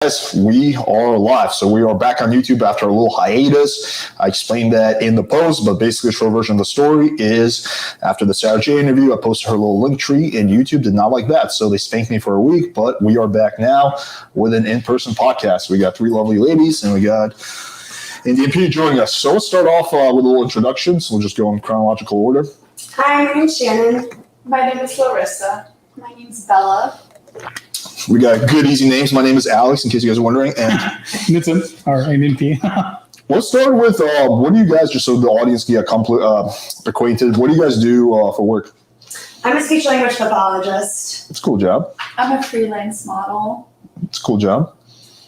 Yes, we are live. So we are back on YouTube after a little hiatus. I explained that in the post, but basically a short version of the story is after the Sarah J interview, I posted her little link tree and YouTube did not like that. So they spanked me for a week, but we are back now with an in-person podcast. We got three lovely ladies and we got Indian P joining us. So let's start off with a little introduction. So we'll just go in chronological order. Hi, my name's Shannon. My name is Larissa. My name's Bella. We got good, easy names. My name is Alex, in case you guys are wondering. And Nitin, or NNP. Let's start with what do you guys, just so the audience get acquainted, what do you guys do for work? I'm a speech language pathologist. It's a cool job. I'm a freelance model. It's a cool job.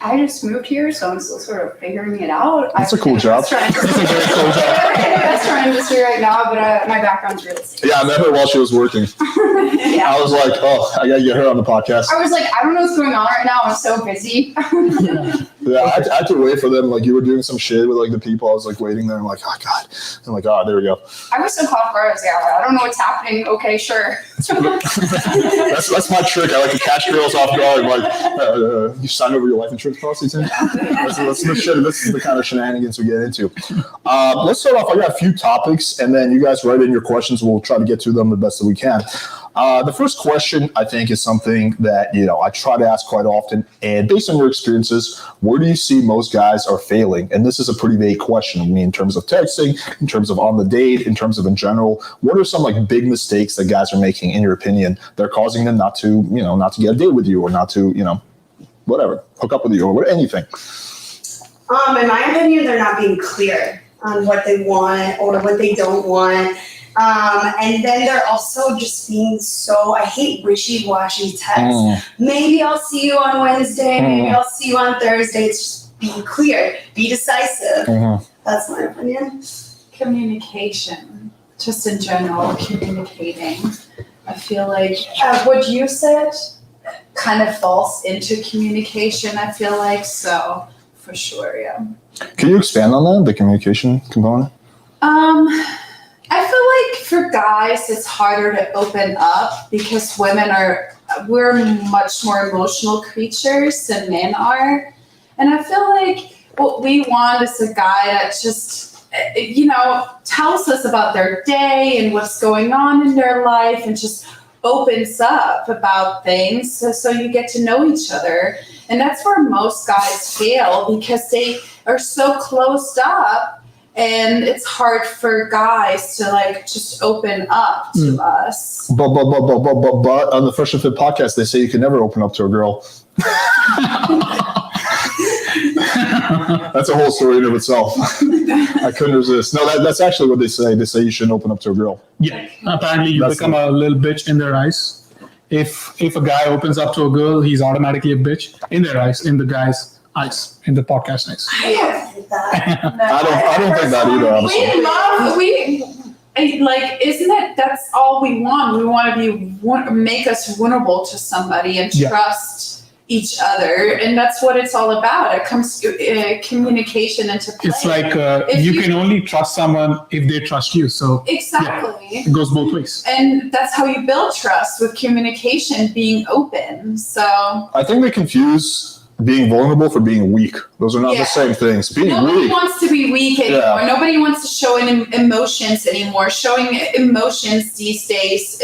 I just moved here, so I'm still sort of figuring it out. That's a cool job. That's a very cool job. I'm in the restaurant industry right now, but my background's real estate. Yeah, I met her while she was working. Yeah. I was like, oh, I got to get her on the podcast. I was like, I don't know what's going on right now. I'm so busy. Yeah, I had to wait for them. Like, you were doing some shit with, like, the people. I was, like, waiting there. I'm like, oh, God. I'm like, oh, there we go. I was so caught off guard. I was like, I don't know what's happening. Okay, sure. That's my trick. I like to catch girls off guard. Like, you signed over your life insurance policy, Tim? This is the kind of shenanigans we get into. Let's start off. I got a few topics, and then you guys write in your questions. We'll try to get to them the best that we can. The first question, I think, is something that, I try to ask quite often. And based on your experiences, where do you see most guys are failing? And this is a pretty vague question. I mean, in terms of texting, in terms of on the date, in terms of in general, what are some like big mistakes that guys are making, in your opinion, that are causing them not to get a date with you or not to, whatever, hook up with you or anything? In my opinion, they're not being clear on what they want or what they don't want. And then they're also just being I hate wishy-washy texts. Maybe I'll see you on Wednesday, maybe I'll see you on Thursday. It's just being clear, be decisive. That's my opinion. Communication, just in general, communicating. I feel like what you said kind of falls into communication, I feel like, so for sure, yeah. Can you expand on that, the communication component? I feel like for guys, it's harder to open up because we're much more emotional creatures than men are. And I feel like what we want is a guy that just, tells us about their day and what's going on in their life and just opens up about things so you get to know each other. And that's where most guys fail because they are so closed up. And it's hard for guys to just open up to us. But on the Fresh and Fit podcast, they say you can never open up to a girl. That's a whole story in of itself. I couldn't resist. No, that's actually what they say. They say you shouldn't open up to a girl. Yeah, apparently you become a little bitch in their eyes. If a guy opens up to a girl, he's automatically a bitch in their eyes, in the guy's eyes, in the podcast eyes. I don't think that. No, I don't think that either, honestly. Isn't it, that's all we want. We want to make us vulnerable to somebody and trust each other. And that's what it's all about. It comes to communication into play. It's like you can only trust someone if they trust you. So exactly. Yeah, it goes both ways. And that's how you build trust, with communication, being open. So I think they confuse being vulnerable for being weak. Those are not the same things. Nobody wants to be weak anymore. Yeah. Nobody wants to show emotions anymore. Showing emotions these days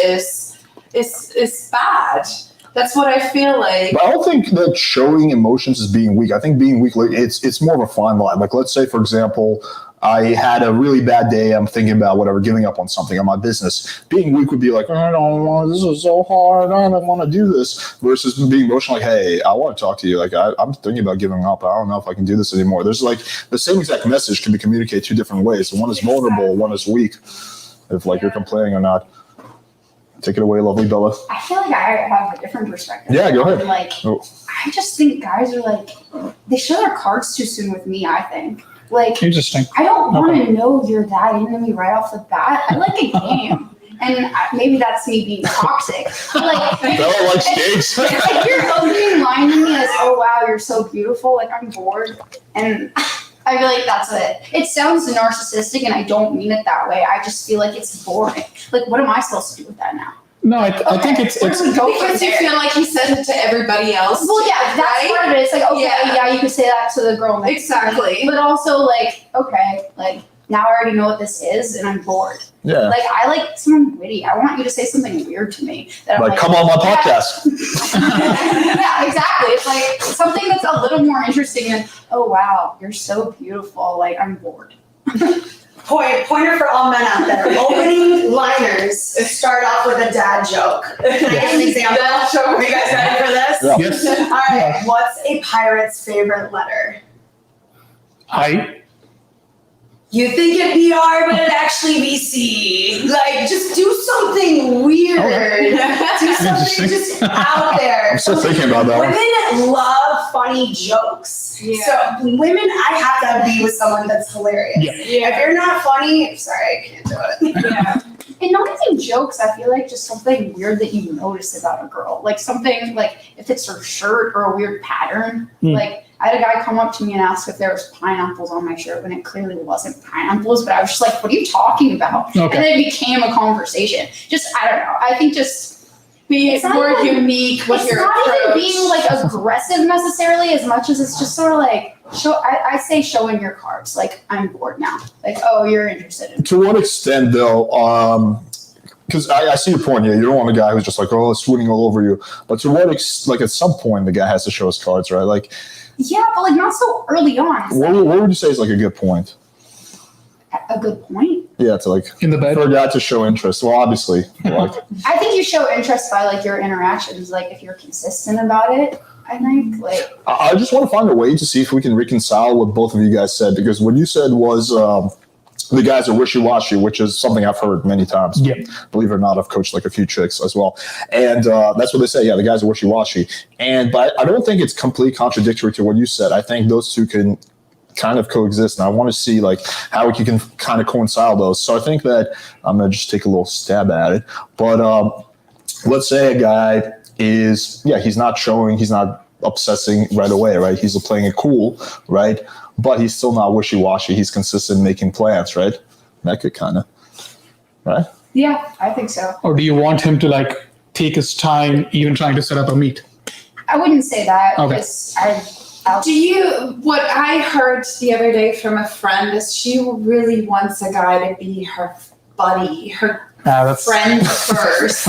is bad. That's what I feel like. But I don't think that showing emotions is being weak. I think being weak, it's more of a fine line. Like, let's say, for example, I had a really bad day. I'm thinking about giving up on something on my business. Being weak would be like, I don't want, this is so hard. I don't want to do this. Versus being emotional, like, hey, I want to talk to you. Like, I'm thinking about giving up. I don't know if I can do this anymore. There's like the same exact message can be communicated two different ways. One is vulnerable, one is weak. If you're complaining or not. Take it away, lovely Bella. I feel like I have a different perspective. Yeah, go ahead. I just think guys are they show their cards too soon with me, I think. Interesting. I don't want to know you're that into me right off the bat. I like a game. And maybe that's me being toxic. But Bella likes games. If you're opening line to me as, oh, wow, you're so beautiful, I'm bored. And I feel like that's it. It sounds narcissistic, and I don't mean it that way. I just feel like it's boring. What am I supposed to do with that now? No, I think it's Because you feel like he said it to everybody else. Well, yeah, that's right? part of it. It's like, okay, yeah, you could say that to the girl next to me. Exactly. But also, like, okay, like, now I already know what this is, and I'm bored. Yeah. Like, I like someone witty. I want you to say something weird to me. That I'm Like, come on my podcast. Yeah, exactly. It's like something that's a little more interesting than, oh, wow, you're so beautiful. Like, I'm bored. Pointer for all men out there. Opening liners start off with a dad joke. Can I get an example? Are you guys ready for this? Yeah. Yes. All right. What's a pirate's favorite letter? I. You think it'd be R, but it'd actually be C. Like, just do something weird. Okay. Do something just out there. I'm still thinking about that one. Women love funny jokes. Yeah. So women, I have to be with someone that's hilarious. Yeah. If you're not funny, sorry, I can't do it. Yeah. And not even jokes, I feel like just something weird that you notice about a girl. Like something like if it's her shirt or a weird pattern. Like I had a guy come up to me and ask if there was pineapples on my shirt when it clearly wasn't pineapples, but I was just like, what are you talking about? Okay. And then it became a conversation. Just, I don't know. I think just Be It's not more even- unique with it's your not approach. even being like aggressive necessarily as much as it's just sort of like, I say showing your cards. Like, I'm bored now. Like, oh, you're interested in To what extent, though, because I see your point here. You don't want a guy who's just like, oh, swooning all over you. But to what like at some point, the guy has to show his cards, right? Like, Yeah, but like not so early on. It's what would you say is like a good point? like a good point. Yeah, to like In the bed. for a guy to show interest. Well, obviously, like I think you show interest by like your interactions. Like if you're consistent about it, I think like I just want to find a way to see if we can reconcile what both of you guys said, because what you said was the guys are wishy-washy, which is something I've heard many times. Yeah. Believe it or not, I've coached like a few chicks as well. And that's what they say. Yeah, the guys are wishy-washy. But I don't think it's completely contradictory to what you said. I think those two can kind of coexist. And I want to see like how you can kind of coincide those. So I think that I'm going to just take a little stab at it. But let's say a guy is, he's not obsessing right away, right? He's playing it cool, right? But he's still not wishy-washy. He's consistent making plans, right? That could kind of, right? yeah, I think so. Or do you want him to like take his time even trying to set up a meet? I wouldn't say that. Okay. Because What I heard the other day from a friend is she really wants a guy to be her buddy, her That's friend first.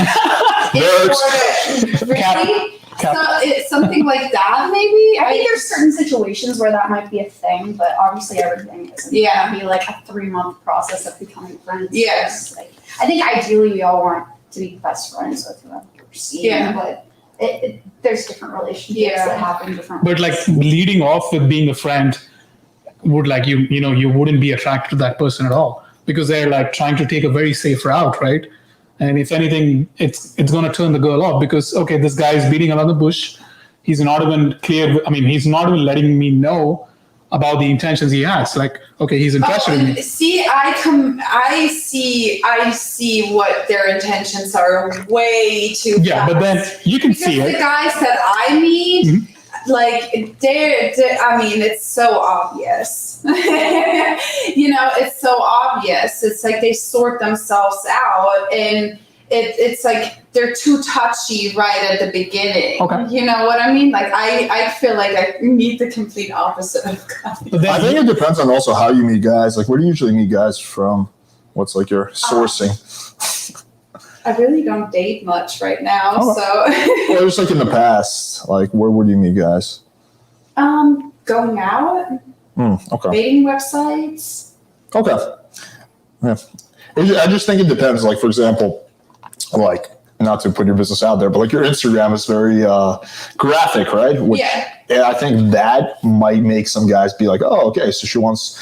Really? Cap. So it's something like that, maybe? I think there's certain situations where that might be a thing, but obviously everything isn't. Yeah. It would be like a 3-month process of becoming friends. Yes. Like, I think ideally we all want to be best friends with whoever we're seeing, Yeah. but there's different relationships Yeah. that happen different But like leading off with being a friend would like you wouldn't be attracted to that person at all because they're like trying to take a very safe route, right? And if anything, it's going to turn the girl off because, okay, this guy is beating around the bush. He's not even clear. I mean, he's not even letting me know about the intentions he has. Like, okay, he's interested in me. See, I see what their intentions are way too Yeah, but then fast. you can Because see the it. guys that I meet, Mhm. like they're I mean, it's so obvious. It's so obvious. It's like they sort themselves out, and it's like they're too touchy right at the beginning. Okay. You know what I mean? Like I feel like I meet the complete opposite of guys. But then I think it depends on also how you meet guys. Like, where do you usually meet guys from? What's like your sourcing? I really don't date much right now, Oh. so Or just like in the past, like where would you meet guys? going out, Okay. dating websites. Okay. Yeah. I just think it depends. Like, for example, like, not to put your business out there, but like your Instagram is very graphic, right? Which, Yeah. And I think that might make some guys be like, oh, okay, so she wants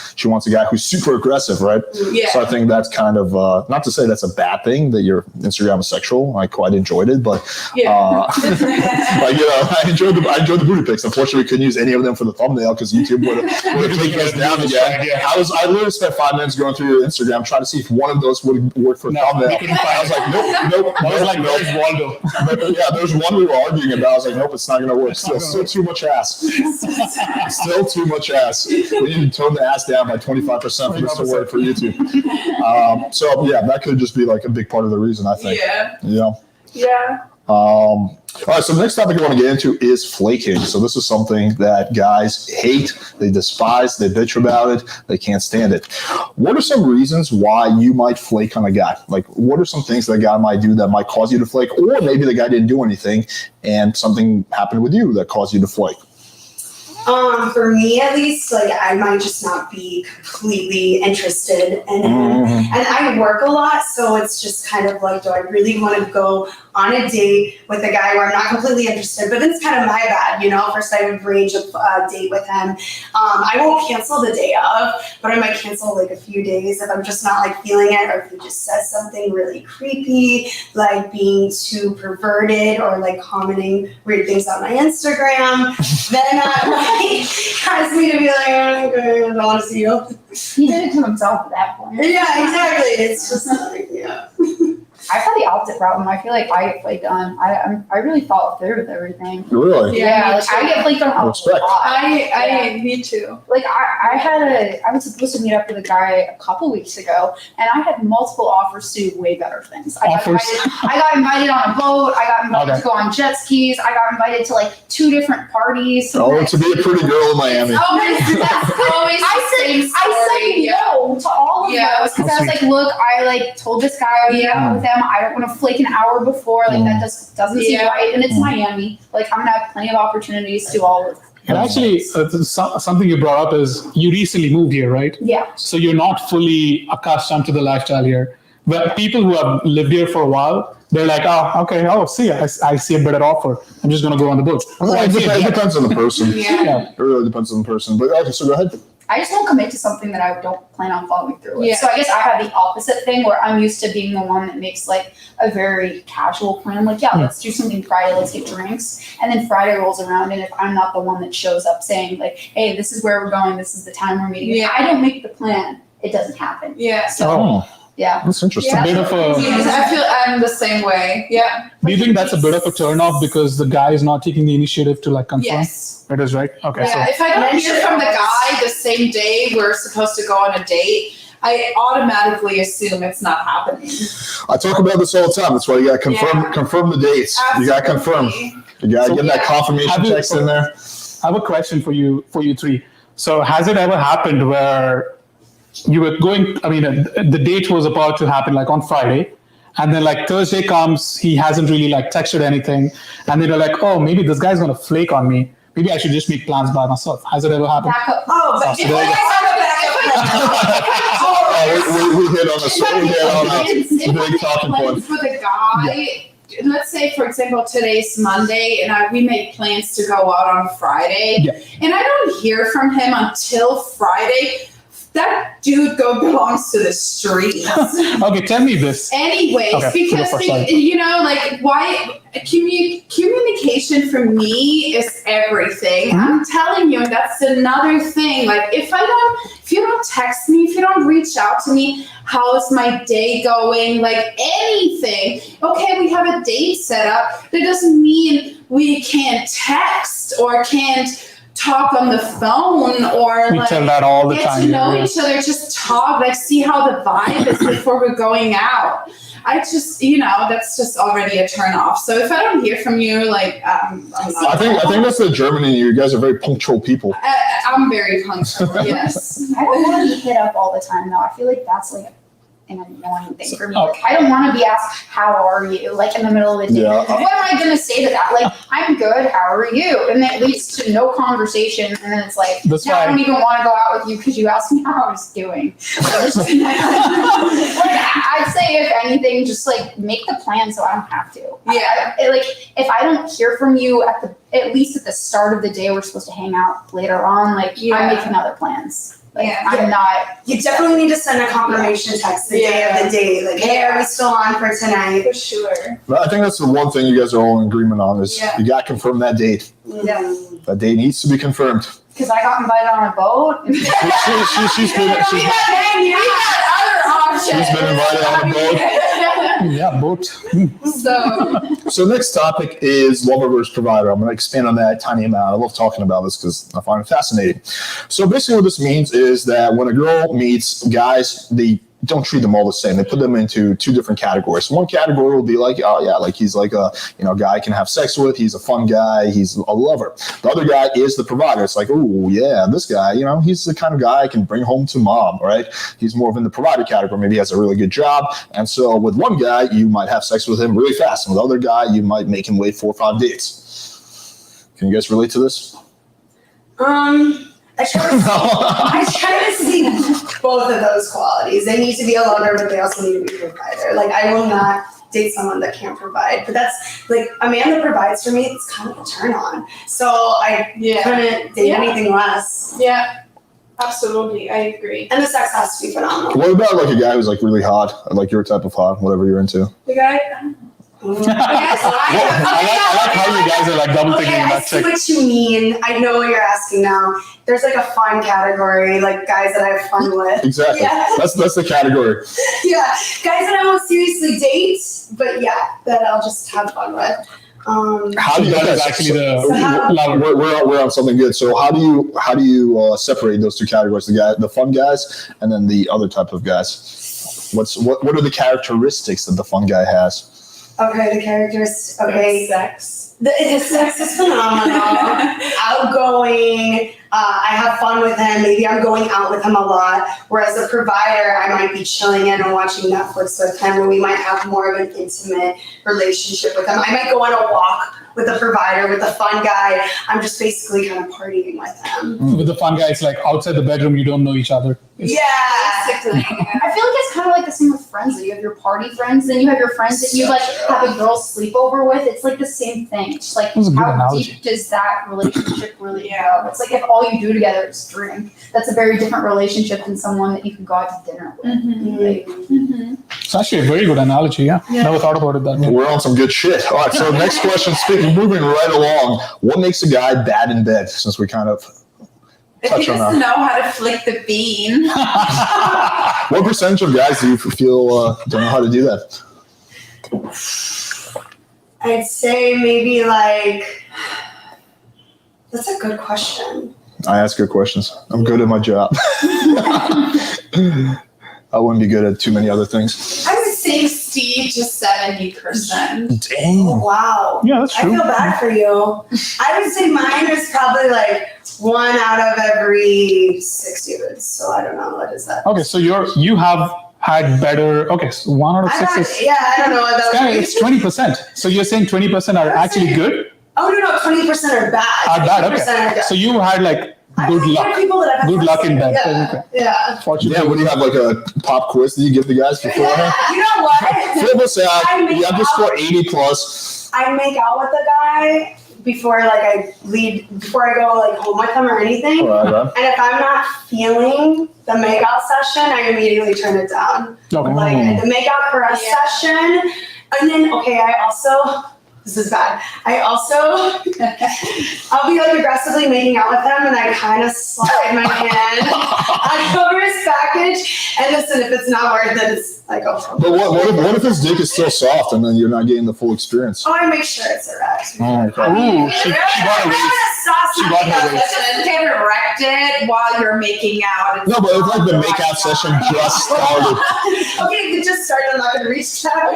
a guy who's super aggressive, right? Yeah. So I think that's kind of not to say that's a bad thing that your Instagram is sexual. I quite enjoyed it, but Yeah. like I enjoyed the booty pics. Unfortunately, we couldn't use any of them for the thumbnail because YouTube would have taken us down again. Yeah. I literally spent 5 minutes going through your Instagram trying to see if one of those would work for a No, thumbnail. we couldn't find- I was like, nope. I was like, where's Waldo? Yeah, there's one we were arguing about. I was like, nope, it's not going to work. Still too much ass. Still too much ass. We need to tone the ass down by 25% for this to work for YouTube. So yeah, that could just be like a big part of the reason, I think. Yeah. Yeah. Yeah. All right, so the next topic I want to get into is flaking. So this is something that guys hate, they despise, they bitch about it, they can't stand it. What are some reasons why you might flake on a guy? Like, what are some things that a guy might do that might cause you to flake? Or maybe the guy didn't do anything and something happened with you that caused you to flake. For me at least, like I might just not be completely interested in him. And I work a lot, so it's just kind of like, do I really want to go on a date with a guy where I'm not completely interested? But it's kind of my bad, you know, first I would arrange a date with him. I won't cancel the day of, but I might cancel like a few days if I'm just not like feeling it, or if he just says something really creepy, like being too perverted or like commenting weird things on my Instagram. Then has me to be like, okay, I don't want to see you. He did it to himself at that point. Yeah, exactly. It's just like, yeah. I've had the opposite problem. I feel like I get flaked on. I really follow through with everything. Really? Yeah, like I get flaked on a Respect. lot. Me too. Like I was supposed to meet up with a guy a couple weeks ago, and I had multiple offers to do way better things. I got invited on a boat. I got invited to go on jet skis. I got invited to like 2 different parties. Oh, to be a pretty girl in Miami. That's always I said no to all of those because I was like, look, I like told this guy I would meet up with him. I don't want to flake an hour before. Like that just doesn't seem right. And it's Miami. Like I'm gonna have plenty of opportunities to do all of it. And actually, something you brought up is you recently moved here, right? Yeah. So you're not fully accustomed to the lifestyle here. But people who have lived here for a while, they're like, oh, okay, see, I see a better offer. I'm just going to go on the boat. It depends on the person. Yeah. It really depends on the person. But okay, so go ahead. I just won't commit to something that I don't plan on following through with. Yeah. So I guess I have the opposite thing where I'm used to being the one that makes like a very casual plan. Like, let's do something Friday, let's get drinks. And then Friday rolls around, and if I'm not the one that shows up saying like, hey, this is where we're going, this is the time we're meeting, if I don't make the plan, it doesn't happen. Yeah. So That's interesting. Yeah. A bit of I feel I'm the same way. Yeah. Do you think that's a bit of a turnoff because the guy is not taking the initiative to like confirm? Yes. It is, right? Okay. Yeah. If I don't hear from the guy the same day we're supposed to go on a date, I automatically assume it's not happening. I talk about this all the time. That's why you got to confirm the dates. Absolutely. You got to confirm. You got to get that confirmation text in there. I have a question for you three. So has it ever happened where you were going, the date was about to happen like on Friday, and then like Thursday comes, he hasn't really like texted anything, and then you're like, oh, maybe this guy's going to flake on me. Maybe I should just make plans by myself. Has it ever happened? back up. Oh, but So there you go. We hit on a big talking point. With a guy, let's say, for example, today's Monday, and we make plans to go out on Friday, and I don't hear from him until Friday. That dude belongs to the streets. Okay, tell me this. Anyways, because why communication for me is everything. I'm telling you, and that's another thing. Like if you don't text me, if you don't reach out to me, how's my day going? Like anything. Okay, we have a date set up. That doesn't mean we can't text or can't talk on the phone or We tell that all the get time. to know each other, just talk, like see how the vibe is before we're going out. I just, that's just already a turn off. So if I don't hear from you, like, I'm not. I think that's the German in you. You guys are very punctual people. I'm very punctual. Yes. I don't want to be hit up all the time though. I feel like that's like an annoying thing for me. Okay. Like, I don't want to be asked, how are you? Like in the middle of the day. Yeah. What am I going to say to that? Like, I'm good. How are you? And that leads to no conversation. And then it's like, That's now I why- don't even want to go out with you because you asked me how I was doing. I'd say if anything, just like make the plan so I don't have to. Yeah. If I don't hear from you at least at the start of the day, we're supposed to hang out later on. Like I'm making other plans. Like I'm not. you definitely need to send a confirmation text the day of the date. Like, hey, are we still on for tonight? For sure. But I think that's the one thing you guys are all in agreement on is you got to confirm that date. Yeah. That date needs to be confirmed. Because I got invited on a boat. She's been invited on a boat. Yeah, boat. So next topic is lover versus provider. I'm going to expand on that tiny amount. I love talking about this because I find it fascinating. So basically what this means is that when a girl meets guys, they don't treat them all the same. They put them into two different categories. One category will be like, oh yeah, like he's like a guy I can have sex with. He's a fun guy. He's a lover. The other guy is the provider. It's like, oh yeah, this guy, he's the kind of guy I can bring home to mom, right? He's more of in the provider category. Maybe he has a really good job. And so with one guy, you might have sex with him really fast. And with the other guy, you might make him wait 4 or 5 dates. Can you guys relate to this? I try to see both of those qualities. They need to be a lover, but they also need to be a provider. Like, I will not date someone that can't provide. But that's, like, a man that provides for me, it's kind of a turn on. So I couldn't date anything less. Yeah, absolutely. I agree. And the sex has to be phenomenal. What about like a guy who's like really hot, like your type of hot, whatever you're into? The guy. I I like how you guys are like double thinking I about see sex. what you mean. I know what you're asking now. There's like a fun category, like guys that I have fun with. Exactly. Yeah. That's the category. Yeah, guys that I won't seriously date, but that I'll just have fun with. How do you That is guys actually the so we're on something good. So how do you separate those two categories? The fun guys and then the other type of guys. What are the characteristics that the fun guy has? Okay, the characters. Okay, Sex. his sex is phenomenal. Outgoing. I have fun with him. Maybe I'm going out with him a lot. Whereas a provider, I might be chilling in and watching Netflix with him, where we might have more of an intimate relationship with him. I might go on a walk with a provider, with a fun guy. I'm just basically kind of partying with him. With the fun guy, it's like outside the bedroom, you don't know each other. Yeah. I feel like it's kind of like the same with friends. You have your party friends, then you have your friends that you like have a girl sleepover with. It's like the same thing. It's like, That's a good how analogy. deep does that relationship really go? It's like if all you do together is drink. That's a very different relationship than someone that you can go out to dinner with. It's actually a very good analogy. Yeah. Never thought about it that way. We're on some good shit. All right. So next question. Moving right along. What makes a guy bad in bed? Since we kind of If touch he on doesn't that. know how to flick the bean. What percentage of guys do you feel don't know how to do that? I'd say maybe like, that's a good question. I ask good questions. I'm good at my job. I wouldn't be good at too many other things. I would say 60 to 70%. Dang. Oh, wow. Yeah, that's I true. feel bad for you. I would say mine is probably like 1 out of every 6 dudes. So I don't know. What is that? Okay, so you have had better. Okay, so 1 out of 6 is. I don't know what that Yeah, would it's be. 20%. So you're saying 20% are actually good? Oh, no, 20% are bad. Are bad, 20% are okay. good. So you had like good I've had luck. people that I've had Good fun luck in with. bed. Yeah. Okay. Yeah. Fortunately. Yeah, what do you have, like a pop quiz that you give the guys beforehand? You know what? Fill us out. I make You have to out- score 80 plus. I make out with the guy before before I go like home with him or anything. All right, And if I'm not feeling the makeout session, I immediately turn it down. Okay. Like the makeout caress session. And then, this is bad. I'll be like aggressively making out with him and I kind of slide my hand over his package. And listen, if it's not worth it, I go from But what if his dick is still soft and then you're not getting the full experience? Oh, I make sure it's erect. Oh, okay. Ooh, she got away. She got her waist. Just get erected while you're making out. It's No, but if like the not makeout like session that. just started. Okay, if it just started, I'm not going to reach that.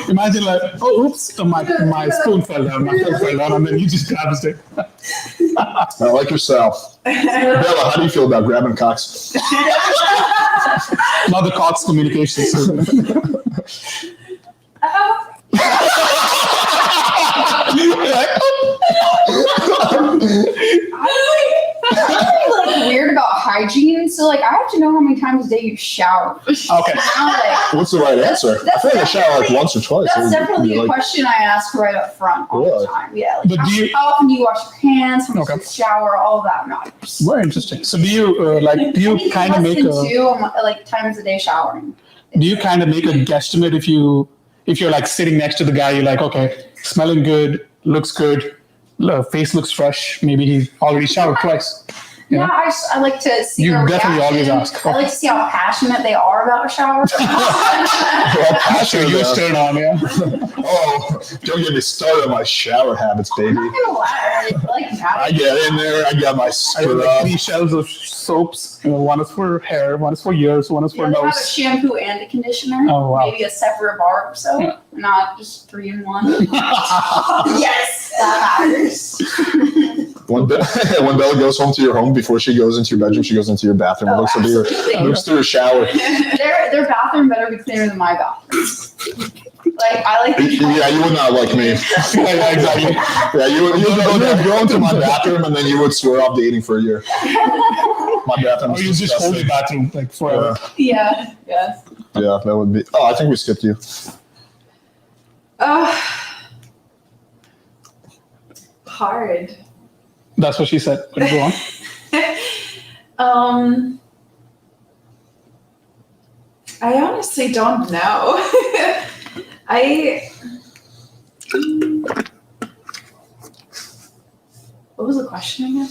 Imagine like, oh, oops, my spoon fell down, my fork fell down, and then you just grab his dick. Not like yourself. Bella, how do you feel about grabbing cocks? Now the Cox Communications. I'm like weird about hygiene, so like I have to know how many times a day you shower. Okay. Now, like, What's the right answer? I feel like I shower like once or twice. that's definitely You're a like, question I ask right up front all Really? the time. Yeah, like But do you- how often do you wash your hands? How much Okay. do you shower? All of that matters. Very interesting. So do you Anything kind of less make than a 2 like times a day showering? do you kind of make a guesstimate if you're like sitting next to the guy, you're like, okay, smelling good, looks good, face looks fresh, maybe he already showered twice. You know? I like to see You their definitely always reaction. ask. I like to see how passionate they are about a shower. Well, So passionate you about- turn on, yeah. Oh, don't get me started on my shower habits, baby. I'm not gonna lie, I like that. I get in there, I got my I have like scrub. 3 shelves of soaps. You know, one is for hair, one is for ears, one is for Yeah, they have a nose. shampoo and a conditioner. Oh, wow. Maybe a separate bar or so, Yeah. not just 3 in 1. Yes, that matters. When Bella goes home to your home, before she goes into your bedroom, she goes into your bathroom and Oh, looks through your shower. Their bathroom better be cleaner than my bathroom. Like I like. Yeah, you would not like me. Yeah, exactly. Yeah, you would go into my bathroom and then you would swear off dating for a year. My bathroom Or is you just hold the disgusting. bathroom like forever. Yeah. Yes. Yeah, that would be. Oh, I think we skipped you. Hard. That's what she said. But go on. I honestly don't know. What was the question again?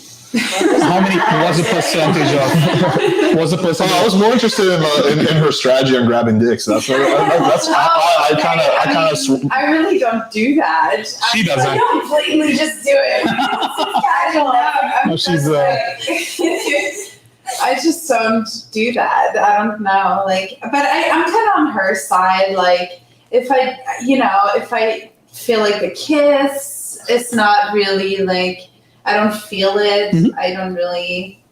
How many? What's the percentage of? What's the So percentage? I was more interested in her strategy on grabbing dicks. That's I kind of. I really don't do that. She doesn't. I don't blatantly just do it. It's casual. No, she's I just don't do that. I don't know. Like, but I'm kind of on her side. Like, if I feel like a kiss, it's not really like, I don't feel it. Mhm. I don't really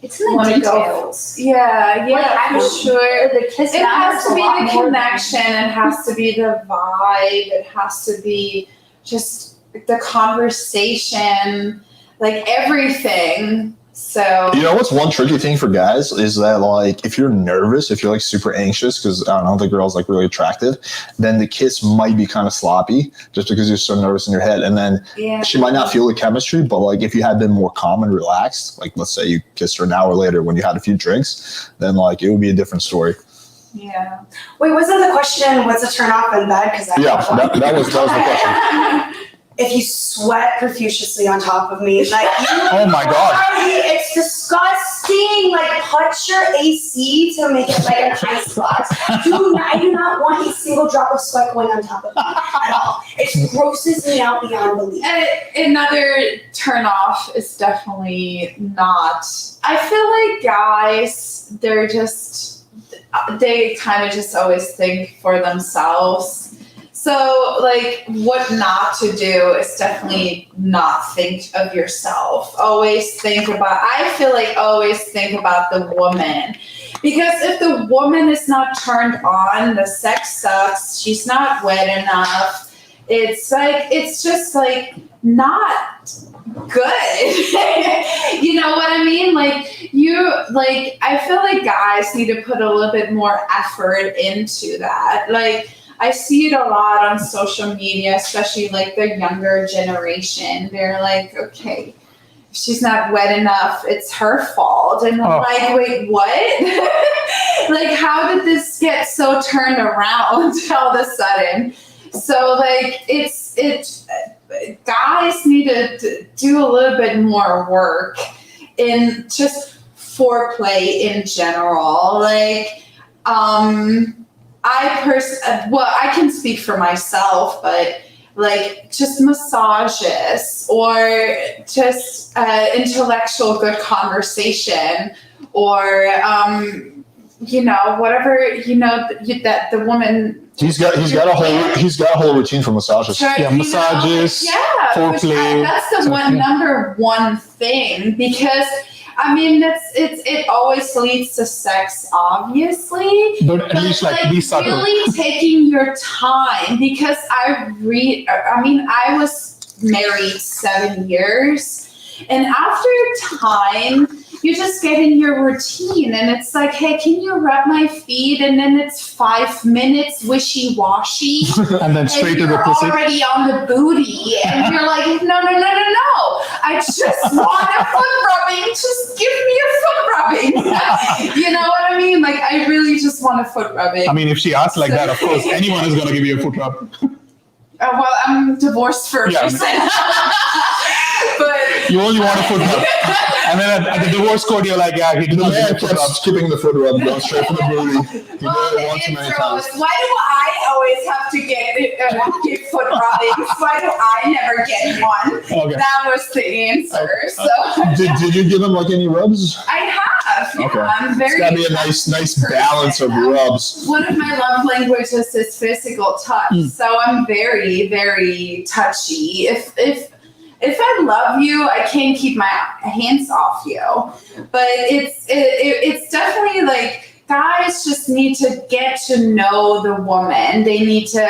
It's in the want to go. details. Yeah, Like, for sure. The kiss It has matters to a be lot the more than- connection. It has to be the vibe. It has to be just the conversation, like everything. So You know what's one tricky thing for guys is that like if you're nervous, if you're like super anxious because I don't know the girl's like really attractive, then the kiss might be kind of sloppy just because you're so nervous in your head, and then yeah, she might not feel the chemistry. But like if you had been more calm and relaxed, like let's say you kissed her an hour later when you had a few drinks, then like it would be a different story. yeah. Wait, wasn't the question what's a turn off in bed? Because Yeah, that was the question. If you sweat profusely on top of me, like Oh my God. it's disgusting. Like touch your AC to make it like an ice box. I do not want a single drop of sweat going on top of me at all. It grosses me out beyond belief. Another turn off is definitely not. I feel like guys, they kind of just always think for themselves. So, like, what not to do is definitely not think of yourself. Always think about the woman. Because if the woman is not turned on, the sex sucks, she's not wet enough, it's just like not good. You know what I mean? I feel like guys need to put a little bit more effort into that. Like, I see it a lot on social media, especially like the younger generation. They're like, okay, if she's not wet enough, it's her fault. And I'm like, wait, what? Like, how did this get so turned around all of a sudden? So like, guys need to do a little bit more work in just foreplay in general. Like, I can speak for myself, but like just massages or just intellectual good conversation or whatever that the woman. He's got a whole routine for massages. Yeah, massages, foreplay. That's the number one thing, because I mean, it always leads to sex, obviously. But at least like be subtle. Really taking your time, because I was married 7 years, and after time, you just get in your routine, and it's like, hey, can you rub my feet? And then it's 5 minutes wishy-washy. And then straight to the you're pussy. already on the booty, and you're like, no. I just want a foot rubbing. Just give me a foot rubbing. You know what I mean? Like, I really just want a foot rubbing. I mean, if she asks like that, of course, anyone is going to give you a foot rub. Well, I'm divorced first. Yeah. But You only want a foot rub. And then at the divorce court, you're like, yeah, he did The not man get a foot kept rub. skipping the foot rub, going straight for the booty. He did it once too many times. Why do I always have to get foot rubbings? Why do I never get one? Okay. That was the answer. So Did you give him like any rubs? I have. Yeah, Okay. I'm very. It's gotta be a nice balance of rubs. One of my love languages is physical touch, so I'm very, very touchy. If I love you, I can't keep my hands off you. But it's definitely like guys just need to get to know the woman. They need to,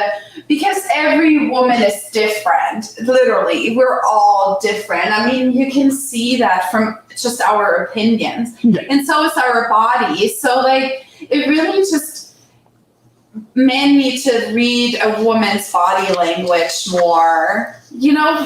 because every woman is different. Literally, we're all different. I mean, you can see that from just our opinions, and so is our body. So like, it really just. Men need to read a woman's body language more. You know,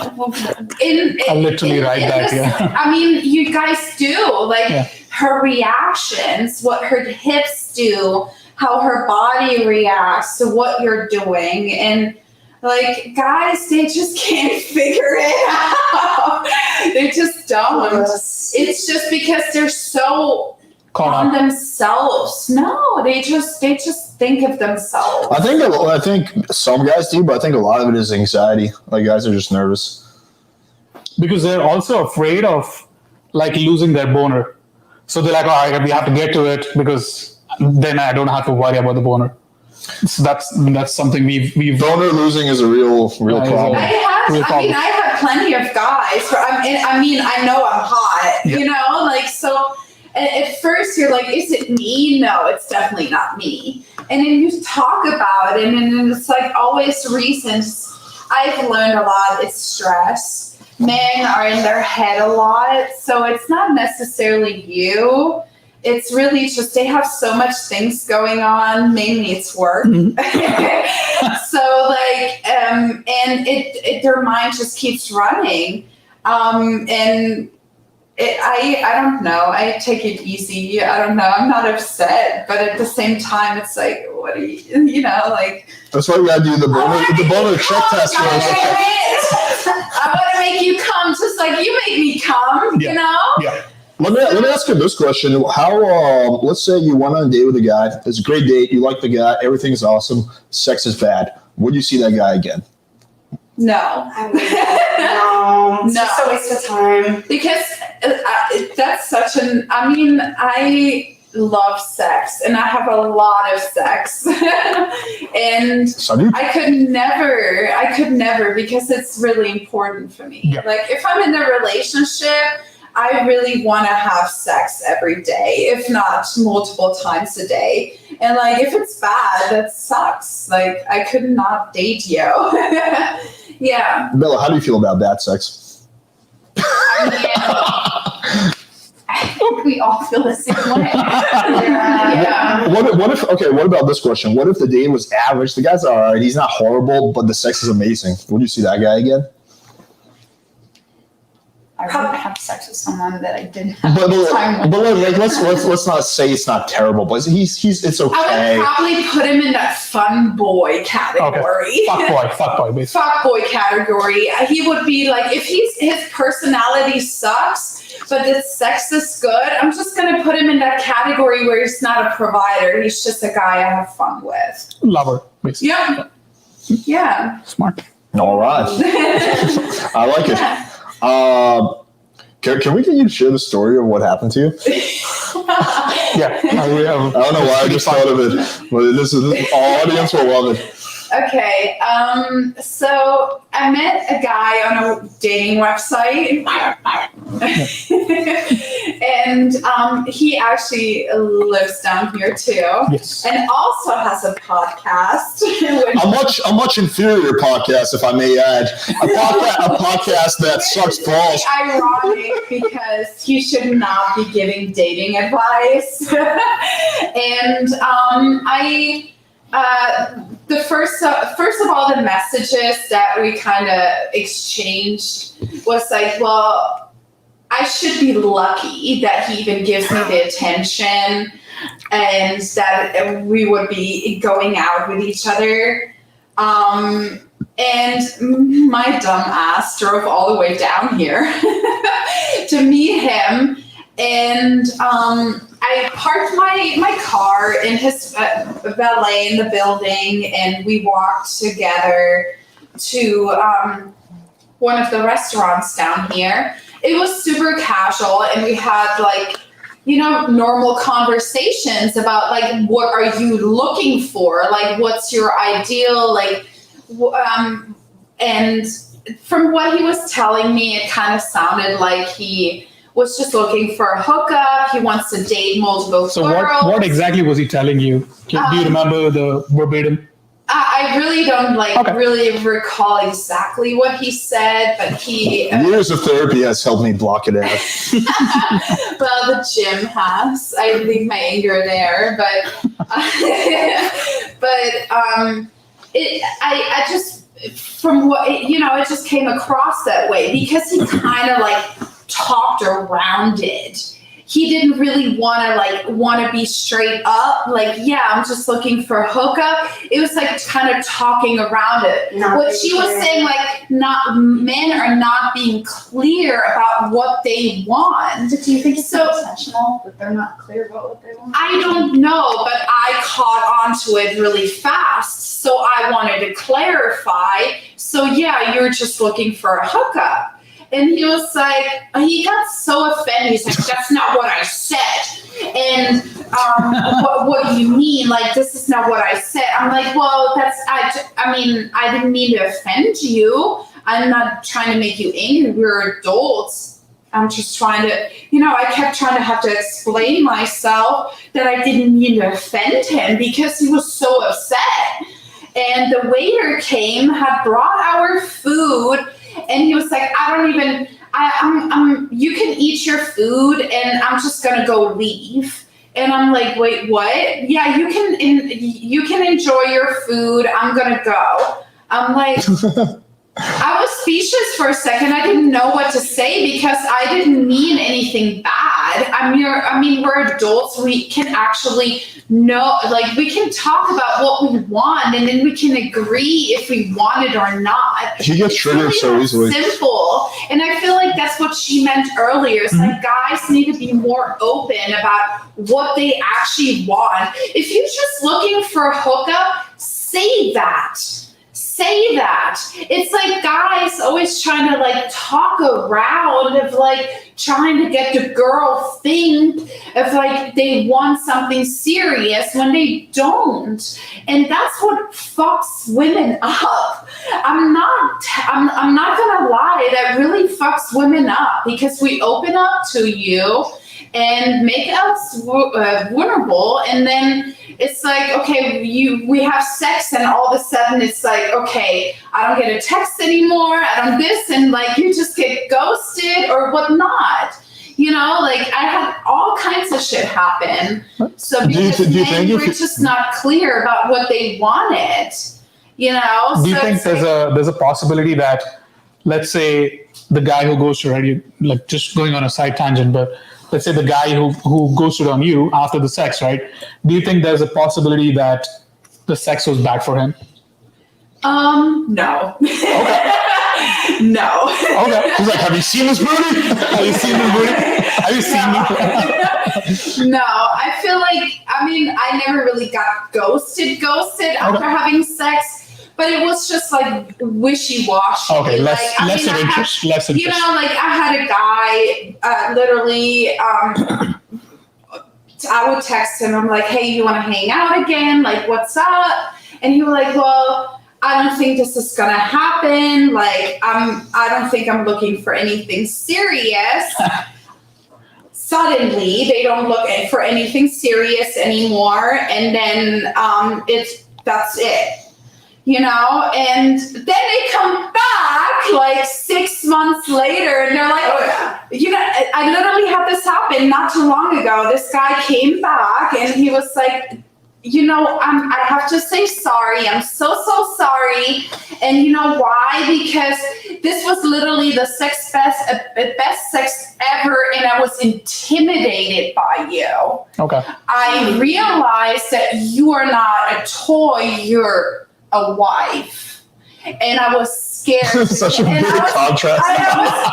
I'll literally write that, yeah. I mean, you guys do. Like, her reactions, what her hips do, how her body reacts to what you're doing. And, like, guys, they just can't figure it out. They just don't. It's just because they're so on themselves. No, they just think of themselves. I think some guys do, but I think a lot of it is anxiety. Like guys are just nervous. Because they're also afraid of like losing their boner. So they're like, all right, we have to get to it because then I don't have to worry about the boner. So that's something we've Boner losing is a real problem. I have plenty of guys. I know I'm hot. Yeah. You know, like so. At first, you're like, is it me? No, it's definitely not me. And then you talk about it, and then it's like always reasons. I've learned a lot. It's stress. Men are in their head a lot, so it's not necessarily you. It's really just they have so much things going on. Mainly, it's work. So like, and their mind just keeps running, and. I don't know. I take it easy. I don't know. I'm not upset, but at the same time, it's like, what are you know, like. That's why we gotta do the boner check test. I want to make you come just like you make me come. You know. Yeah. Let me ask you this question. How let's say you went on a date with a guy. It's a great date. You like the guy. Everything's awesome. Sex is bad. Would you see that guy again? No. It's just a waste of time. Because that's such an, I love sex and I have a lot of sex. And I could never because it's really important for me. Yeah. Like if I'm in a relationship, I really want to have sex every day, if not multiple times a day. And like, if it's bad, that sucks. Like I could not date you. Yeah. Bella, how do you feel about bad sex? I think we all feel the same way. Yeah. What about this question? What if the date was average? The guy's all right. He's not horrible, but the sex is amazing. Would you see that guy again? I would have sex with someone that I didn't have But time with. let's not say it's not terrible, but it's okay. I would probably put him in that fun boy category. Okay. Fuck boy, basically. Fuck boy category. He would be like, if his personality sucks, but the sex is good, I'm just gonna put him in that category where he's not a provider. He's just a guy I have fun with. Lover, basically. Yep. Yeah. Smart. All right. I like it. Yeah. Can we get you to share the story of what happened to you? Yeah. I don't know why I just thought of it, but this our audience will love it. Okay, so I met a guy on a dating website, and he actually lives down here too, Yes. and also has a podcast. A much inferior podcast, if I may add, a podcast that sucks balls. It's ironic because he should not be giving dating advice, and the first of all, the messages that we kind of exchanged was like, well, I should be lucky that he even gives me the attention and that we would be going out with each other. And my dumb ass drove all the way down here to meet him. And I parked my car in his valet in the building, and we walked together to one of the restaurants down here. It was super casual, and we had like, you know, normal conversations about like, what are you looking for? Like, what's your ideal? Like, and from what he was telling me, it kind of sounded like he was just looking for a hookup. He wants to date multiple girls. So what exactly was he telling you? Do you remember the verbatim? I really don't really recall exactly what he said, but he... Years of therapy has helped me block it out. Well, the gym has. I leave my anger there, but I just, from what, you know, it just came across that way because he kind of like talked around it. He didn't really want to be straight up. Like, yeah, I'm just looking for a hookup. It was like kind of talking around it. What she was saying, like, men are not being clear about what they want. Do you think it's so intentional that they're not clear about what they want? I don't know, but I caught onto it really fast. So I wanted to clarify. So yeah, you're just looking for a hookup. And he was like, he got so offended. He's like, that's not what I said. And what do you mean? Like, this is not what I said. I'm like, well, I mean, I didn't mean to offend you. I'm not trying to make you angry. We're adults. I'm just trying to, you know, I kept trying to have to explain myself that I didn't mean to offend him because he was so upset. And the waiter came, had brought our food, and he was like, you can eat your food and I'm just going to go leave. And I'm like, wait, what? Yeah, you can enjoy your food. I'm going to go. I'm like, I was speechless for a second. I didn't know what to say because I didn't mean anything bad. I mean, we're adults. We can actually know, like, we can talk about what we want and then we can agree if we want it or not. He gets triggered so easily. Simple. And I feel like that's what she meant earlier. It's like guys need to be more open about what they actually want. If you're just looking for a hookup, say that. Say that. It's like guys always trying to like talk around of like trying to get the girl think of like they want something serious when they don't. And that's what fucks women up. I'm not gonna lie, that really fucks women up because we open up to you and make us vulnerable, and then it's like, okay, we have sex, and all of a sudden it's like, okay, I don't get a text anymore, I don't this, and like you just get ghosted or whatnot. You know, like I had all kinds of shit happen. So because men were just not clear about what they wanted. You know. Do you think there's a possibility that, let's say, the guy who ghosted, right? Like just going on a side tangent, but let's say the guy who ghosted on you after the sex, right? Do you think there's a possibility that the sex was bad for him? No. Okay. No. Okay. He's like, have you seen this booty? Have you seen this booty? Have you seen me? No, I feel like, I mean, I never really got ghosted after having sex. But it was just like wishy-washy. Okay, less interest. You know, like I had a guy, literally, I would text him. I'm like, hey, you want to hang out again? Like, what's up? And he was like, well, I don't think this is going to happen. Like, I don't think I'm looking for anything serious. Suddenly, they don't look for anything serious anymore. And then that's it. You know, and then they come back like 6 months later and they're like, oh, yeah. You know, I literally had this happen not too long ago. This guy came back and he was like, you know, I have to say sorry. I'm so sorry. And you know why? Because this was literally the best sex ever, and I was intimidated by you. Okay. I realized that you are not a toy, you're a wife. and I was scared. Such a And big I was- contrast.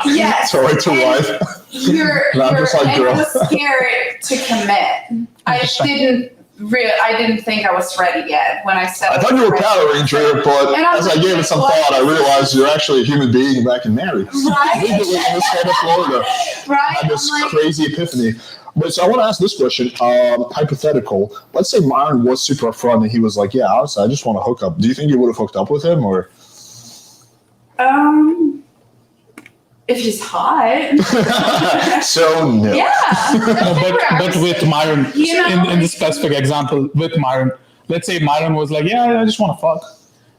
Yes. So to And wife. You're Not just like and girl. I was scared to commit. I didn't think I was ready yet when I said. I thought you were a Power Ranger, but And I'm as I like, gave it some what? thought, I realized you're actually a human being back in married. Right. Legally in the state of Florida. Right. I had this I'm like, crazy epiphany. But so I want to ask this question, hypothetical. Let's say Myron was super upfront and he was like, yeah, honestly, I just want to hook up. Do you think you would have hooked up with him or? if he's hot. So no. Yeah. No, but with Myron, You know, in this specific example, with Myron, let's say Myron was like, yeah, I just want to fuck.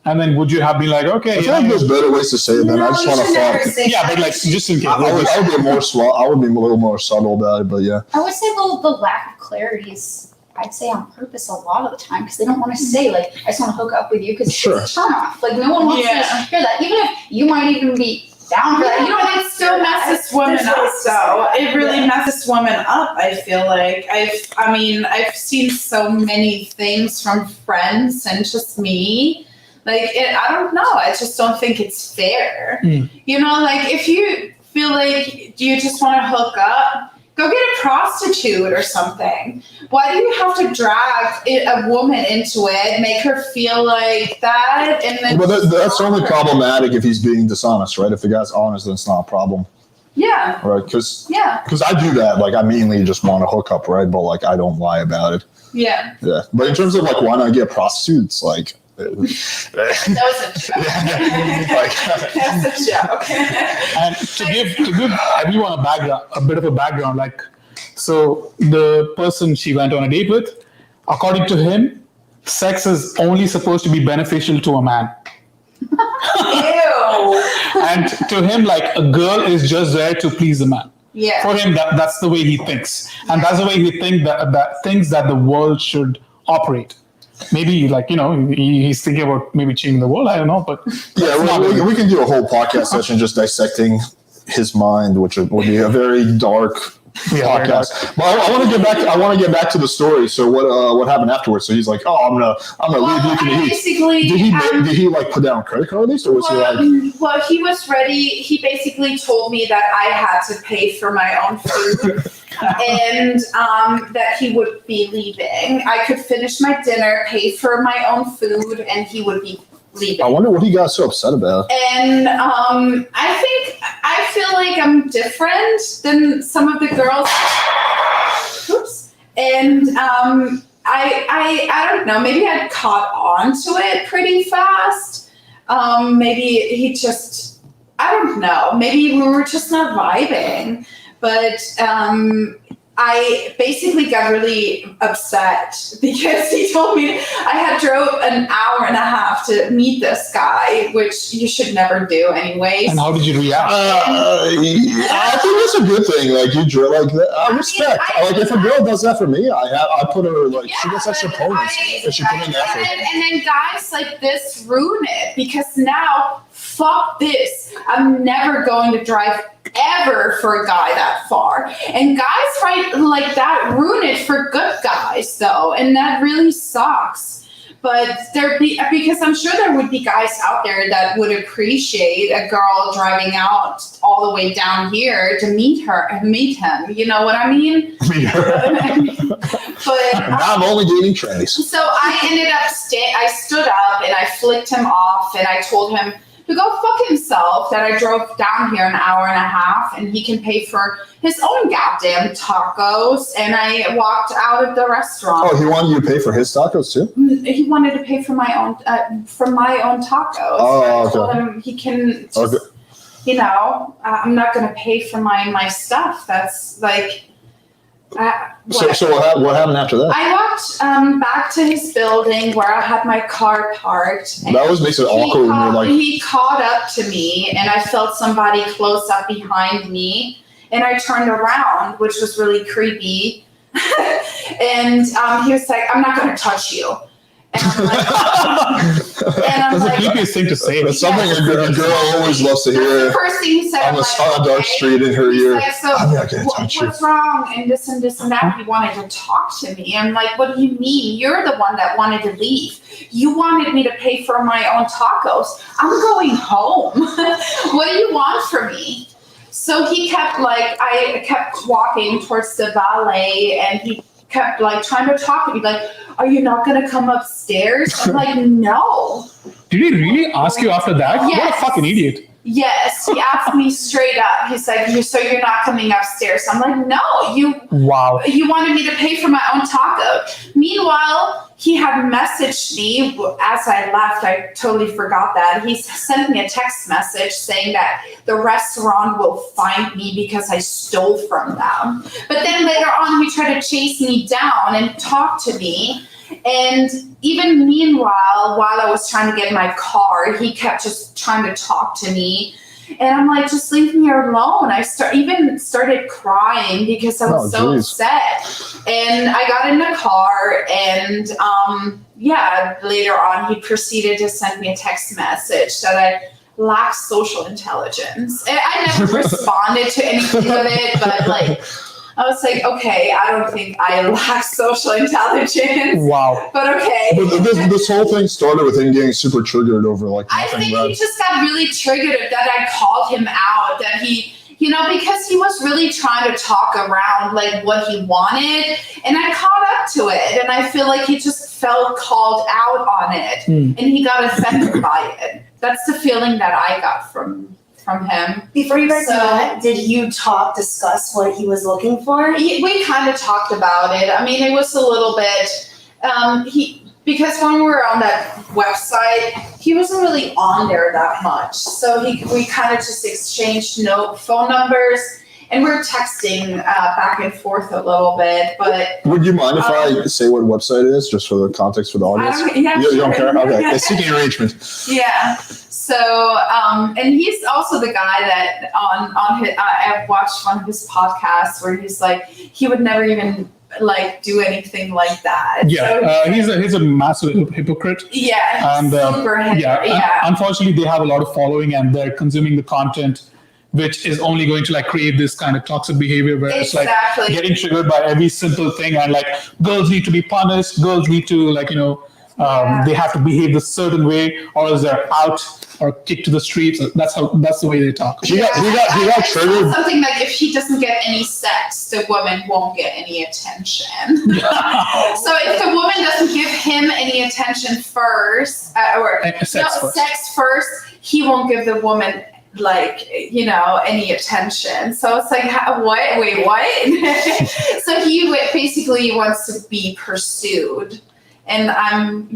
And then would you have been like, okay, I feel like there's better ways to say it than I just you want to should never fuck. say yeah, that. but like, just in case. I would be more I would be a little more subtle about it, but yeah. I would say the lack of clarity is, I'd say, on purpose a lot of the time because they don't want to say, like, I just want to hook up with you because Sure. it's a turn off. Like, no one wants Yeah. to hear that. Even if you might even be down for that. You don't It still messes women There's up, ways to say though. that. It really Yeah. messes women up, I feel like. I've seen so many things from friends and just me. Like, I don't know. I just don't think it's fair. Mm. You know, like, if you feel like you just want to hook up, go get a prostitute or something. Why do you have to drag a woman into it, make her feel like that, and then? But that's only problematic if he's being dishonest, right? If the guy's honest, then it's not a problem, Yeah, right? Because yeah, I do that. Like, I mainly just want to hook up, right? But like, I don't lie about it. yeah. Yeah. But in terms of like, why not get prostitutes? Like, That was a joke. like, That's a joke. And to give everyone a bit of a background, like, so the person she went on a date with, according to him, sex is only supposed to be beneficial to a man. Ew. And to him, like, a girl is just there to please a man. Yeah. For him, that's the way he thinks. And that's the way he thinks that the world should operate. Maybe, like, you know, he's thinking about maybe changing the world. I don't know, but yeah, we can do a whole podcast session just dissecting his mind, which would be a very dark podcast. But I want to get back. I want to get back to the story. So what happened afterwards? So he's like, "Oh, I'm gonna leave you to the heat." Basically, Did he like put down a credit card at least, or was he like? well, he was ready. He basically told me that I had to pay for my own food, and that he would be leaving. I could finish my dinner, pay for my own food, and he would be leaving. I wonder what he got so upset about. And I feel like I'm different than some of the girls. Oops. And I don't know. Maybe I caught on to it pretty fast. Maybe he just, I don't know. Maybe we were just not vibing. But I basically got really upset because he told me I had drove an hour and a half to meet this guy, which you should never do anyways. and how did you react? I think that's a good thing. Like you drill like that. I respect. Like if a girl does that for me, I put her like she gets extra points if she put in effort. And then guys like this ruin it because now, fuck this. I'm never going to drive ever for a guy that far. And guys like that ruin it for good guys though, and that really sucks. But because I'm sure there would be guys out there that would appreciate a girl driving out all the way down here to meet him. You know what I mean? But Now I'm only dating trannies. so I ended up I stood up and I flicked him off and I told him to go fuck himself, that I drove down here an hour and a half and he can pay for his own goddamn tacos, and I walked out of the restaurant. Oh, he wanted you to pay for his tacos too? He wanted to pay for my own tacos. Oh, I told okay. him he can just, Okay. you know, I'm not going to pay for my stuff. That's like, So what happened after that? I walked back to his building where I had my car parked. And That always makes it awkward when you're like, he caught up to me, and I felt somebody close up behind me, and I turned around, which was really creepy. And he was like, "I'm not going to touch you." And I'm like, That's the creepiest thing to say. That's something a girl always loves to that's the hear first thing he said. on I'm a dark street in her He's ear. like, so I'm not gonna touch you. what's wrong? And this and that. He wanted to talk to me. I'm like, what do you mean? You're the one that wanted to leave. You wanted me to pay for my own tacos. I'm going home. What do you want from me? So he kept I kept walking towards the valet, and he kept trying to talk to me, are you not going to come upstairs? I'm like, no. Did he really ask you after that? Yes. What a fucking idiot. Yes, he asked me straight up. He's like, so you're not coming upstairs? I'm like, no, Wow. you wanted me to pay for my own taco. Meanwhile, he had messaged me as I left. I totally forgot that. He sent me a text message saying that the restaurant will find me because I stole from them. But then later on, he tried to chase me down and talk to me. And even meanwhile, while I was trying to get my car, he kept just trying to talk to me. And I'm like, just leave me alone. I started crying because I was so upset. And I got in the car, and later on, he proceeded to send me a text message that I lack social intelligence. I never responded to anything of it, but I was like, okay, I don't think I lack social intelligence. Wow. But okay. But this whole thing started with him getting super triggered over I nothing. think he just got really triggered that I called him out, that he, because he was really trying to talk around what he wanted, and I caught up to it, and I feel like he just felt called out on it, and he got offended by it. That's the feeling that I got from him. Before you guys met, did you discuss what he was looking for? We kind of talked about it. I mean, it was a little bit, because when we were on that website, he wasn't really on there that much. So we kind of just exchanged phone numbers, and we're texting back and forth a little bit. But would you mind if I say what website it is, just for the context for the audience? You don't care? Okay. It's seeking arrangement. Yeah. So, and he's also the guy that on his, I've watched one of his podcasts where he's like, he would never even do anything like that. Yeah, so, he's a massive hypocrite. Yeah, and super yeah. Unfortunately, they have a lot of following, and they're consuming the content, which is only going to create this kind of toxic behavior where it's getting triggered by every simple thing, and girls need to be punished, girls need to they have to behave a certain way, or else they're out or kicked to the streets. That's the way they talk. He got triggered. Something if he doesn't get any sex, the woman won't get any attention. So if the woman doesn't give him any attention first, sex first, he won't give the woman any attention. So it's what? Wait, what? So he basically wants to be pursued. And I'm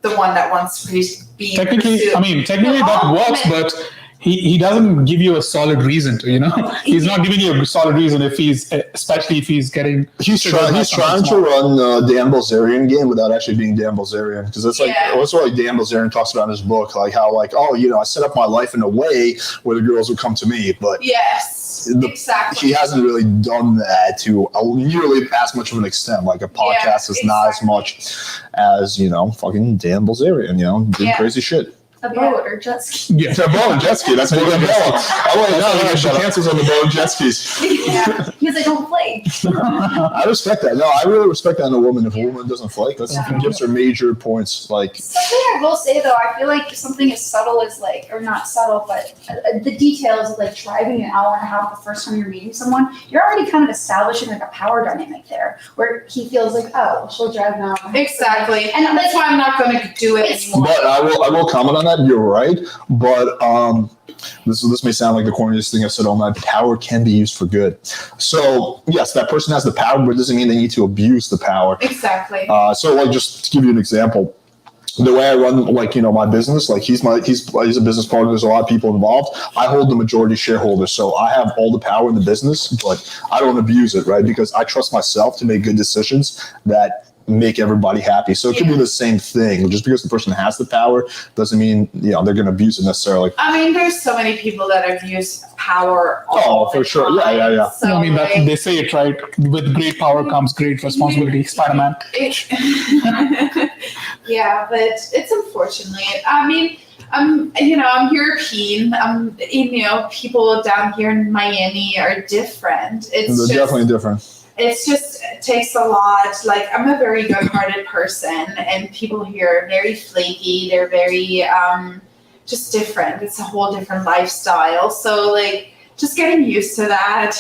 the one that wants to be technically pursued. I mean, technically that works, but he doesn't give you a solid reason to, he's not giving you a solid reason especially if he's getting. He's trying to run Dan Bilzerian game without actually being Dan Bilzerian, because it's that's what Dan Bilzerian talks about in his book, how I set up my life in a way where the girls would come to me, but exactly. He hasn't really done that to nearly as much of an extent. A podcast is not as much as fucking Dan Bilzerian, doing crazy shit. A boat or jet ski. Yeah, a boat and jet ski. That's what I'm she cancels on the boat and jet skis. Yeah, because I don't flake. I respect that. No, I really respect that in a woman. If a woman doesn't flake, that gives her major points. Something I will say though, I feel like something as subtle as or not subtle, but the details of driving an hour and a half the first time you're meeting someone, you're already kind of establishing a power dynamic there, where he feels oh, she'll drive now. Exactly, and that's why I'm not going to do it anymore. But I will comment on that. You're right, but this may sound like the corniest thing I've said all night. Power can be used for good. So yes, that person has the power, but it doesn't mean they need to abuse the power. Exactly. So just to give you an example, the way I run my business, he's a business partner. There's a lot of people involved. I hold the majority shareholder, so I have all the power in the business, but I don't abuse it, right? Because I trust myself to make good decisions that make everybody happy. So it could be the same thing. Just because the person has the power doesn't mean they're going to abuse it necessarily. I mean, there's so many people that abuse power. All for the sure. time. Yeah. So, I mean, they say it right. With great power comes great responsibility. Spider-Man. Yeah, but it's unfortunately. I mean, I'm European. People down here in Miami are different. They're definitely different. It's just, it takes a lot. Like, I'm a very good-hearted person, and people here are very flaky. They're very just different. It's a whole different lifestyle. So, like, just getting used to that,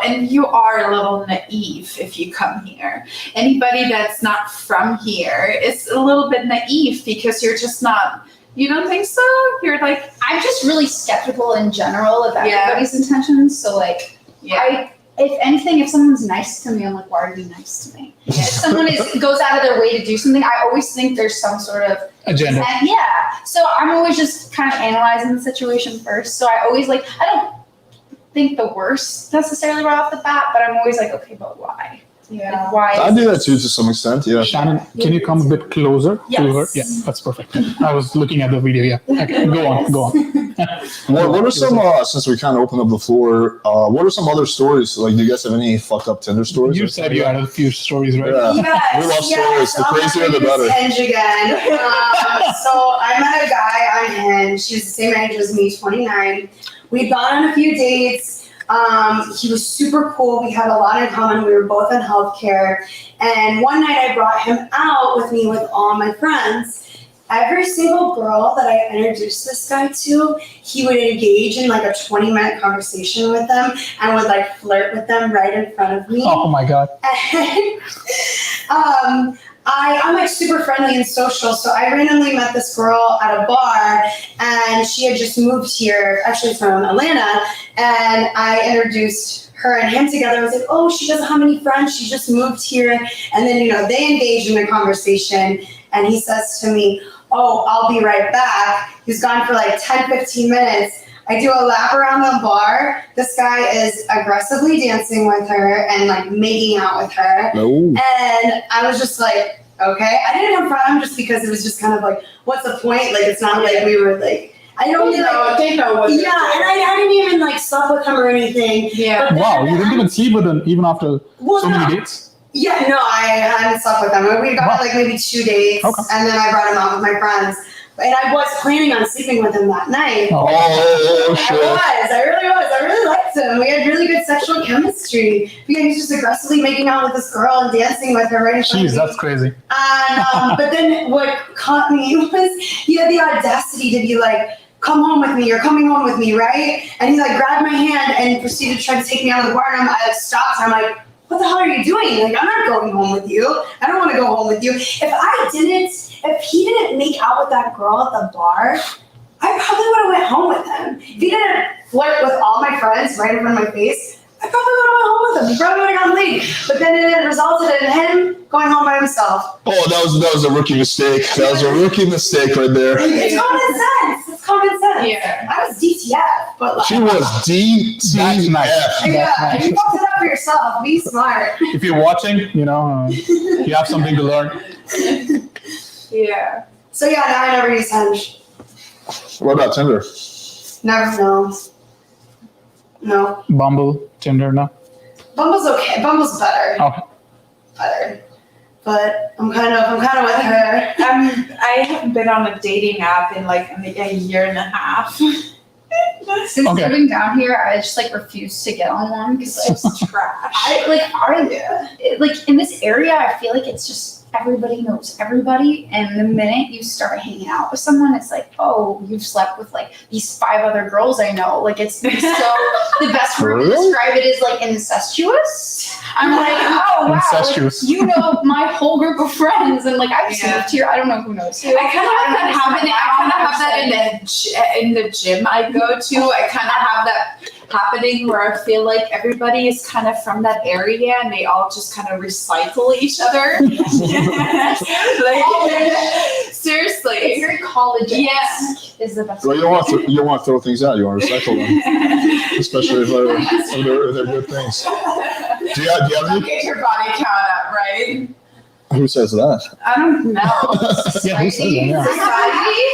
and you are a little naive if you come here. Anybody that's not from here is a little bit naive because you're just not. You don't think so? You're like, I'm just really skeptical in general of Yeah. everybody's intentions. So like, yeah. if someone's nice to me, I'm like, why are you nice to me? If someone goes out of their way to do something, I always think there's some sort of Agenda. And yeah. So I'm always just kind of analyzing the situation first. So I always I don't think the worst necessarily right off the bat, but I'm always like, okay, but why? Yeah. Like, why? I do that too to some extent. Yeah. Shannon, can you come a bit closer to her? Yeah, that's perfect. I was looking at the video. Yeah. Okay, go on. What are some, since we kind of opened up the floor, what are some other stories? Like, do you guys have any fucked up Tinder stories? You said you had a few stories, right? Yeah. Yes, We love yes. stories. The crazier, the better. Hinge again. So I met a guy on Hinge. He was the same age as me, 29. We'd gone on a few dates. He was super cool. We had a lot in common. We were both in healthcare. And one night I brought him out with me with all my friends. Every single girl that I introduced this guy to, he would engage in like a 20-minute conversation with them and would like flirt with them right in front of me. Oh my God. And I'm like super friendly and social, so I randomly met this girl at a bar, and she had just moved here, actually from Atlanta, and I introduced her and him together. I was like, oh, she doesn't have any friends, she just moved here. And then, they engaged in a conversation, and he says to me, oh, I'll be right back. He's gone for like 10, 15 minutes. I do a lap around the bar. This guy is aggressively dancing with her and like making out with her. No. And I was just like, okay. I didn't confront him just because it was just kind of like, what's the point? Like, it's not like we were like, I don't They know what. yeah, and I didn't even like sleep with him or anything. Yeah. But Wow, you didn't even sleep with him even after so many dates? Yeah, no, I hadn't slept with him. We got like maybe 2 dates, Okay. and then I brought him out with my friends. And I was planning on sleeping with him that night. Oh. Oh, shit. I really was. I really liked him. We had really good sexual chemistry. He was just aggressively making out with this girl and dancing with her right in front Jeez, of me. that's crazy. And, but then what caught me was he had the audacity to be like, come home with me, you're coming home with me, right? And he like grabbed my hand and proceeded to try to take me out of the bar, and I stopped, and I'm like, what the hell are you doing? Like, I'm not going home with you. I don't want to go home with you. If he didn't make out with that girl at the bar, I probably would have went home with him. If he didn't flirt with all my friends right in front of my face, I probably would have went home with him. He probably would have gotten laid. But then it resulted in him going home by himself. Oh, that was a rookie mistake. That was a rookie mistake right there. It's common sense. It's common sense. Yeah. I was DTF, but like, She was That's nice. DTF. yeah, you fucked it up for yourself. Be smart. If you're watching, you have something to learn. Yeah. So yeah, now I never use Hinge. What about Tinder? Never, no. Bumble, Tinder, no? Bumble's okay. Bumble's better. Okay. Better. But I'm kind of with her. I haven't been on a dating app in like a year and a half. Since Okay. moving down here, I just refuse to get on one because It's trash. in this area, I feel like it's just everybody knows everybody, and the minute you start hanging out with someone, it's like, oh, you've slept with these 5 other girls I know. Like, it's so the best word to Really? describe it is incestuous. I'm like, oh wow, Incestuous. you know my whole group of friends, and I've just Yeah. moved here. I don't know who knows who. I kind of have that in the gym I go to. I kind of have that happening where I feel like everybody is kind of from that area and they all just kind of recycle each other. Seriously. It's very college. Yeah. Is the best. Well, you don't want to throw things out. You want to recycle them, especially if they're good things. Do you have any? Get your body count up, right? Who says that? I don't know. Yeah, who says that? Yeah.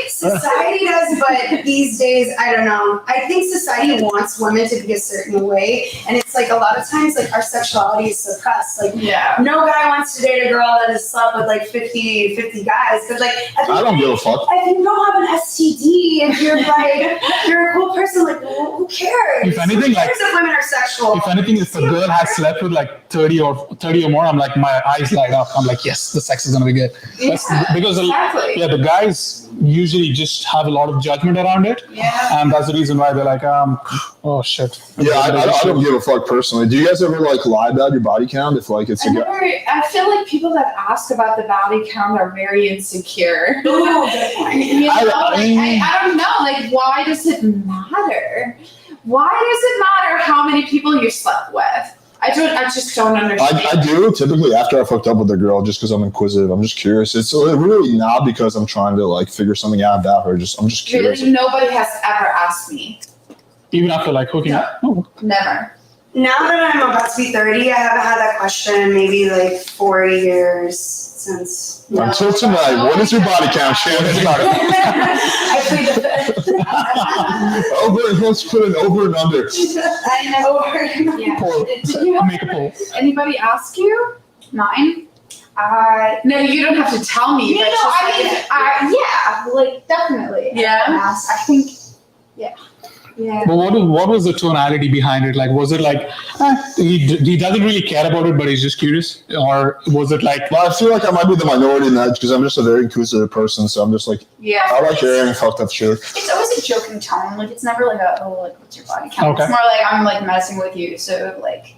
Society does, but these days, I don't know. I think society wants women to be a certain way, and it's like a lot of times, like our sexuality is suppressed. Like, Yeah. no guy wants to date a girl that has slept with like 50 guys, because like I don't give a fuck. if you don't have an STD, if you're like you're a cool person, like who cares? If anything, Who like- cares if women are sexual? If anything, if a girl has slept with like 30 or more, I'm like, my eyes light up. I'm like, yes, the sex is gonna be good. Because Exactly. the guys usually just have a lot of judgment around it, Yeah. and that's the reason why they're like, oh shit. Yeah, I don't give a fuck personally. Do you guys ever like lie about your body count if like it's a guy? I feel like people that ask about the body count are very insecure. Ooh, good point. You know, I- I don't know. Like, why does it matter? Why does it matter how many people you slept with? I just don't understand. I do typically after I fucked up with a girl just because I'm inquisitive. I'm just curious. It's really not because I'm trying to like figure something out about her. I'm just curious. Really, nobody has ever asked me. Even after like hooking up. Oh. Never. Now that I'm about to be 30, I haven't had that question in maybe like 4 years since. Until tonight, what is your body count, Shannon? I plead the fifth. Let's put an over and under. I know. Yeah. Poll. Did you Make a poll. anybody ask you? Mine? No, you don't have to tell me. You but know, just I mean, like- yeah, like definitely. Yeah. Asked. I think, yeah. But what was the tonality behind it? Like, was it like he doesn't really care about it, but he's just curious, or was it like? Well, I feel like I might be the minority in that because I'm just a very inquisitive person. So I'm just like, Yeah. I like hearing fucked up shit. It's always a joking tone. Like, it's never like like, what's your body count? Okay. It's more like, I'm like messing with you. So, like,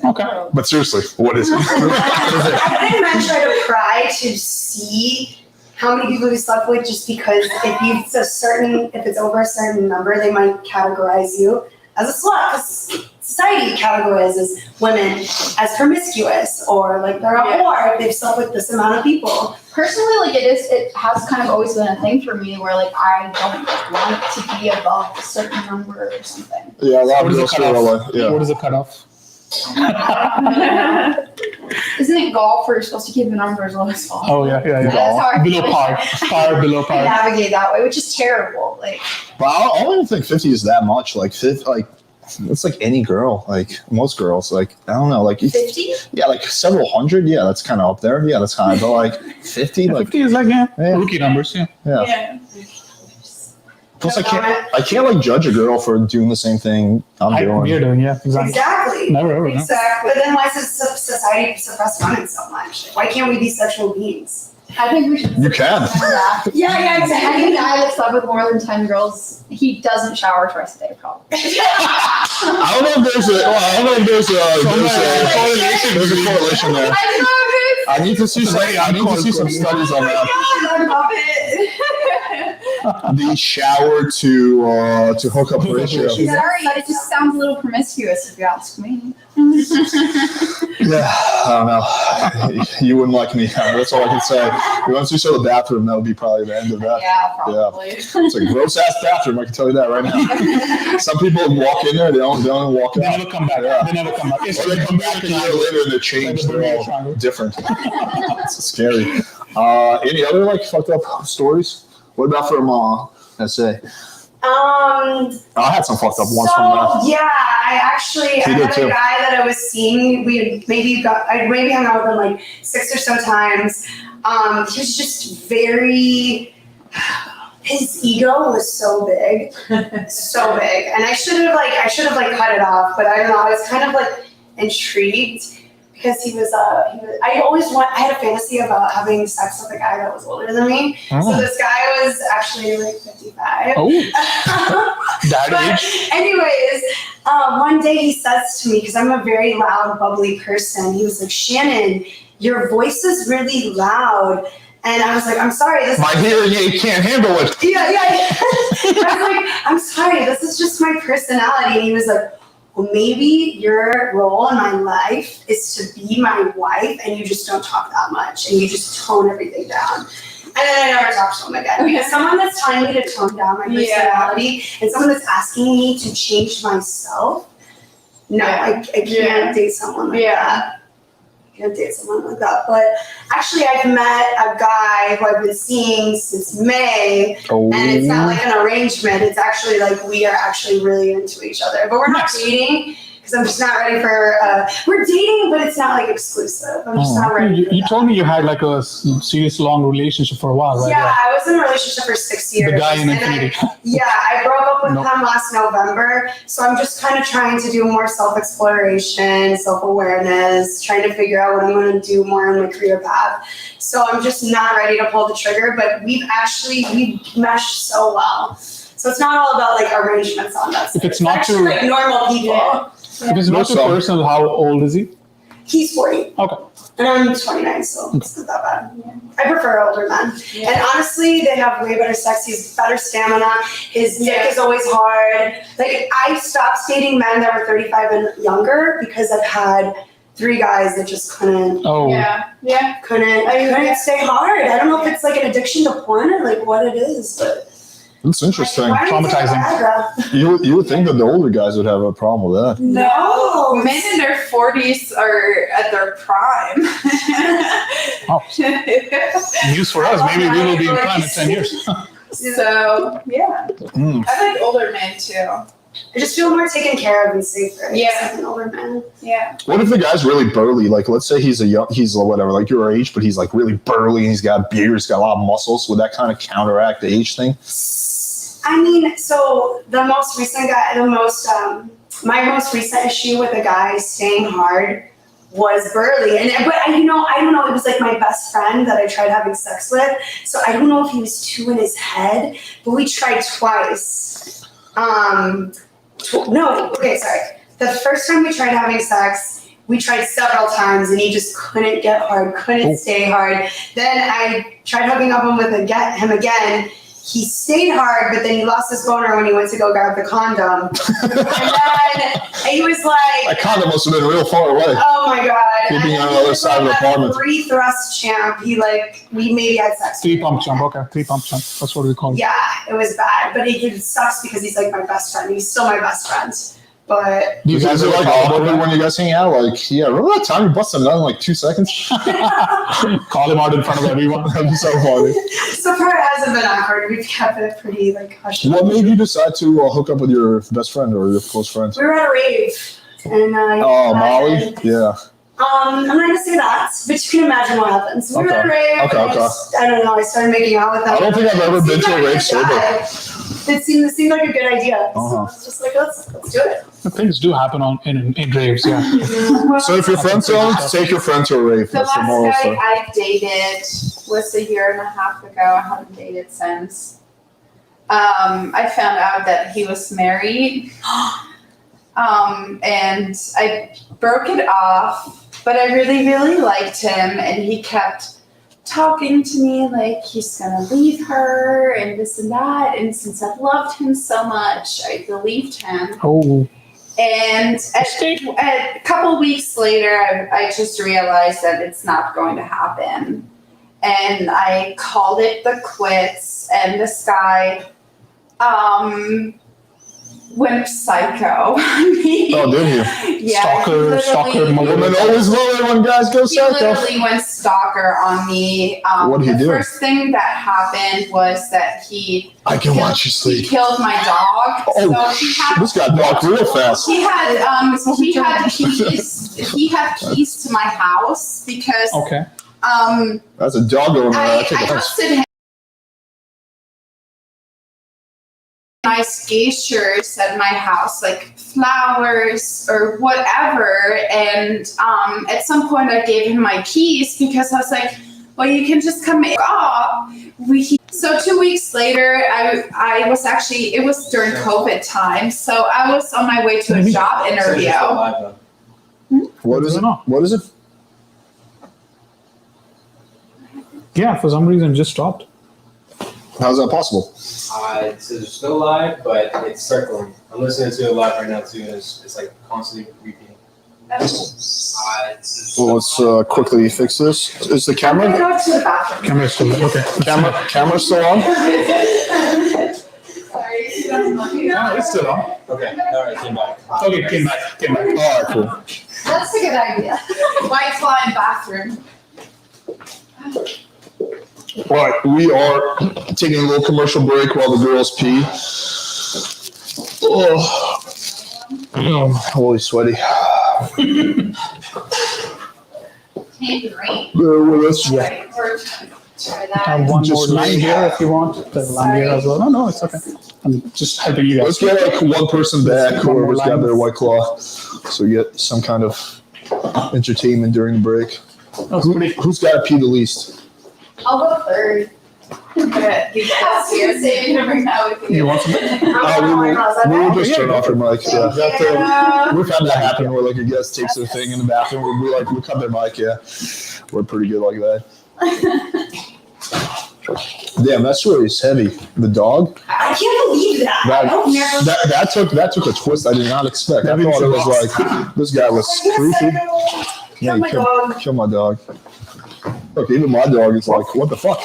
Okay. But seriously, what is it? I think men try to pry to see how many people you slept with just because if it's over a certain number, they might categorize you as a slut. Because society categorizes women as promiscuous or like they're a whore if they've slept with this amount of people. personally, like, it has kind of always been a thing for me where, like, I don't want it to be above a certain number or something. Yeah, a lot What of is the girls feel that cutoff? way. Yeah. What is the cutoff? Isn't it golf where you're supposed to keep the number as low as possible? Oh yeah. That's how I Below par, below par. navigate that way, which is terrible. Like, But I don't even think 50 is that much. Like, it's like any girl, like most girls. Like, I don't know, like 50? yeah, like several hundred. Yeah, that's kind of up there. Yeah, that's kind of. But like 50, like 50 is like Yeah. rookie numbers. Yeah. yeah. Plus, I can't like judge a girl for doing the same thing I'm doing. We're doing, yeah, exactly. Exactly. Never ever. No. Exactly. But then why does society suppress women so much? Why can't we be sexual beings? I think we should. You can. Yeah, Any guy that's slept with more than 10 girls, he doesn't shower twice a day, probably. I don't know if there's a correlation there. I love it. I need to see some studies on that. I love it. The shower to hookup ratio. Sorry, it just sounds a little promiscuous if you ask me. Yeah, I don't know. You wouldn't like me. That's all I can say. Once you saw the bathroom, that would be probably the end of that. Yeah, probably. It's a gross ass bathroom. I can tell you that right now. Some people walk in there, they don't walk They out. never come back. Yeah. They never come back. Or they come back a year later and they're changed. They're all different. It's scary. Any other like fucked up stories? What about from SA? I had some fucked up ones from there. Yeah, I You had did a too. guy that I was seeing. I maybe hung out with him like 6 or so times. He was just very. His ego was so big, so big, and I should have cut it off. But I don't know. I was kind of like intrigued because he was. I had a fantasy about having sex with a guy that was older than me. Oh. So this guy was actually like 55. Oh, that But age. anyways, one day he says to me, because I'm a very loud, bubbly person, he was like, "Shannon, your voice is really loud." And I was like, "I'm sorry, this My hearing aid can't handle it. yeah. I was like, "I'm sorry, this is just my personality." And he was like, "Well, maybe your role in my life is to be my wife and you just don't talk that much and you just tone everything down." And then I never talked to him again. Because someone that's telling me to tone down my personality and someone that's asking me to change myself, no, I can't date someone like that. gonna date someone like that. But actually, I've met a guy who I've been seeing since May, Oh. and it's not like an arrangement. It's actually like we are actually really into each other, but we're not dating because I'm just not ready for. We're dating, but it's not like exclusive. I'm just not ready. You told me you had like a serious long relationship for a while, right? Yeah, I was in a relationship for 6 years. The guy in and Infinity. I broke up with Nope. him last November. So I'm just kind of trying to do more self-exploration, self-awareness, trying to figure out what I'm going to do more in my career path. So I'm just not ready to pull the trigger, but we meshed so well. So it's not all about like arrangements on that. If it's not actually too- like normal people. If it's not too personal, how old is he? He's 40. Okay. And I'm 29, so it's not that bad. I prefer older men. And honestly, they have way better sex. He's better stamina. His dick is always hard. Like, I stopped dating men that were 35 and younger because I've had 3 guys that just couldn't couldn't stay hard. I don't know if it's like an addiction to porn or like what it is, but That's interesting. why do you take Traumatizing. Viagra? You would think that the older guys would have a problem with that. No. Men in their 40s are at their prime. Oh. News for us. Maybe we will be in prime in 10 years. So, yeah. Mm. I like older men too. I just feel more taken care of and safer. Yeah. As an older man. Yeah. What if the guy's really burly? Like, let's say he's whatever, like your age, but he's like really burly and he's got a beard, he's got a lot of muscles. Would that kind of counteract the age thing? I mean, so the most recent guy, my most recent issue with a guy staying hard was burly. But I don't know, it was like my best friend that I tried having sex with. So I don't know if he was too in his head, but we tried twice. The first time we tried having sex, we tried several times and he just couldn't get hard, couldn't stay hard. Then I tried hooking up him again. He stayed hard, but then he lost his boner when he went to go grab the condom. And then he was like, That condom must have been real far away. oh my God. Keeping And on then the other he was side of the like a apartment. 3 thrust champ. We maybe had sex. 3 pump jump. Okay. 3 pump jump. That's what we call it. Yeah, it was bad, but it sucks because he's like my best friend. He's still my best friend. But You guys are think like about awkward it? when you guys hang out. Like, yeah, remember that time you busted a nut in like 2 seconds? Call him out in front of everyone. That'd be so funny. so far it hasn't been awkward. We've kept it pretty like hush. What made you decide to hook up with your best friend or your close friend? We were at a rave, and Oh, Molly? Yeah. I'm not gonna say that, but you can imagine what happened. So we were at a rave. Okay, and I don't know. I started making out with him. I don't think I've ever been to a rave sober. It seemed like a good idea. So Uh-huh. it's just like let's do it. Things do happen in raves, yeah. So if your friend's on, take your friend to a rave. The That's the moral last guy story. I dated was a year and a half ago. I haven't dated since. I found out that he was married. And I broke it off, but I really, really liked him, and he kept talking to me like he's gonna leave her and this and that. And since I loved him so much, I believed him. Oh. And a couple weeks later, I just realized that it's not going to happen. And I called it the quits, and this guy went psycho on me. Oh, did you? Yeah, Stalker, Women always love it when guys go he psycho. literally went stalker on me. What did he the do? first thing that happened was that he I can watch you he sleep. killed my dog. Oh, so he had this got dark real fast. He had keys to my house because Okay. That's a dog going around. I I take a house. hosted him nice gestures at my house, like flowers or whatever. And at some point I gave him my keys because I was like, well, you can just come in. So 2 weeks later, I was actually, it was during COVID time. So I was on my way to a job interview. What is it? What is it? Yeah, for some reason, it just stopped. How's that possible? It says it's still live, but it's circling. I'm listening to it live right now too, and it's like constantly repeating. Well, let's quickly fix this. Is the I'm gonna camera go to the bathroom. Camera's still there. Okay. camera still on? Sorry. Yeah, it's still on. Okay, all right, came back. Okay, came back. All right, cool. That's a good idea. White claw in bathroom. All right, we are taking a little commercial break while the girls pee. Oh, holy sweaty. Tangerine. Bear with us. Right, or try that. Have one Just more line me. here if you want. There's a line here as well. No, it's okay. I'm just helping you Let's guys. get like one person back, One more whoever's got line. their White Claw, so we get some kind of entertainment during the break. That's pretty. Who's got to pee the least? I'll go third. But because you're saving it right now with You you. want some? We will just turn off your mic. Yeah. We've had that happen where like a guest takes their thing in the bathroom. We cut their mic. Yeah, we're pretty good like that. Damn, that story is heavy. The dog. I can't believe that. I don't never. That took a twist I did not expect. I thought it was like this guy was creepy. Yeah, Kill my dog. kill my dog. Look, even my dog is like, what the fuck?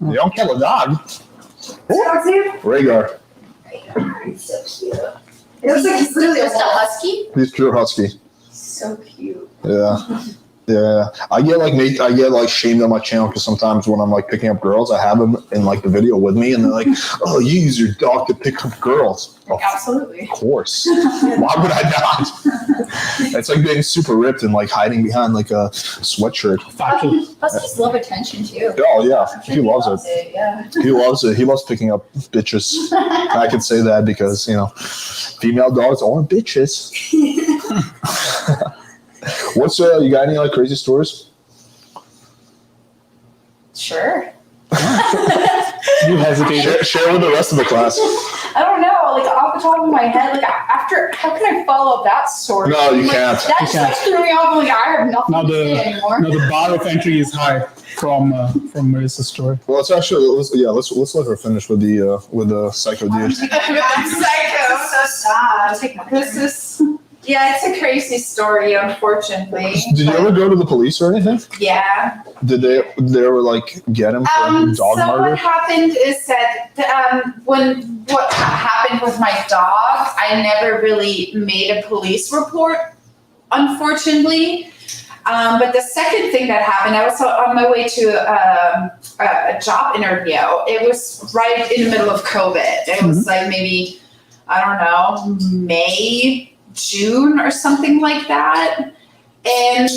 You don't kill a dog. Dog's name? Rhaegar. He's so cute. It looks like he's literally a Just a husky? He's pure husky. So cute. Yeah. Yeah. I get like shamed on my channel because sometimes when I'm like picking up girls, I have them in like the video with me and they're like, oh, you use your dog to pick up girls. Oh, Absolutely. of course. Why would I not? It's like being super ripped and like hiding behind like a sweatshirt. Factual. Huskies love attention too. Oh yeah, he loves it. Yeah. He loves it. He loves picking up bitches. I can say that because, you know, female dogs aren't bitches. What's you got any like crazy stories? Sure. You hesitated. Share with the rest of the class. I don't know, like off the top of my head, like after, how can I follow up that story? No, you Like, can't. That just like, threw me off. Like I have nothing Now to say anymore. the bar of entry is high from Marissa's story. Well, let's let her finish with the psycho dude. Psycho. So sad. Take my This is, yeah, it's a crazy story, unfortunately. Did you ever go to the police or anything? Yeah. Did they ever like get him for dog So what murder? happened is that what happened with my dog, I never really made a police report, unfortunately. But the second thing that happened, I was on my way to a job interview. It was right in the middle of COVID. It was like maybe, I don't know, May, June or something like that. And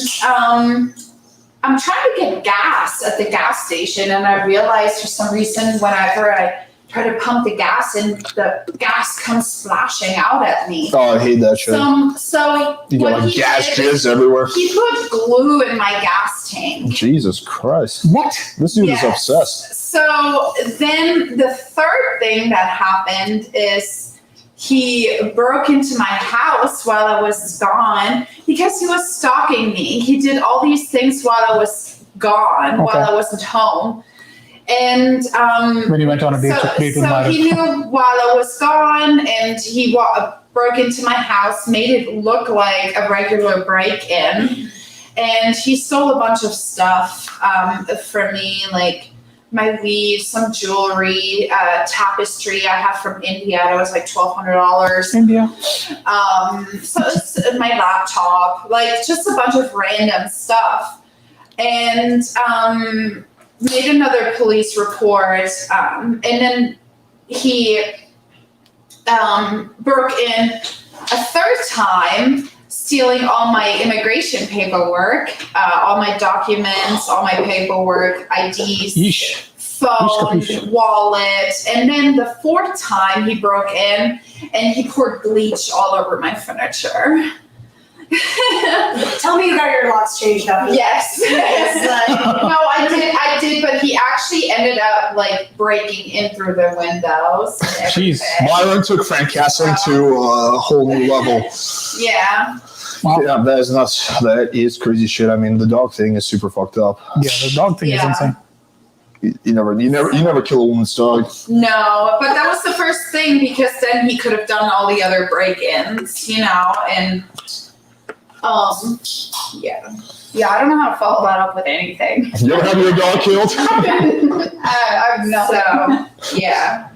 I'm trying to get gas at the gas station, and I realized for some reason whenever I try to pump the gas in, the gas comes splashing out at me. Oh, I hate that shit. So You what got like he gas did is jizz everywhere. he put glue in my gas tank. Jesus Christ. What? This dude is Yes. obsessed. So then the third thing that happened is he broke into my house while I was gone because he was stalking me. He did all these things while I was gone, while I wasn't home. And When you went on a date with so Myron. he knew while I was gone, and he broke into my house, made it look like a regular break-in, and he stole a bunch of stuff from me, like my weave, some jewelry, tapestry I have from India. It was like $1,200. India. So it's my laptop, like just a bunch of random stuff, and made another police report, and then he broke in a third time, stealing all my immigration paperwork, all my documents, all my paperwork, IDs, Yeesh. phone, Yeesh. wallet, and then the fourth time he broke in and he poured bleach all over my furniture. Tell me you got your locks changed up. Yes. No, I did, but he actually ended up like breaking in through the windows. And Jeez. everything. Myron took Frank Castling to a whole new level. Yeah. Wow. Yeah, that is nuts. That is crazy shit. I mean, the dog thing is super fucked up. Yeah, the dog thing is Yeah. insane. You never kill a woman's dog. No, but that was the first thing because then he could have done all the other break-ins, and yeah. Yeah, I don't know how to follow that up with anything. You ever have your dog killed? I've nothing. So, yeah.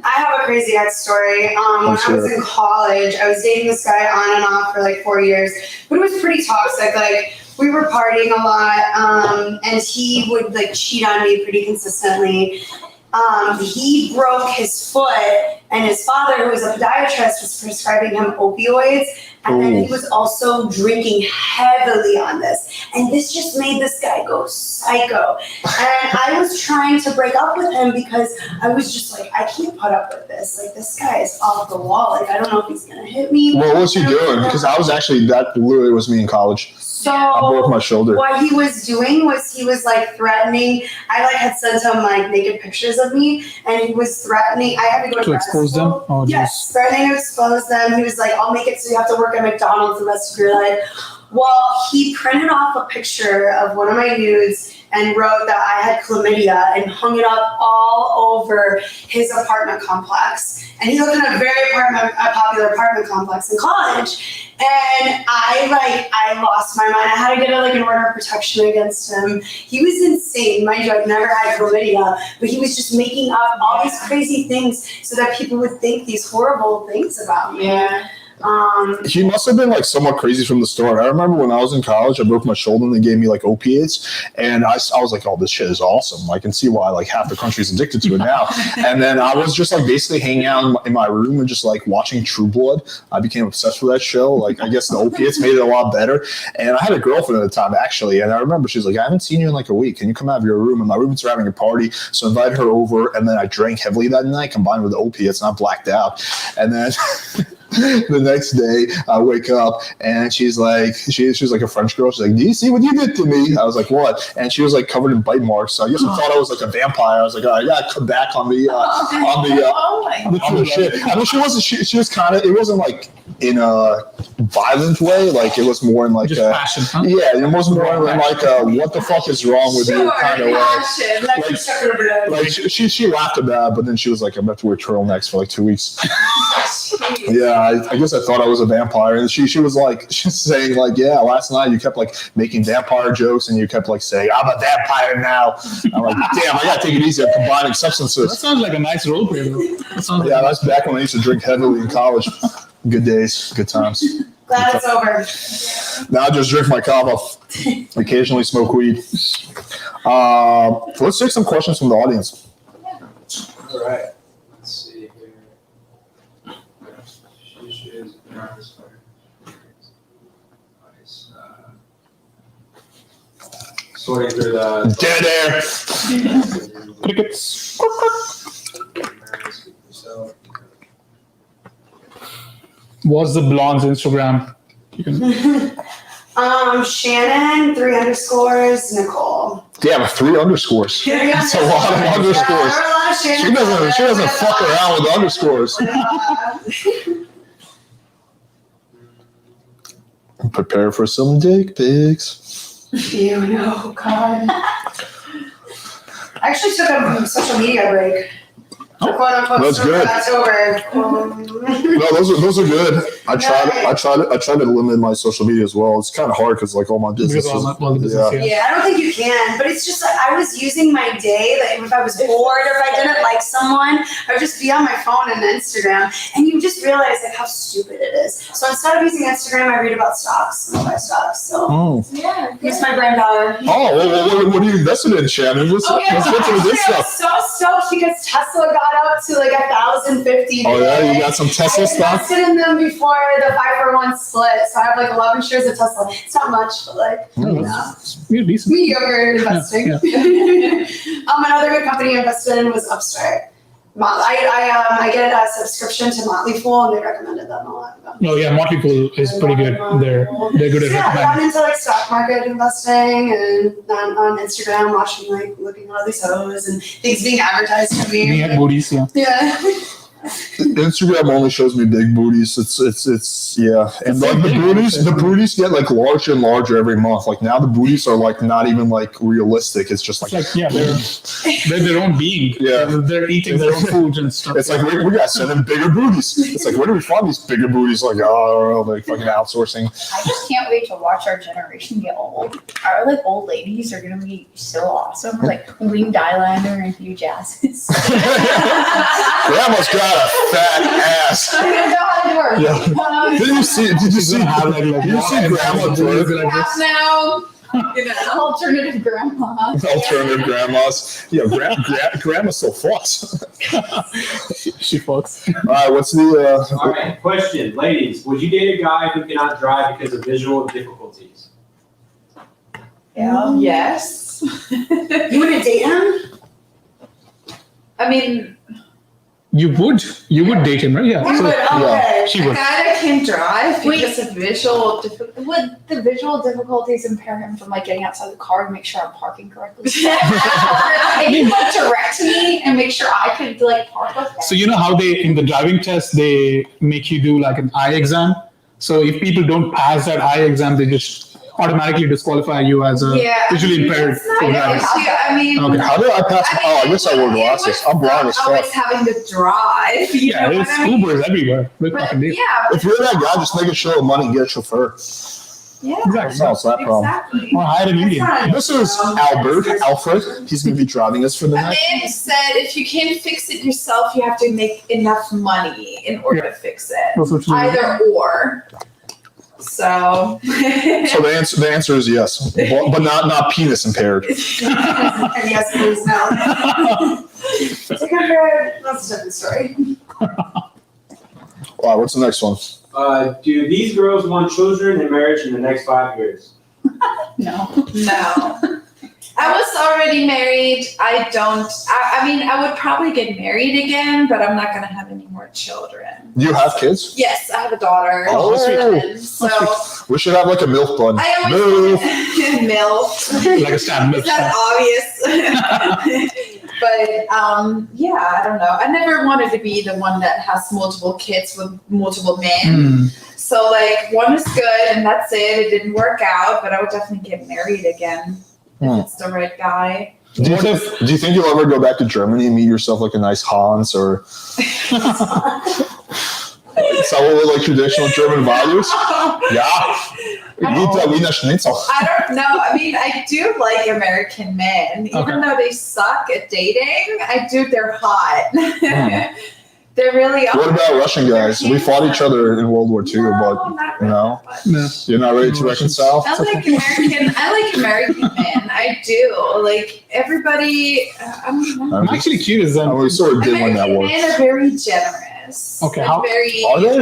I have a crazy ex story. When I was in college, I was dating this guy on and off for like 4 years, but it was pretty toxic. Like, we were partying a lot, and he would like cheat on me pretty consistently. He broke his foot, and his father, who was a podiatrist, was prescribing him opioids, and then he was also drinking heavily on this. And this just made this guy go psycho. And I was trying to break up with him because I was just like, I can't put up with this. Like, this guy is off the wall. Like, I don't know if he's gonna hit me. Well, what was he doing? Because I was actually, that literally was me in college. So I broke my shoulder. what he was doing was he was like threatening. I like had sent him like naked pictures of me, and he was threatening. I had to go to expose them? Oh, yes, threatening to expose them. He was like, "I'll make it so you have to work at McDonald's the rest of your life." Well, he printed off a picture of one of my nudes and wrote that I had chlamydia and hung it up all over his apartment complex. And he lived in a very popular apartment complex in college. And I lost my mind. I had to get an order of protection against him. He was insane. Mind you, I've never had chlamydia, but he was just making up all these crazy things so that people would think these horrible things about me. Yeah. He must have been like somewhat crazy from the start. I remember when I was in college, I broke my shoulder and they gave me like opiates, and I was like, "Oh, this shit is awesome! I can see why like half the country's addicted to it now." And then I was just like basically hanging out in my room and just like watching True Blood. I became obsessed with that show. Like, I guess the opiates made it a lot better. And I had a girlfriend at the time actually, and I remember she was like, "I haven't seen you in like a week. Can you come out of your room?" And my roommates were having a party, so I invited her over, and then I drank heavily that night combined with the opiates, and I blacked out. And then the next day I wake up and she's like, she was like a French girl. She's like, "Do you see what you did to me?" I was like, "What?" And she was like covered in bite marks. So I guess I thought I was like a vampire. I was like, "Oh, I gotta come back on the shit." I mean, she was kind of, it wasn't like in a violent way. Like, it was more in like just a passion, huh? yeah, it was more in like a what the fuck is wrong with you kind of way. Like she laughed about it, but then she was like, "I'm gonna have to wear turtlenecks for like 2 weeks." Yeah, I guess I thought I was a vampire, and she was like, she's saying like, "Yeah, last night you kept like making vampire jokes, and you kept like saying I'm a vampire now." I'm like, "Damn, I gotta take it easy. I'm combining That substances." sounds like a nice role play. That sounds Yeah, that's back when I used to drink heavily in college. Good days, good times. Glad it's over. Now I just drink my kava. Occasionally smoke weed. Let's take some questions from the audience. All right. Let's see here. She is nice. Sorting through the Dead air. Crickets. So, What's the blonde's Instagram? You can Shannon, 3 underscores, Nicole. Damn, 3 underscores. That's a lot of underscores. She doesn't fuck around with the underscores. Prepare for some dick pics. Ew, no, God. I actually took a social media break. Oh, Quote unquote. that's good. October. No, those are good. I try to limit my social media as well. It's kind of hard because like all my businesses. all the business, yeah. Yeah, I don't think you can, but it's just like I was using my day, like if I was bored or if I didn't like someone, I would just be on my phone and Instagram, and you just realize like how stupid it is. So instead of using Instagram, I read about stocks and buy stocks. So Oh, Yeah. use my brain power. what are you invested in, Shannon? Let's get to this I was stuff. so stoked because Tesla got up to like 1,050. Oh yeah, you got some Tesla I stock? invested in them before the 5-for-1 split, so I have like 11 shares of Tesla. It's not much, but like You're decent. mediocre investing. Another good company I invested in was Upstart. I get a subscription to Motley Fool, and they recommended them a lot. Oh yeah, Motley Fool is pretty good. They're good at Yeah, I got recommending. into like stock market investing and on Instagram, looking at all these hoes and things being advertised to me. We had booties, yeah. Yeah. Instagram only shows me big booties. It's yeah, and like the booties get like larger and larger every month. Like now the booties are like not even like realistic. It's just like, they're their own being. Yeah. They're eating their own food and stuff. it's like we got to send them bigger booties. It's like, where do we find these bigger booties? Like, oh, I don't know, like fucking outsourcing. I just can't wait to watch our generation get old. Our like old ladies are gonna be so awesome. Like Wing Dylander and Hugh Jazz's. Grandma's got a fat ass. I don't know how to work. Yeah. Did you see grandma twerk? Half now, Alternative grandma. Alternative grandmas. Yeah, grandma's so fucks. She fucks. All right, what's the All right, question, ladies. Would you date a guy who cannot drive because of visual difficulties? yeah, yes. You want to date him? I mean, You would date him, right? Yeah. we So, would, okay. she A would. guy that can drive Wait. because of visual Would the visual difficulties impair him from like getting outside the car to make sure I'm parking correctly? Can you like direct me and make sure I could like park with So you know how in the driving test they make you do like an eye exam. So if people don't pass that eye exam, they just automatically disqualify you as a visually impaired It's not an driver. issue. I mean, Okay. how did I pass? Oh, I guess I wore glasses. I'm blind as fuck. always having to drive. You Yeah, know there's what I mean? Ubers everywhere. They But, fucking do. yeah, If you're that guy, just make a show of money and get a chauffeur. yeah, Exactly. Solves that problem. exactly. Or hire an Indian. This is Alfred. He's going to be driving us for the A night. man said if you can't fix it yourself, you have to make enough money in order to fix it. That's what you do. Either or. So. So the answer is yes, but not penis impaired. Yes, please, no. Take a that's a different story. All right, what's the next one? Do these girls want children and marriage in the next 5 years? No. No. I was already married. I mean, I would probably get married again, but I'm not going to have any more children. Do you have kids? Yes, I have a daughter. Oh, And so We should have like a MILF bun. I always MILF. Like a stand. Is that obvious? But yeah, I don't know. I never wanted to be the one that has multiple kids with multiple men. So like one is good and that's it. It didn't work out, but I would definitely get married again if it's the right guy. Do you think you'll ever go back to Germany and meet yourself like a nice Hans or someone with like traditional German values? Yeah. Wiener Schnitzel. I don't know. I mean, I do like American men, even Okay. though they suck at dating. They're hot. They really are. What about Russian guys? We fought each other in World War II, No, but not really, no. but- No. You're not ready to reconcile? I like American men. I do. Like everybody. I don't know. I'm actually curious then. We sort of did win that American war. men are very generous. Okay, They're how- very, Are they?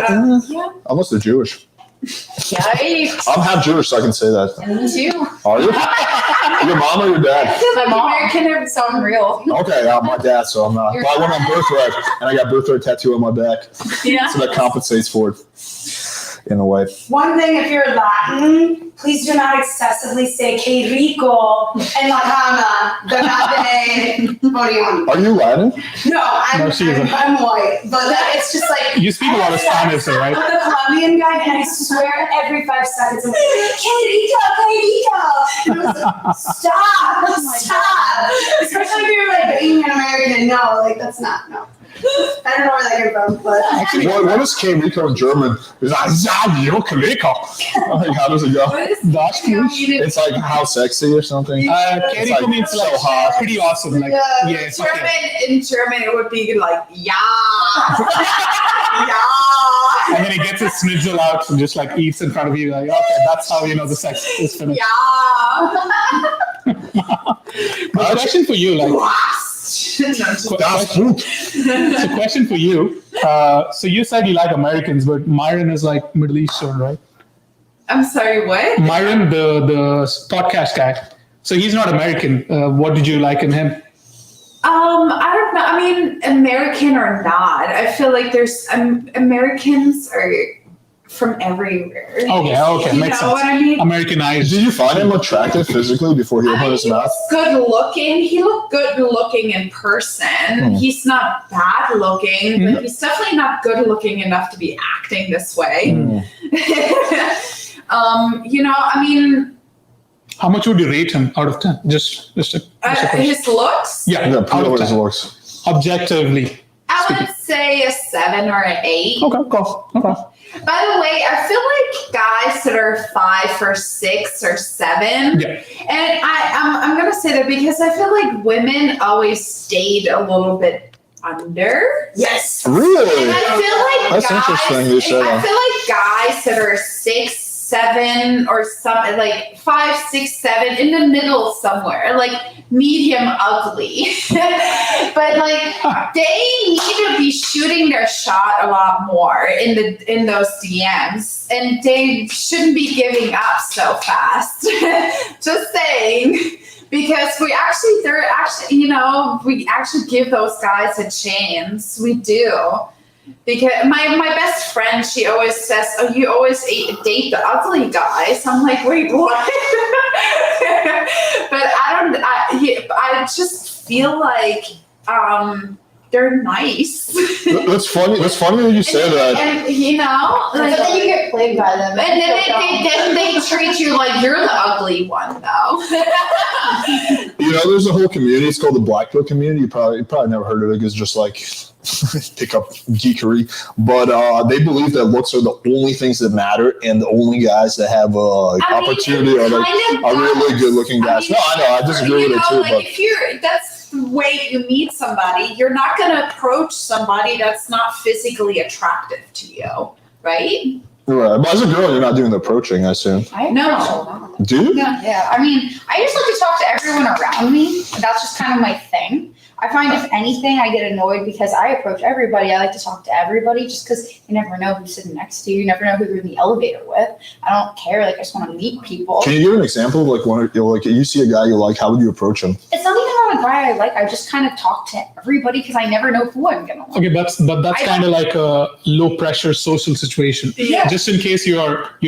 yeah. Unless they're Jewish. Yikes. I'm half Jewish, so I can say that. Me too. Are you? Your mom or your I dad? feel like My mom. American are so unreal. Okay, my dad, so I'm not. But I went on birthright, and I got birthright tattoo on my back, Yeah. so that compensates for it in a way. One thing, if you're Latin, please do not excessively say que rico and la cama, donate morion. Are you Latin? No, I'm she isn't. I'm white, but it's just like You speak a lot of Spanish, though, right? I'm the Colombian guy, and I swear every 5 seconds I'm like, que rico, and I was like, stop. Especially if you're like being an American and no, like that's not no. I don't know where that came from, but What is K Rico in German? It's like, how does it go? What is Das It's like how sexy or something. Keriko It's like means so like hot. pretty awesome. Like, Yeah. yeah, it's okay. In German, it would be like, yeah. Yeah. And then he gets his schnitzel out and just like eats in front of you. Like, okay, that's how you know the sex is finished. Yeah. But question for you, like, Das Blut. so question for you. So you said you like Americans, but Myron is like Middle Eastern, right? I'm sorry, what? Myron, the podcast guy. So he's not American. What did you like in him? I don't know. I mean, American or not, I feel like there's Americans from everywhere. Okay, You makes know what sense. I mean? Americanized. Did you find him attractive physically before he opened his He mouth? was good looking. He looked good looking in person. He's not bad looking, but he's definitely not good looking enough to be acting this way. You know, I mean, How much would you rate him out of 10? Just a question. his looks. Yeah, Yeah, out pure of his 10. looks. Objectively. I would say a 7 or an 8. Okay, cool. Okay. By the way, I feel like guys that are 5 or 6 or 7, Yeah. and I'm gonna say that because I feel like women always stayed a little bit under. Yes. Really? And I feel like That's interesting you say I that. feel like guys that are 6, 7, or something like 5, 6, 7 in the middle somewhere, like medium ugly, but like they need to be shooting their shot a lot more in those DMs, and they shouldn't be giving up so fast. Just saying. Because we actually give those guys a chance. We do. Because my best friend, she always says, "Oh, you always date the ugly guys." I'm like, wait, what? But I just feel like they're nice. That's funny. That's funny that you say that. And you know, But like, then you get played by them. and then they treat you like you're the ugly one, though. You know, there's a whole community. It's called the Black Pill community. You probably never heard of it. It's just like pick up geekery. But they believe that looks are the only things that matter, and the only guys that have opportunity are really good looking guys. No, I know. I disagree with it too. Like But if that's the way you meet somebody, you're not going to approach somebody that's not physically attractive to you, right? right. But as a girl, you're not doing the approaching, I assume. No. Do you? Yeah, I mean, I just like to talk to everyone around me. That's just kind of my thing. I find if anything, I get annoyed because I approach everybody. I like to talk to everybody just because you never know who's sitting next to you. You never know who you're in the elevator with. I don't care. Like, I just want to meet people. Can you give an example of like you see a guy you like, how would you approach him? It's not even about a guy I like. I just kind of talk to everybody because I never know who I'm going to like. Okay, but that's kind of like a low pressure social situation. Yeah. Just in case you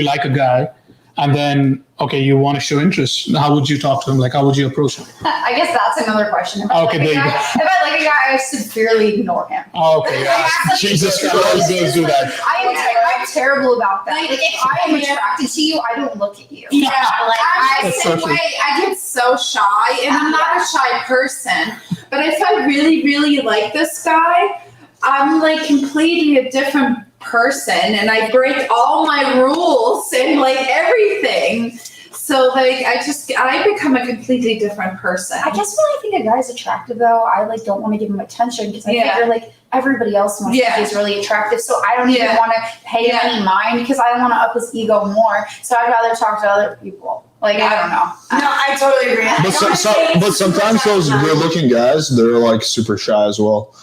like a guy, and then you want to show interest. How would you talk to him? Like, how would you approach him? I guess that's another question. If I Okay, like a there you guy, go. if I like a guy, I severely ignore him. Okay, yeah. Jesus Christ, girls do that. I'm terrible about that. Like, if I am attracted to you, I don't look at you. Yeah, like I'm the That's same so true. way. I get so shy, and I'm not a shy person. But if I really, really like this guy, I'm like completely a different person, and I break all my rules and like everything. So like I become a completely different person. I guess when I think a guy's attractive, though, I like don't want to give him attention because I figure like everybody else must think he's really attractive. So I don't even want to pay him any mind because I don't want to up his ego more. So I'd rather talk to other people. Like I don't know. No, I totally agree. But sometimes those good-looking guys, they're like super shy as well.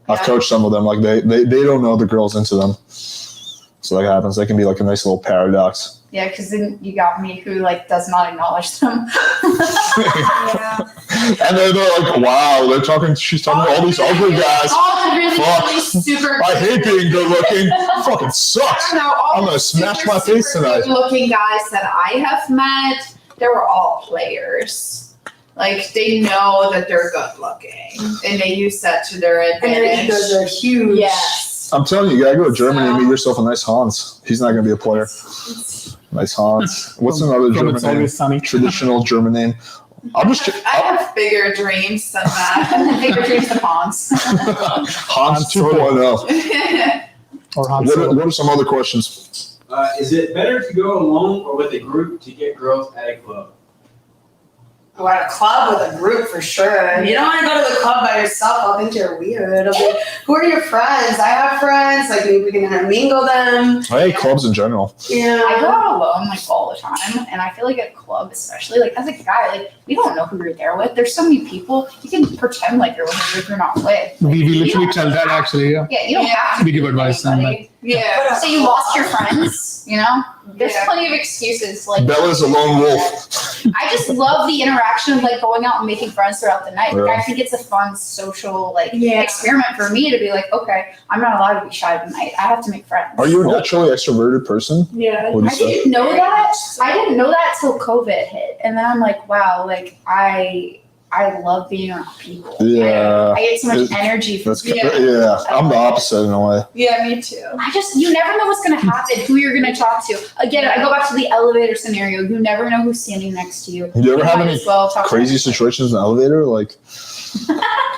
I've coached some of them. Like they don't know the girls into them. So that happens. They can be like a nice little paradox. Yeah, because then you got me who like does not acknowledge them. And then they're like, wow, she's talking to all these ugly guys. All the really, Fuck. really super. I hate being good looking. Fucking sucks. I don't know, all I'm gonna the smash super, my face super tonight. good-looking guys that I have met, they were all players. Like they know that they're good looking, and they use that to their And their advantage. egos are huge. Yes. I'm telling you, you gotta go to Germany and So- meet yourself a nice Hans. He's not gonna be a player. Nice Hans. What's another From German It's name? Always Sunny. Traditional German name. I have bigger dreams than that. Bigger dreams than Hans. Hans 2.0. Or Han What Solo. are some other questions? Is it better to go alone or with a group to get girls at a club? Go at a club with a group for sure. You don't want to go to the club by yourself. I'll think you're weird. I'll be like, who are your friends? I have friends. Like maybe we can intermingle them. I hate clubs in general. I go Yeah. out alone like all the time, and I feel like at a club, especially like as a guy, like we don't know who you're there with. There's so many people. You can pretend like you're with a group you're not with. We literally tell that actually, yeah. Yeah, you don't Yeah. have to We give advice on that. Yeah. So you lost your friends, you know? There's Yeah. plenty of excuses. Like Bella's a lone wolf. I just love the interaction of like going out and making friends throughout the night. Like, Yeah. I think it's a fun social like Yeah. experiment for me to be like, okay, I'm not allowed to be shy tonight. I have to make friends. Are you a naturally extroverted person? Yeah. What do you I say? didn't know that. I didn't know that till COVID hit, and then I'm like, wow, like I love being around people. Yeah. I get so much It- energy from That's people. yeah. I'm the opposite in a way. Yeah, me too. You never know what's gonna happen, who you're gonna talk to. Again, I go back to the elevator scenario. You never know who's standing next to you. You ever have might any as well talk to crazy anybody. situations in the elevator? Like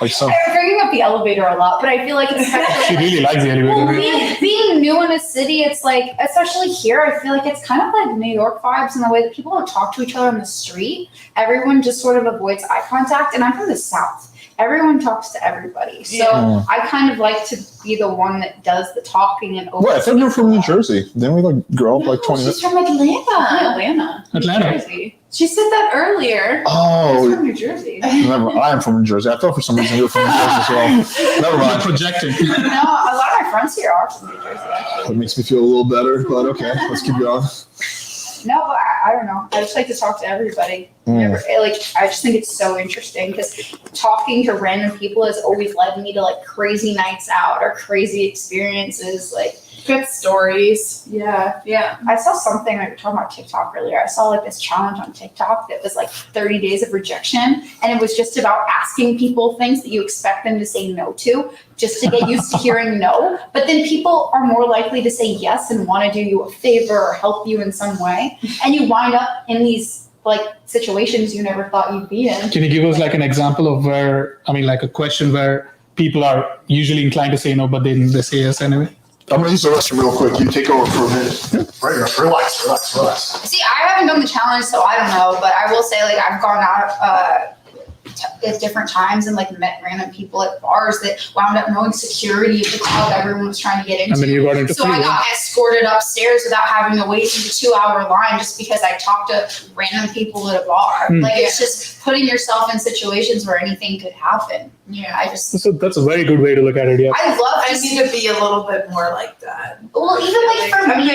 some. I'm bringing up the elevator a lot, but I feel like it's She really likes the well, elevator. being new in a city, it's like, especially here, I feel like it's kind of like New York vibes in the way that people don't talk to each other on the street. Everyone just sort of avoids eye contact, and I'm from the South. Everyone talks to everybody, so Yeah. I kind of like to be the one that does the talking and. Wait, I thought you were from New Jersey. Didn't we like grow up like 20 She's minutes? from Atlanta. Atlanta. New Jersey. She said that earlier. She's Oh, from New Jersey. never. I am from New Jersey. I thought for some reason you were from New Jersey as well. Never Not mind. projected. No, a lot of my friends here are from New Jersey. Actually. That makes me feel a little better, but okay, let's keep going. No, but I don't know. I just like to talk to everybody. Mm. I just think it's so interesting because talking to random people has always led me to like crazy nights out or crazy experiences. Like, Good stories. yeah. Yeah. I saw something, like we were talking about TikTok earlier. I saw like this challenge on TikTok that was like 30 days of rejection. And it was just about asking people things that you expect them to say no to, just to get used to hearing no. But then people are more likely to say yes and want to do you a favor or help you in some way. And you wind up in these like situations you never thought you'd be in. Can you give us like an example of where, I mean, like a question where people are usually inclined to say no, but then they say yes anyway? I'm gonna use the restroom real quick. You take over for a minute. Right, relax. See, I haven't done the challenge, so I don't know. But I will say, like, I've gone out at different times and like met random people at bars that wound up knowing security of the club everyone was trying to get into. And then you got into So I got escorted upstairs without having to wait in the 2-hour line just because I talked to random people at a bar. Mm. Like, it's just putting yourself in situations where anything could happen. Yeah. I just, So that's a very good way to look at it, yeah. I love I just, need to be a little bit more like that. well, even like for I'm me,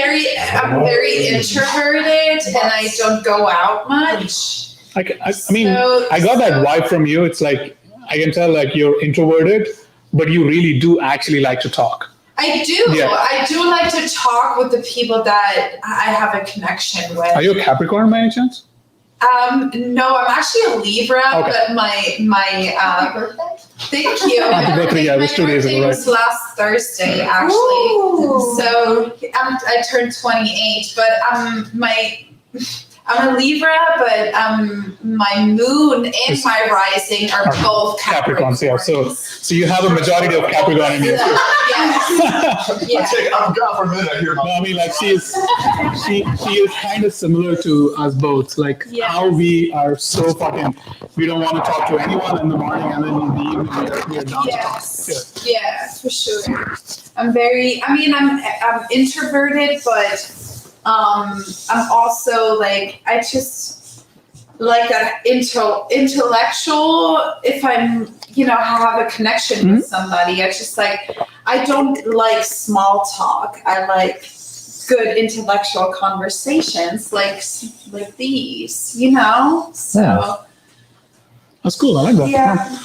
very introverted and I don't go out much. I mean, So- I got that vibe from you. It's like, I can tell like you're introverted, but you really do actually like to talk. I do. Yeah. I do like to talk with the people that I have a connection with. Are you a Capricorn by any chance? No, I'm actually a Libra, Okay. but my happy birthday. thank you. Happy birthday, yeah, it was 2 days ago, My birthday right? was last Thursday, actually. Ooh. So I turned 28, but I'm a Libra, but my moon and It's- my rising are both Capricorns, yeah. Capricorns. So you have a majority of Capricorn in you. Yes. Yeah. I'm gone for a minute. I hear No, I mean, like she is kind of similar to us both. Like Yeah. how we are so fucking, we don't want to talk to anyone in the morning, and then in the evening we are down to talk. Yes. Yeah, for sure. I'm introverted, but I'm also like, I just like an intellectual. If I'm, have a connection with somebody, I just like, I don't like small talk. I like good intellectual conversations like these, So. Yeah. That's cool. I like that. Yeah.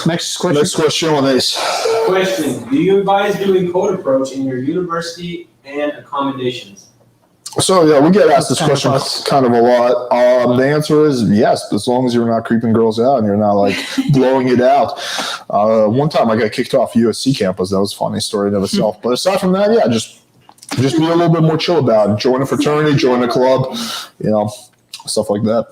Next question. Next question on this. Question: do you advise doing code approach in your university and accommodations? So yeah, we get asked this Kind of question us. kind of a lot. The answer is yes, as long as you're not creeping girls out and you're not like blowing it out. One time I got kicked off USC campus. That was a funny story in of itself. But aside from that, yeah, just be a little bit more chill about it. Join a fraternity, join a club, stuff like that.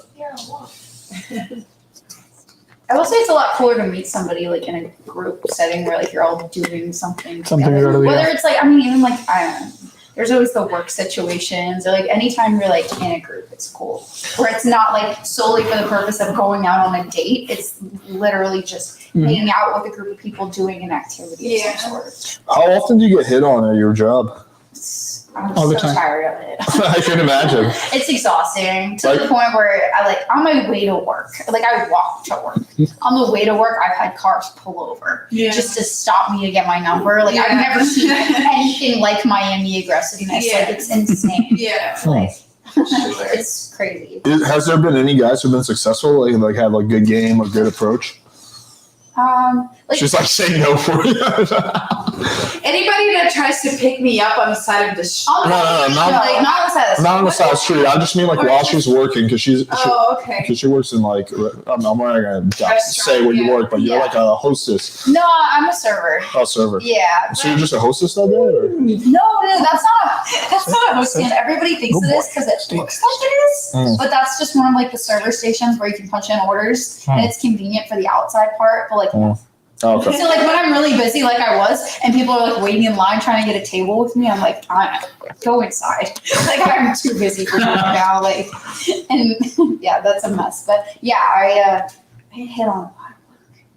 I will say it's a lot cooler to meet somebody like in a group setting where like you're all doing something Something together. together, yeah. Whether it's like, I mean, even like, I don't know, there's always the work situations or like anytime you're like in a group, it's cool. Where it's not like solely for the purpose of going out on a date. It's literally just Mhm. hanging out with a group of people doing an activity Yeah. of some sort. How often do you get hit on at your job? I'm All the so time. tired of it. I can imagine. It's exhausting to Like- the point where on my way to work, like I walk to work. On the way to work, I've had cars pull over Yeah. just to stop me to get my number. Like I've Yeah. never seen anything like Miami aggressiveness. Yeah. Like it's insane. Yeah. Like It's crazy. Has there been any guys who've been successful, like have like good game or good approach? Like, She's like saying no for you. Anybody that tries to pick me up on the side of the street. No, not not on the side of the not on the side of the street. I just mean like while she's working, because Okay. because she works in like I'm not gonna say Restaurant, where you yeah. work, but you're Yeah. like a hostess. No, I'm a server. Oh, server. Yeah. So you're just a hostess out there? Or? No, that's not a host stand. Everybody thinks it is because it looks like it is, but that's just one of like the server stations where you can punch in orders, and it's convenient for the outside part. But like, Oh, okay. so like when I'm really busy, like I was, and people are like waiting in line trying to get a table with me, I'm like, go inside. Like I'm too busy for that now. Like, and yeah, that's a mess. But yeah, I hit on.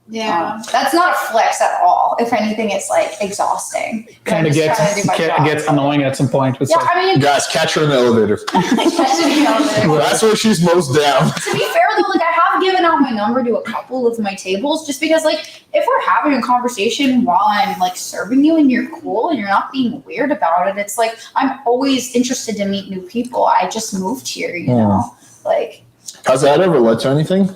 Yeah. That's not a flex at all. If anything, it's like exhausting. Kind of gets annoying at some point. It's Yeah, like, I mean, Guys, catch her in the elevator. That's where she's most down. to be fair though, like I have given out my number to a couple of my tables just because like if we're having a conversation while I'm like serving you and you're cool and you're not being weird about it, it's like I'm always interested to meet new people. I just moved here, you know? Like Has that ever led to anything?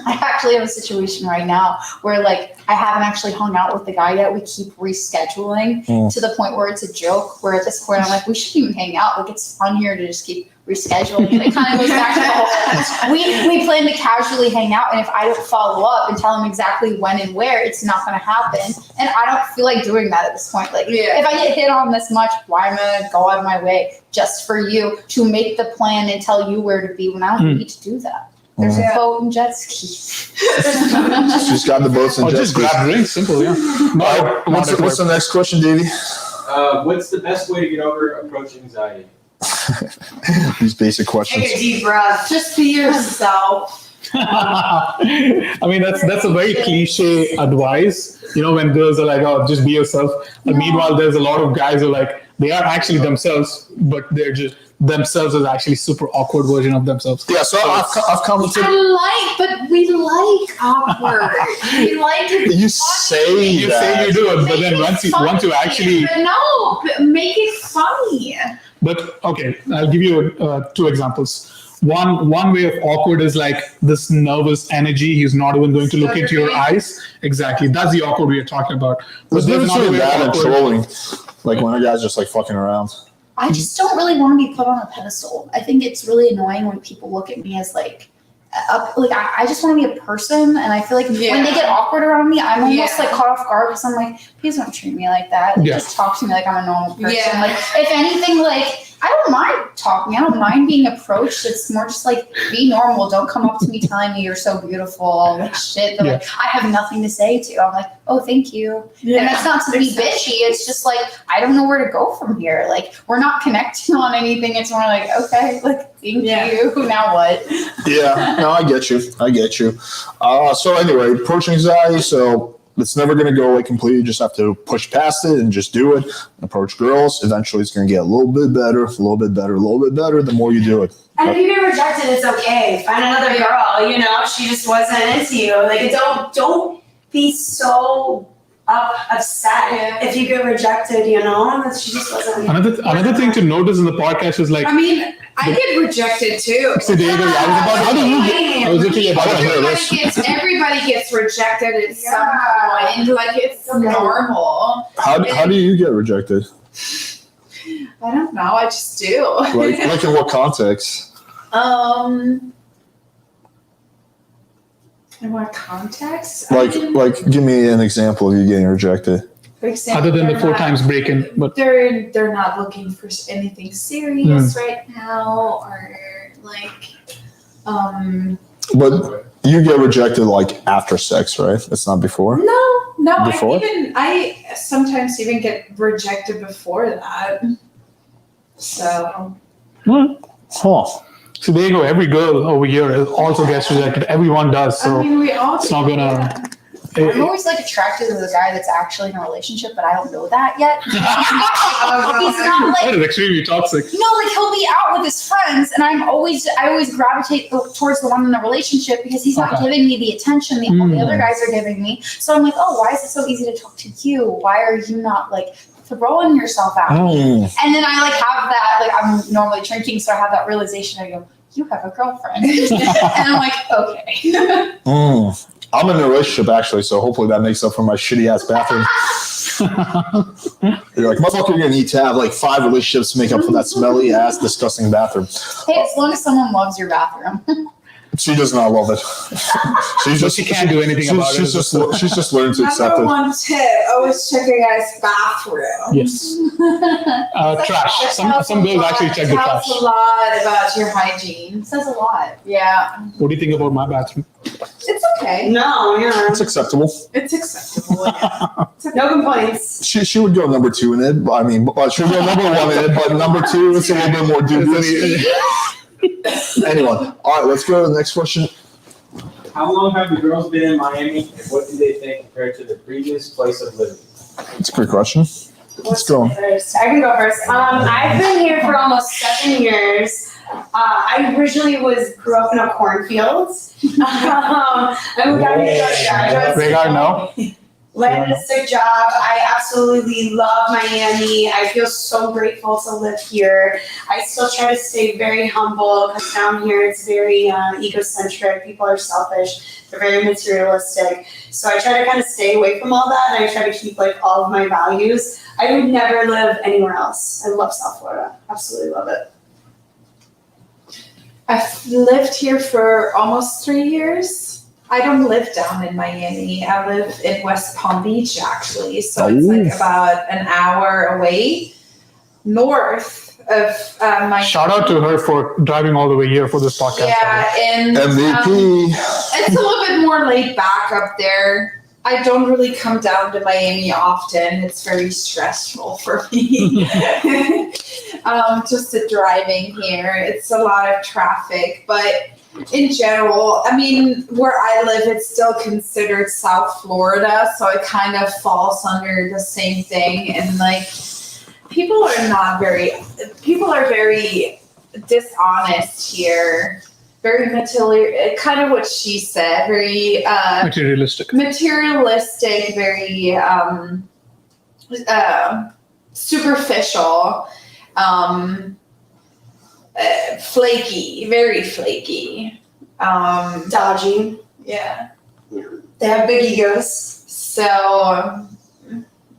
I actually have a situation right now where like I haven't actually hung out with the guy yet. We keep rescheduling to the point where it's a joke, where at this point I'm like, we shouldn't even hang out. Like it's fun here to just keep rescheduling. And it kind of goes back to the whole, we plan to casually hang out, and if I don't follow up and tell him exactly when and where, it's not going to happen. And I don't feel like doing that at this point. Like if I get hit on this much, why am I going to go out of my way just for you to make the plan and tell you where to be when I don't need to do that? There's a boat and jet ski. She's got the boats and or jet just skis. grab drinks, simple, yeah. What's the next question, Davey? What's the best way to get over approach anxiety? These basic Take questions. a deep breath. Just be yourself. I mean, that's a very cliche advice. You know, when girls are like, "Oh, just be yourself." And meanwhile, there's a lot of guys who are like, they are actually themselves, but they're just themselves is actually super awkward version of themselves. Yeah, so I've commented. But we like awkward. We like it. You say You say you do it, but then once you actually. But no, but make it funny. But okay, I'll give you two examples. One way of awkward is like this nervous energy. He's not even going to look into your eyes. Exactly, that's the awkward we are talking about. There's there's difference another between way that of and awkward. trolling. Like when a guy's just like fucking around. I just don't really want to be put on a pedestal. I think it's really annoying when people look at me as like, I just want to be a person, and I feel like when they get awkward around me, I'm almost like caught off guard because I'm like, please don't treat me like that. Like, just talk to me like I'm a normal person. Yeah. Like if anything, like I don't mind talking. I don't mind being approached. It's more just like be normal. Don't come up to me telling me you're so beautiful, all that shit. That, like I have nothing to say to. I'm like, oh, thank you. And that's not to be bitchy. It's just like I don't know where to go from here. Like we're not connecting on anything. It's more like okay, like thank you. Now what? Yeah, no, I get you. So anyway, approach anxiety. So it's never going to go away completely. You just have to push past it and just do it. Approach girls. Eventually, it's going to get a little bit better, the more you do it. And if you get rejected, it's okay. Find another girl. You know, she just wasn't into you. Like, don't be so upset if you get rejected. You know, that she just wasn't. Another thing to notice in the podcast is like. I mean, I get rejected too. So David, how do you get? I was literally about to hear this. Everybody gets rejected at some point. Like it's normal. How do you get rejected? I don't know. I just do. Like in what context? In what context? Like give me an example of you getting rejected. For example, Other than the they're 4 not- times break-in, but they're not looking for anything serious right now, or like, But you get rejected like after sex, right? It's not before. No. Before? I sometimes even get rejected before that. So Huh. so there you go. Every girl over here also gets rejected. Everyone does. So I mean, we all. it's not gonna. I'm always like attracted to the guy that's actually in a relationship, but I don't know that yet. He's not like That is extremely toxic. like he'll be out with his friends, and I always gravitate towards the one in the relationship because he's not giving me the attention all the other guys are giving me. So I'm like, oh, why is it so easy to talk to you? Why are you not like throwing yourself out. Mm. And then I like have that, like I'm normally drinking, so I have that realization. I go, you have a girlfriend. And I'm like, okay. Mm. I'm in a relationship actually, so hopefully that makes up for my shitty ass bathroom. You're like, motherfucker, you're gonna need to have like 5 relationships to make up for that smelly ass, disgusting bathroom. Hey, as long as someone loves your bathroom. She does not love it. She can't do anything about it. She's just learned to accept Number it. one tip: always check your guy's bathroom. Yes. Trash. Some girls actually check the trash. Tells a lot about your hygiene. It says a lot. Yeah, What do you think about my bathroom? it's okay. No, yeah, It's acceptable. It's acceptable. Yeah. no complaints. She would go number 2 in it. I mean, she would go number 1 in it, but number 2 it's a little bit more dubious. Anyway, all right, let's go to the next question. How long have the girls been in Miami, and what do they think compared to the previous place of living? It's a great question. Let's go. First. I can go first. I've been here for almost 7 years. I originally grew up in a cornfield. I moved out here to go to graduate Rhaegar, no? Landed a sick job. I absolutely love Miami. I feel so grateful to live here. I still try to stay very humble because down here it's very egocentric. People are selfish. They're very materialistic. So I try to kind of stay away from all that, and I try to keep like all of my values. I would never live anywhere else. I love South Florida. Absolutely love it. I've lived here for almost 3 years. I don't live down in Miami. I live in West Palm Beach, actually. So it's like about an hour away north of Miami. Shout out to her for driving all the way here for this podcast. Yeah, and MVP. it's a little bit more laid back up there. I don't really come down to Miami often. It's very stressful for me. Just the driving here. It's a lot of traffic, but in general, I mean, where I live, it's still considered South Florida, so it kind of falls under the same thing. And like, people are very dishonest here. Very material, kind of what she said, very Materialistic. very superficial, flaky, very flaky, Dodgy. yeah. They have big egos. So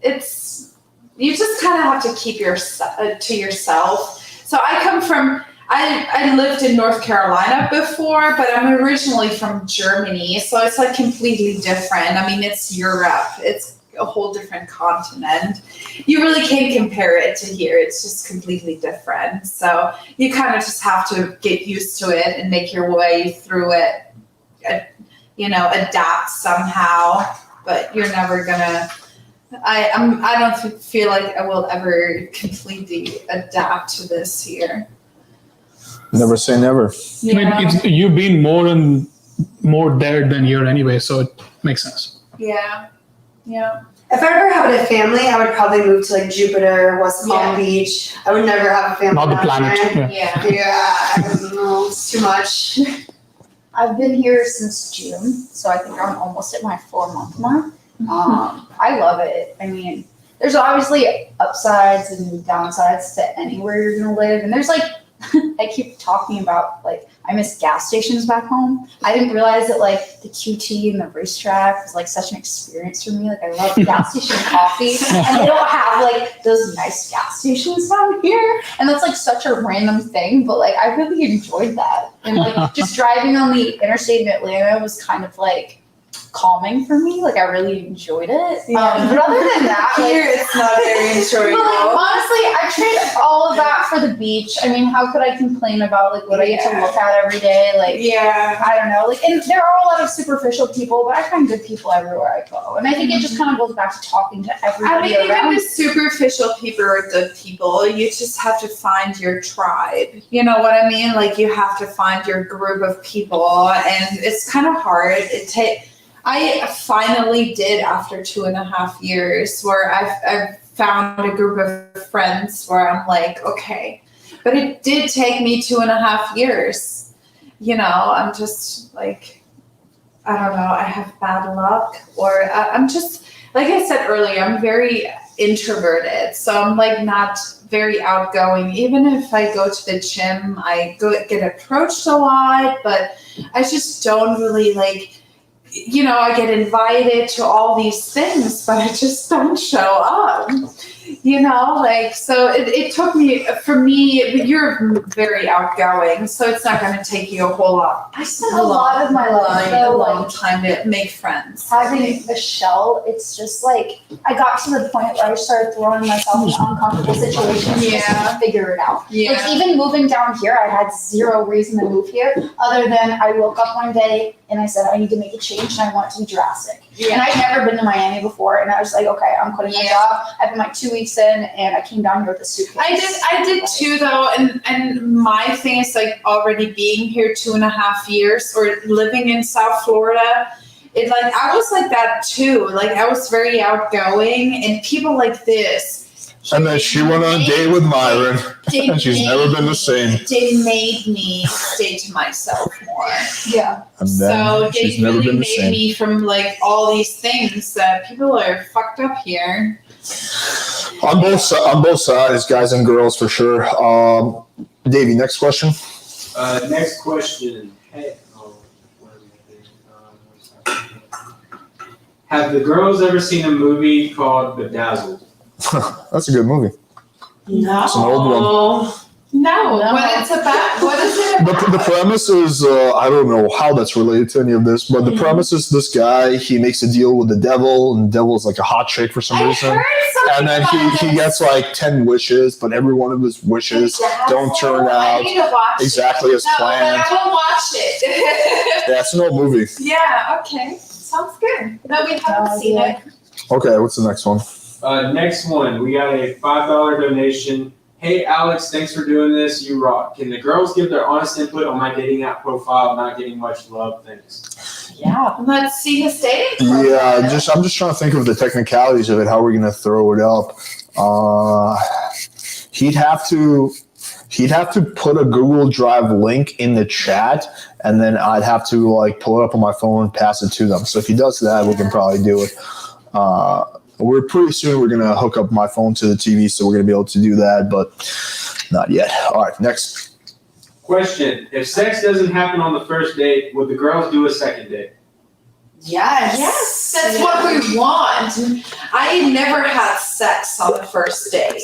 it's, you just kind of have to keep to yourself. So I lived in North Carolina before, but I'm originally from Germany, so it's like completely different. I mean, it's Europe. It's a whole different continent. You really can't compare it to here. It's just completely different. So you kind of just have to get used to it and make your way through it, adapt somehow, but you're never gonna, I don't feel like I will ever completely adapt to this here. Never say never. I mean, you've been more there than here anyway, so it makes sense. Yeah. If I ever had a family, I would probably move to like Jupiter, West Palm Beach. I would never have a family. Not the down planet. there. Yeah. Yeah. I don't know. It's too much. I've been here since June, so I think I'm almost at my 4-month mark. I love it. I mean, there's obviously upsides and downsides to anywhere you're gonna live, and there's like, I keep talking about, like, I miss gas stations back home. I didn't realize that, like, the QT and the racetrack was, like, such an experience for me. Like, I love gas station coffee, and they don't have, like, those nice gas stations down here. And that's, like, such a random thing, but, like, I really enjoyed that. And, like, just driving on the interstate in Atlanta was kind of, like, calming for me. Like, I really enjoyed it. But other than that, Here it's not very enjoyable. but like, honestly, I trade all of that for the beach. I mean, how could I complain about like what I get to look at every day? Like, Yeah. I don't know. Like, and there are a lot of superficial people, but I find good people everywhere I go. And I think it just kind of goes back to talking to I everybody mean, even around. the superficial people are good people. You just have to find your tribe. You know what I mean? Like, you have to find your group of people, and it's kind of hard. I finally did after 2.5 years where I've found a group of friends where I'm like, okay, but it did take me 2.5 years. I'm just like, I don't know, I have bad luck, or I'm just, like I said earlier, I'm very introverted, so I'm like not very outgoing. Even if I go to the gym, I get approached a lot, but I just don't really like, I get invited to all these things, but I just don't show up. So it took me, for me, you're very outgoing, so it's not going to take you a whole lot. I spent a lot of my life a long time to make friends. having a shell. It's just like I got to the point where I started throwing myself into uncomfortable situations just to figure it out. Yeah. Like even moving down here, I had zero reason to move here other than I woke up one day and I said I need to make a change and I want it to be drastic. And I'd never been to Miami before, and I was like, okay, I'm quitting my job. I put my 2 weeks in, and I came down here with a suitcase. I did too, though, and my thing is like already being here 2.5 years or living in South Florida. It like I was like that too. Like I was very outgoing, and people like this. And then she went on a date with Myron, and she's never been the same. They made me stay to myself more. Yeah. And So then they she's never really been the made same. me from like all these things that people are fucked up here. On both sides, guys and girls, for sure. Davey, next question. Next question. Hey, what is it? Have the girls ever seen a movie called Bedazzled? That's a good movie. No. It's an old one. No, what it's about? What is it about? The premise is, I don't know how that's related to any of this, but the premise is this guy, he makes a deal with the devil, and the devil is like a hot chick for some I reason. heard something And then about he this. gets like 10 wishes, but every one of his wishes don't turn I out need to watch exactly it. as No, planned. but I will watch it. Yeah, it's an old movie. Yeah, okay. Sounds good. No, we haven't seen it. Okay, what's the next one? Next one, we got a $5 donation. Hey Alex, thanks for doing this. You rock. Can the girls give their honest input on my dating app profile? Not getting much love. Thanks. Yeah. Let's see his dating Yeah, profile. I'm just trying to think of the technicalities of it. How we're gonna throw it up? He'd have to put a Google Drive link in the chat, and then I'd have to like pull it up on my phone and pass it to them. So if he does that, we can probably do it. We're pretty soon we're gonna hook up my phone to the TV, so we're gonna be able to do that, but not yet. All right, next. Question: if sex doesn't happen on the first date, would the girls do a second date? Yes, that's what we want. I never had sex on the first date.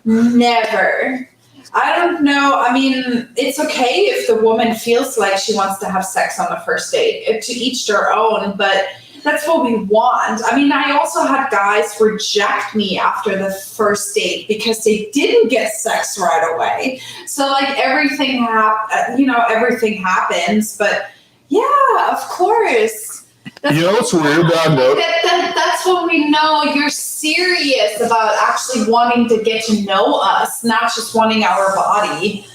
Never. I don't know. I mean, it's okay if the woman feels like she wants to have sex on the first date. To each their own, but that's what we want. I mean, I also had guys reject me after the first date because they didn't get sex right away. So like everything happens, but yeah, of course. You know what's weird that I know? That's when we know you're serious about actually wanting to get to know us, not just wanting our body.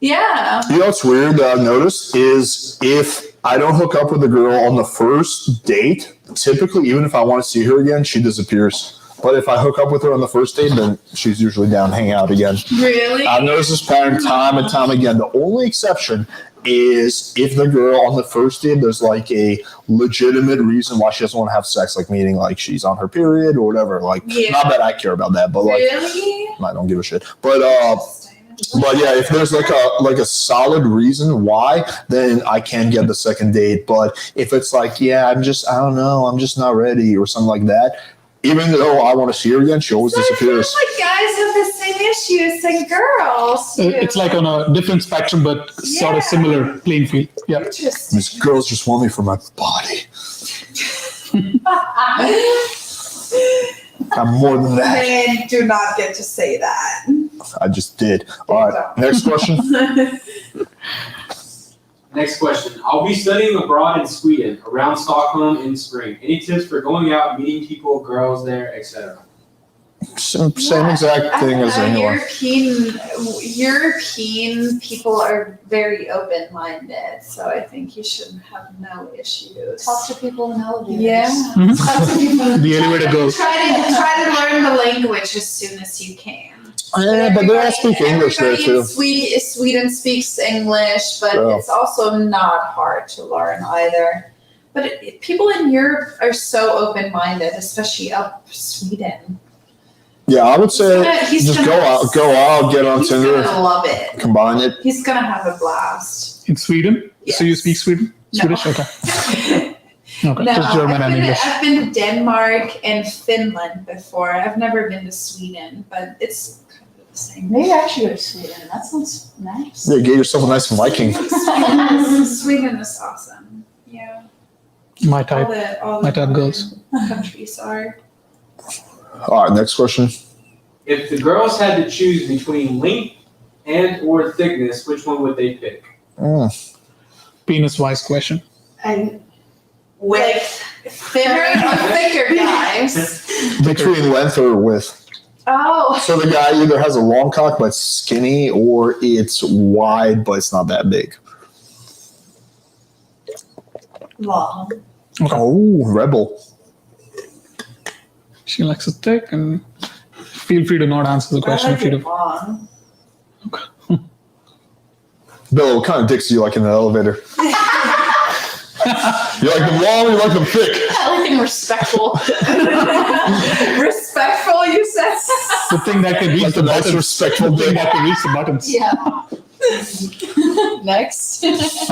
Yeah. You know what's weird that I've noticed is if I don't hook up with a girl on the first date, typically, even if I want to see her again, she disappears. But if I hook up with her on the first date, then she's usually down hanging out again. Really? I've noticed this pattern time and time again. The only exception is if the girl on the first date, there's like a legitimate reason why she doesn't want to have sex, like meaning like she's on her period or whatever. Like, not that I care about that, but like, Really? I don't give a shit. But yeah, if there's like a solid reason why, then I can get the second date. But if it's like, yeah, I don't know, I'm just not ready or something like that, even though I want to see her again, she always disappears. I feel like guys have the same issues than girls. It's like on a different spectrum, but sort of similar playing field. Yeah. Interesting. These girls just want me for my body. I'm more than that. Men do not get to say that. I just did. All right, next question. Next question. I'll be studying abroad in Sweden, around Stockholm in spring. Any tips for going out, meeting people, girls there, etc.? Same exact thing as anyone. European people are very open-minded, so I think you should have no issues. Talk to people in elevators. Yeah. Mhm. Talk to people. The elevator goes. Try to learn the language as soon as you can. Yeah, but they all speak English there Everybody in too. Sweden speaks English, but Oh. it's also not hard to learn either. But people in Europe are so open-minded, especially up Sweden. Yeah, I would say He's just gonna- go out, get on He's Tinder, gonna love it. combine it. He's gonna have a blast. In Sweden? So you Yes. speak Swedish? Okay. Okay. No, Just German and English. I've been to Denmark and Finland before. I've never been to Sweden, but it's kind of the same. Maybe I should go to Sweden. That sounds nice. Yeah, get yourself a nice Viking. Sweden is awesome. Yeah. My type. All My type girls. countries are. All right, next question. If the girls had to choose between length and or thickness, which one would they pick? Penis-wise question. And with Thinner or thicker guys. Between length or width. Oh. So the guy either has a long cock but skinny, or it's wide but it's not that big. Long. Okay. Oh, rebel. She likes it thick, and feel free to not answer the question if you do. Long. Bill, what kind of dicks do you like in the elevator? You like them long or you like them thick? I like him respectful. Respectful, you said? The thing that can reach Like the the most buttons. respectful The thing dick. that can reach the buttons. Yeah. Next. Next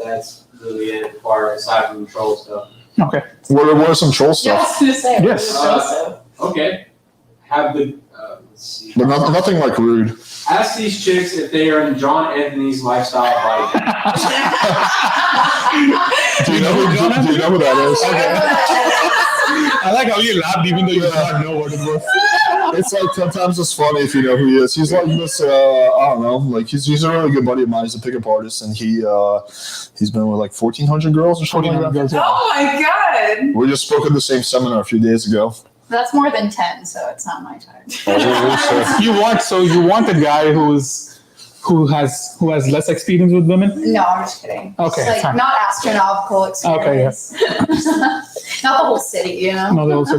That's really it, far aside from the troll stuff. Okay. What are some troll Yeah, I stuff? was gonna say. Yes. Okay. Have the let's see. But nothing like rude. Ask these chicks if they are in John Anthony's lifestyle bike. Do you know who that is? I like how you laughed even though you did not know what it was. It's like sometimes it's funny if you know who he is. He's like this. I don't know. Like he's a really good buddy of mine. He's a pickup artist, and he's been with like 1,400 girls or something like that. Girls, yeah. Oh my god. We just spoke at the same seminar a few days ago. That's more than 10, so it's not my time. You want a guy who has less experience with women? No, I'm just kidding. Okay, Just like fine. not astronomical experience. Not the whole city, you know? No, they also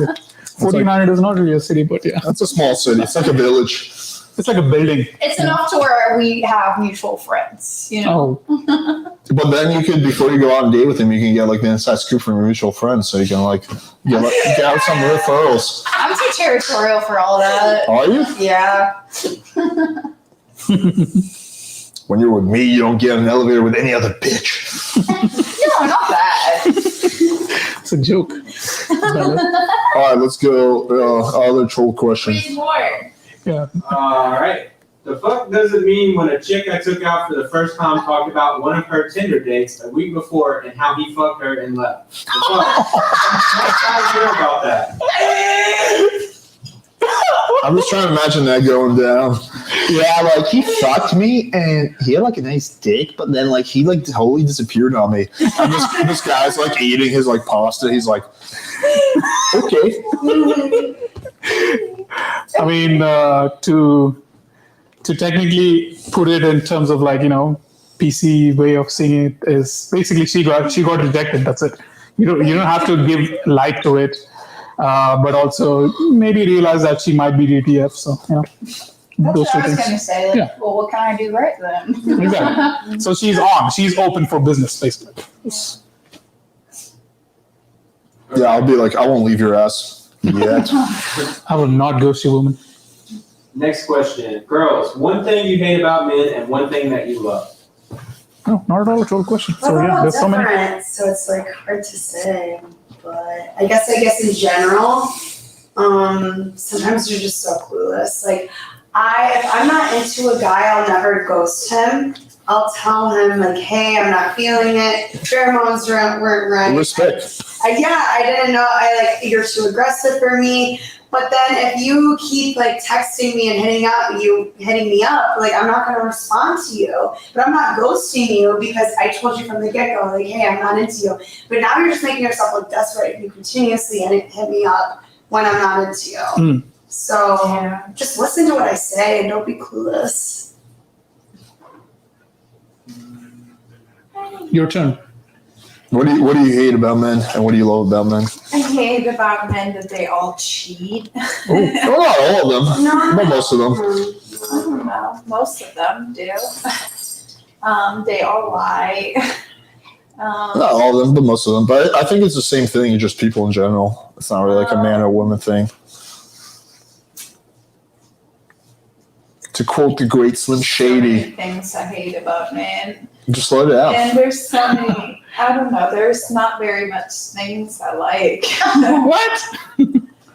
1,400 is not really a city, but yeah. That's a small city. It's like a village. It's like a building. It's enough to where we have mutual friends, you know? Oh, But then you could, before you go out and date with him, you can get like the inside scoop from your mutual friends, so you can like get out some referrals. I'm too territorial for all that. Are you? Yeah. When you're with me, you don't get in an elevator with any other bitch. No, not that. it's a joke. All right, let's go. Other troll question. Read more. Yeah. Alright. The fuck does it mean when a chick I took out for the first time talked about one of her Tinder dates a week before and how he fucked her and left? The fuck? What's not good about that? I'm just trying to imagine that going down. Yeah, like he fucked me and he had like a nice dick, but then like he like totally disappeared on me. And this guy's like eating his like pasta. He's like, okay. I mean, to technically put it in terms of like, PC way of seeing it is basically she got rejected. That's it. You don't have to give light to it, but also maybe realize that she might be DTF. So That's those what two I was things. going to say. Like, Yeah. well, what can I do right then? Exactly. So she's on. She's open for business, basically. Yeah, I'll be like, I won't leave your ass yet. I will not ghost you, woman. Next question. Girls, one thing you hate about men and one thing that you love. No, not at all a troll question. Well, So they're yeah, all there's so many. different, so it's like hard to say. But I guess in general, sometimes you're just so clueless. Like if I'm not into a guy, I'll never ghost him. I'll tell him like, hey, I'm not feeling it. Pheromones weren't right. Respect. I didn't know. You're too aggressive for me. But then if you keep like texting me and hitting me up, like I'm not gonna respond to you. But I'm not ghosting you because I told you from the get-go, like, hey, I'm not into you. But now you're just making yourself look desperate if you continuously hit me up when I'm not into you. Mm. So just listen to what I say and don't be clueless. Your turn. What do you hate about men and what do you love about men? I hate about men that they all cheat. Oh, not all of them, but most of them. I don't know. Most of them do. They all lie. Not all of them, but most of them. But I think it's the same thing, just people in general. It's not really like a man or woman thing. To quote the great Slim Shady, things I hate about men. just let it out. And there's so many, I don't know, there's not very much things I like. What?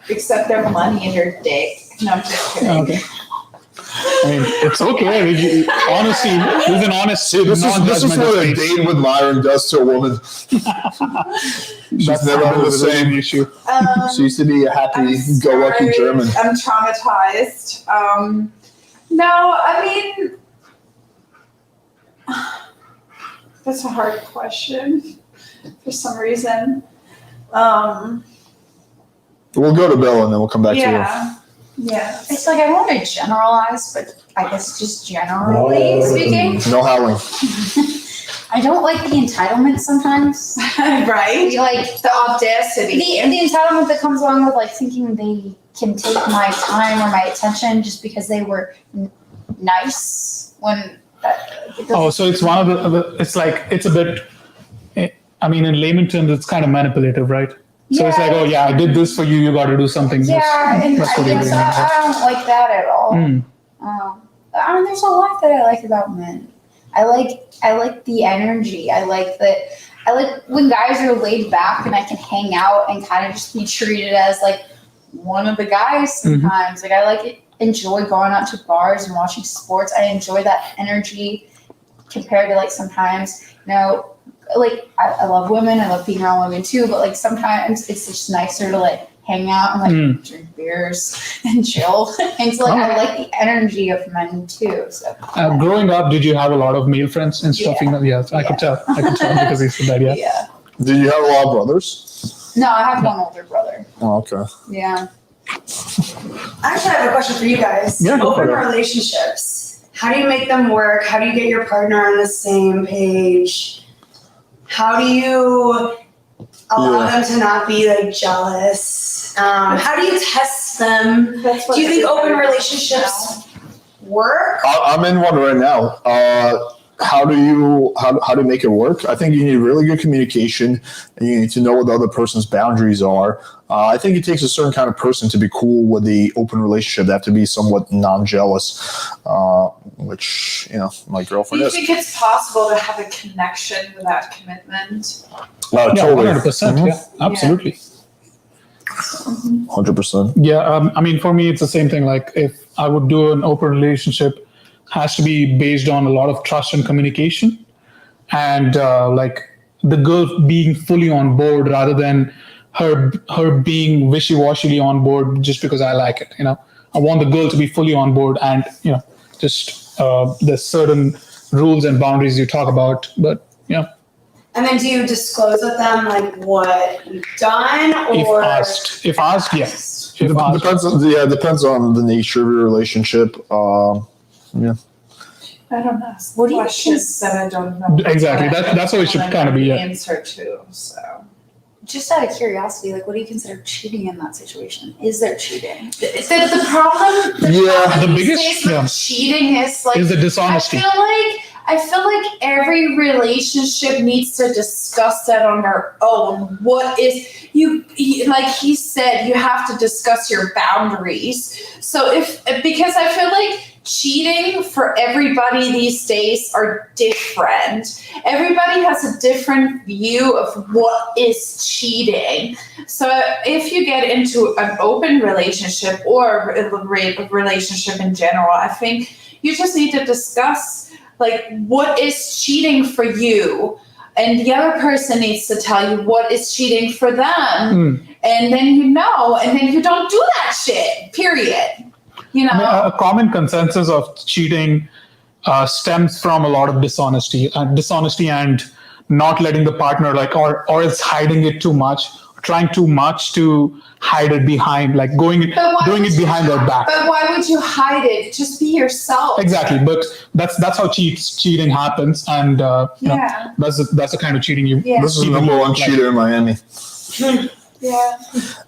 Except their money and their dick. No, I'm just kidding. Okay. I mean, it's okay. Honesty is an honest. See, this is what a date with Myron does to a woman. She's never been the same. Issue. She used to be a happy-go-lucky German. I'm traumatized. No, I mean, that's a hard question for some reason. We'll go to Bella and then we'll come back to you. Yeah. It's like I don't want to generalize, but I guess just generally speaking, No howling. I don't like the entitlement sometimes. Right? Like The audacity. the entitlement that comes along with like thinking they can take my time or my attention just because they were nice when that. Oh, so it's one of the. It's like it's a bit. I mean, in layman terms, it's kind of manipulative, right? So it's like, oh yeah, I did this for you. You got to do something. Yeah, and That's I what you're guess doing. I don't like that at all. Mm. I mean, there's a lot that I like about men. I like the energy. I like when guys are laid back and I can hang out and kind of just be treated as like one of the guys sometimes. Like enjoy going out to bars and watching sports. I enjoy that energy compared to like sometimes, like I love women. I love being around women too, but like sometimes it's just nicer to like hang out and like drink beers and chill. And so like I like the energy of men too. So Growing up, did you have a lot of male friends and stuff? Yeah, I could tell. I could tell because he said that. Yeah. Yeah. Did you have a lot of brothers? no, I have one older brother. Oh, okay. Yeah. I actually have a question for you guys. Yeah, go for Open it. relationships. How do you make them work? How do you get your partner on the same page? How do you allow them to not be like jealous? How do you test them? That's what Do you think open everybody relationships work? I'm in one right now. How to make it work? I think you need really good communication, and you need to know what the other person's boundaries are. I think it takes a certain kind of person to be cool with the open relationship. They have to be somewhat non-jealous, which my Do girlfriend you is. think it's possible to have a connection without commitment? Yeah, Totally. 100%. Yeah, absolutely. 100%. Yeah, I mean, for me, it's the same thing. Like, if I would do an open relationship, has to be based on a lot of trust and communication, and like the girl being fully on board rather than her being wishy-washily on board just because I like it. I want the girl to be fully on board, and just there's certain rules and boundaries you talk about, but yeah. And then do you disclose with them like what you've done, or If asked, yes. It depends on the nature of your relationship. Yeah. I don't know. What do you Questions that I don't know. Exactly. That's how it should kind of be. Yeah. Answer to. So Just out of curiosity, like, what do you consider cheating in that situation? Is there cheating? the problem. Yeah, the these biggest- days with yeah. cheating is like Is the dishonesty. I feel like every relationship needs to discuss that on their own. What is like he said, you have to discuss your boundaries. So because I feel like cheating for everybody these days are different. Everybody has a different view of what is cheating. So if you get into an open relationship or a relationship in general, I think you just need to discuss like what is cheating for you, and the other person needs to tell you what is cheating for them, and then and then you don't do that shit, period. I mean, a common consensus of cheating stems from a lot of dishonesty and not letting the partner or it's hiding it too much, trying too much to hide it behind, like doing it behind their back. But why would you hide it? Just be yourself. Exactly, but that's how cheating happens, and that's the kind of cheating you. Yeah. This is the number one cheater in Miami. Yeah.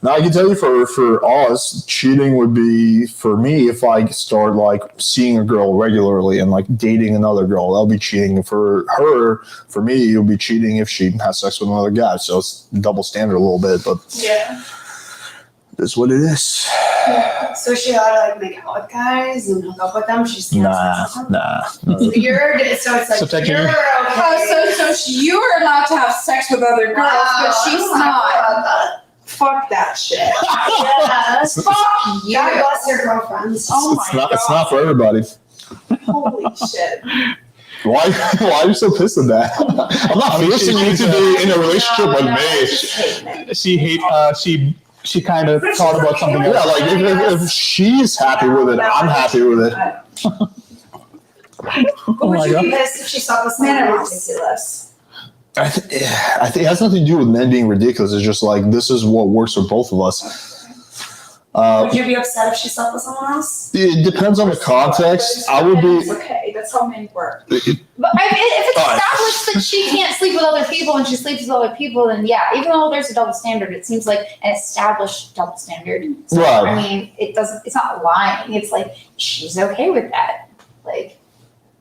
Now I can tell you for us, cheating would be for me if I start like seeing a girl regularly and like dating another girl. That'll be cheating. For her, for me, it would be cheating if she has sex with another guy. So it's double standard a little bit, but Yeah. that's what it is. So she ought to like make out with guys and hook up with them. She's Nah. So it's like So technically- you're okay. Oh, so you're allowed to have sex with other girls, but she's not. Fuck that shit. Yeah. Fuck you. God bless your girlfriends. Oh It's my not. god. It's not for everybody. Holy shit. Why are you so pissed at that? I'm not forcing you to be in a relationship with me. She kind of thought about something Yeah, else. like if she's happy with it, I'm happy with it. But would you be pissed if she slept with someone Men are else? ridiculous. I think it has nothing to do with men being ridiculous. It's just like this is what works for both of us. Would you be upset if she slept with someone else? It depends on the context. I would It's be. okay. That's how men work. But if it's Alright. established that she can't sleep with other people and she sleeps with other people, then yeah, even though there's a double standard, it seems like an established double standard. So, Right. I mean, it's not lying. It's like, she's okay with that. Like,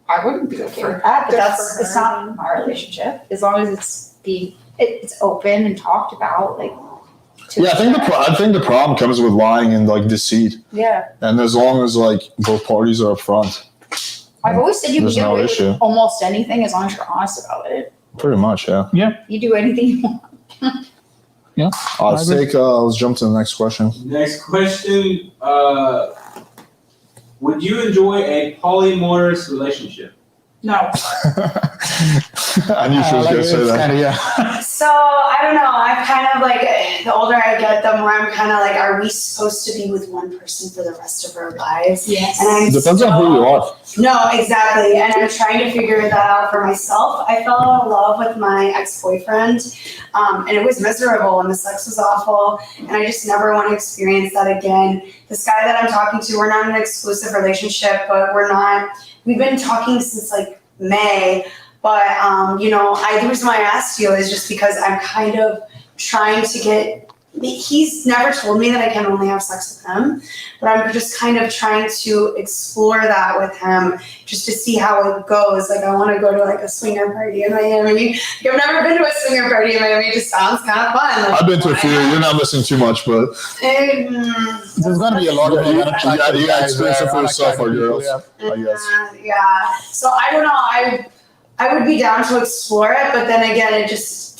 I wouldn't be okay with that, but Good that's, for it's her. not my relationship. As long as it's open and talked about, like. to Yeah, I think the problem comes with lying and like deceit, Yeah. and as long as like both parties are upfront, I've always said you can There's get no away issue. with almost anything as long as you're honest about it. pretty much. Yeah. You do anything you want. Let's let's jump to the next question. Next question. Would you enjoy a polyamorous relationship? No. I knew she was gonna say that. Kind of, yeah. So I don't know. I'm kind of like the older I get, the more I'm kind of like, are we supposed to be with one person for the rest of our lives? Yes. And I'm Depends on who you are. No, exactly. And I'm trying to figure that out for myself. I fell out of love with my ex-boyfriend, and it was miserable, and the sex was awful, and I just never want to experience that again. This guy that I'm talking to, we're not in an exclusive relationship, but we've been talking since like May, but the reason why I asked you is just because I'm kind of trying to he's never told me that I can only have sex with him, but I'm just kind of trying to explore that with him just to see how it goes. Like I want to go to like a swinger party in Miami. I've never been to a swinger party in Miami. It just sounds kind of fun. Like, I've been to a few. You're not missing too much, but There's going to be a lot of you got to experience it for yourself or girls. Yeah. I guess. Yeah. So I don't know. I would be down to explore it, but then again, it just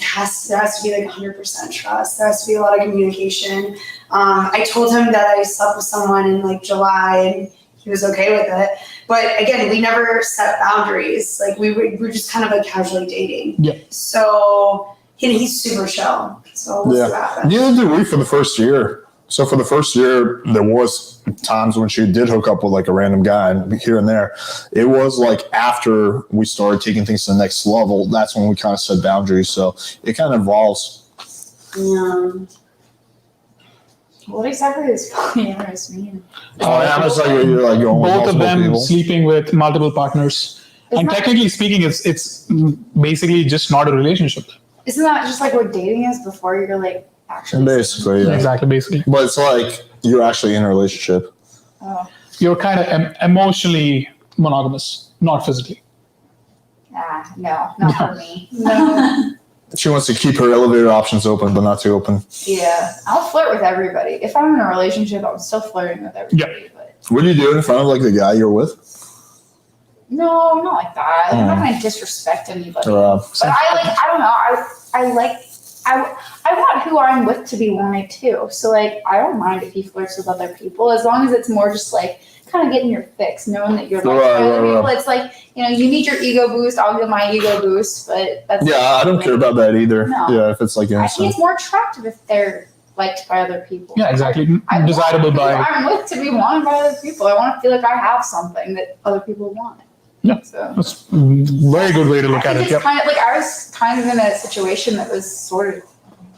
there has to be like 100% trust. There has to be a lot of communication. I told him that I slept with someone in like July, and he was okay with it. But again, we never set boundaries. Like we were just kind of like casually dating. Yeah. So he's super chill. So we'll see what happens. Neither did we for the first year. So for the first year, there was times when she did hook up with like a random guy and here and there. It was like after we started taking things to the next level, that's when we kind of set boundaries. So it kind of evolves. Yeah. What exactly does polyamorous mean? It's like you're like going with Both of multiple them people. sleeping with multiple partners. And Isn't that- technically speaking, it's basically just not a relationship. Isn't that just like what dating is before you're like actually? Basically, yeah. Exactly, basically. But it's like you're actually in a relationship. Oh, You're kind of emotionally monogamous, not physically. no, not for me. No. She wants to keep her elevator options open, but not too open. Yeah, I'll flirt with everybody. If I'm in a relationship, I'm still flirting with everybody. But What do you do in front of like the guy you're with? no, not like that. I'm not gonna disrespect anybody. Or, But I don't know. I want who I'm with to be wanted too. So like, I don't mind if he flirts with other people as long as it's more just like kind of getting your fix, knowing that you're liked by other people. It's like, you need your ego boost. I'll give my ego boost, but that's yeah, I don't care about that either. No. Yeah, if it's like I think innocent. it's more attractive if they're liked by other people. Yeah, exactly. I want Desirable who by. I'm with to be wanted by other people. I want to feel like I have something that other people want. Yeah. So That's a very good way to look I at think it. it's Yep. kind of like I was kind of in a situation that was sort of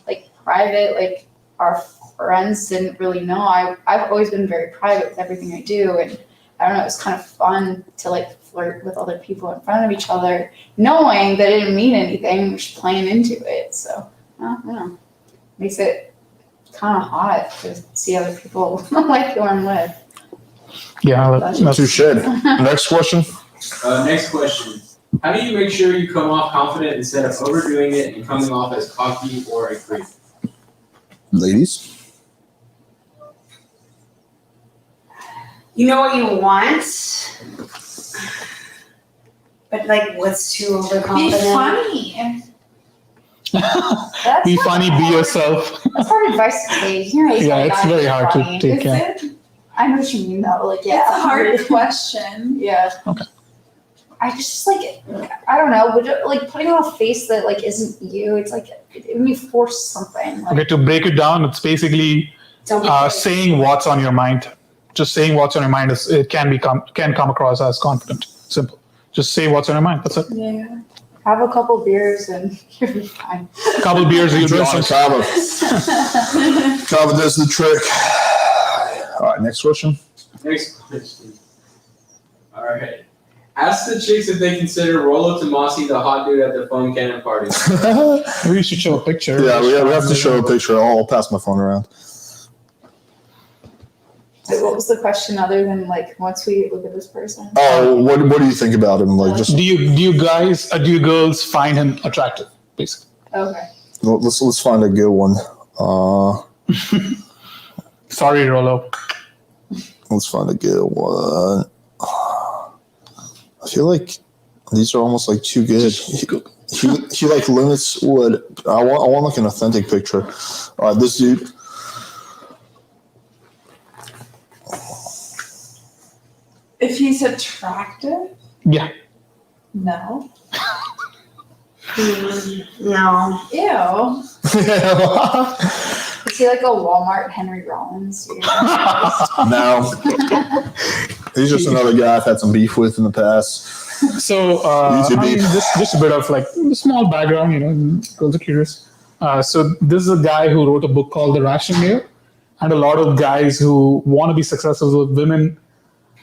like private. Like our friends didn't really know. I've always been very private with everything I do, and I don't know. It was kind of fun to like flirt with other people in front of each other, knowing that it didn't mean anything, just playing into it. So I don't know. Makes it kind of hot to see other people like who I'm with. Yeah, Touche. Next question. Next question. How do you make sure you come off confident instead of overdoing it and coming off as cocky or a creep? Ladies. You know what you want, but like, what's too Be overconfident? funny. That's Be not funny, be hard. yourself. That's hard advice to take. You know, Yeah, it's very hard to funny. take. Is Yeah. it? I know what you mean though. Like, yeah, It's a hard question. Yeah. Okay. I just like, I don't know, but like putting on a face that like isn't you. It's like when you force something. Like, Okay, to break it down, it's basically Don't be fake. saying what's on your mind. Just saying what's on your mind is it can come across as confident. Simple. Just say what's on your mind. That's it. Yeah. Have a couple beers and you'll be fine. A couple beers, you'll be Drink some honest. Kava. Kava does the trick. All right, next question. Next question. All right. Ask the chicks if they consider Rollo Tomassi the hot dude at the foam cannon party. Maybe you should show a picture. Yeah, we have to show a picture. I'll pass my phone around. So what was the question other than like once we look at this person? Oh, what do you think about him? Like, just Do you girls find him attractive? Basically. Okay. let's find a good one. Sorry, Rollo. Let's find a good one. I feel like these are almost like too good. He like limits what I want like an authentic picture. All right, this dude. If he's attractive, Yeah. no. No. Ew. Is he like a Walmart Henry Rollins? No. He's just another guy I've had some beef with in the past. So, YouTube I mean, beef. just a bit of like a small background, girls are curious. So this is a guy who wrote a book called The Rational Male, and a lot of guys who want to be successful with women,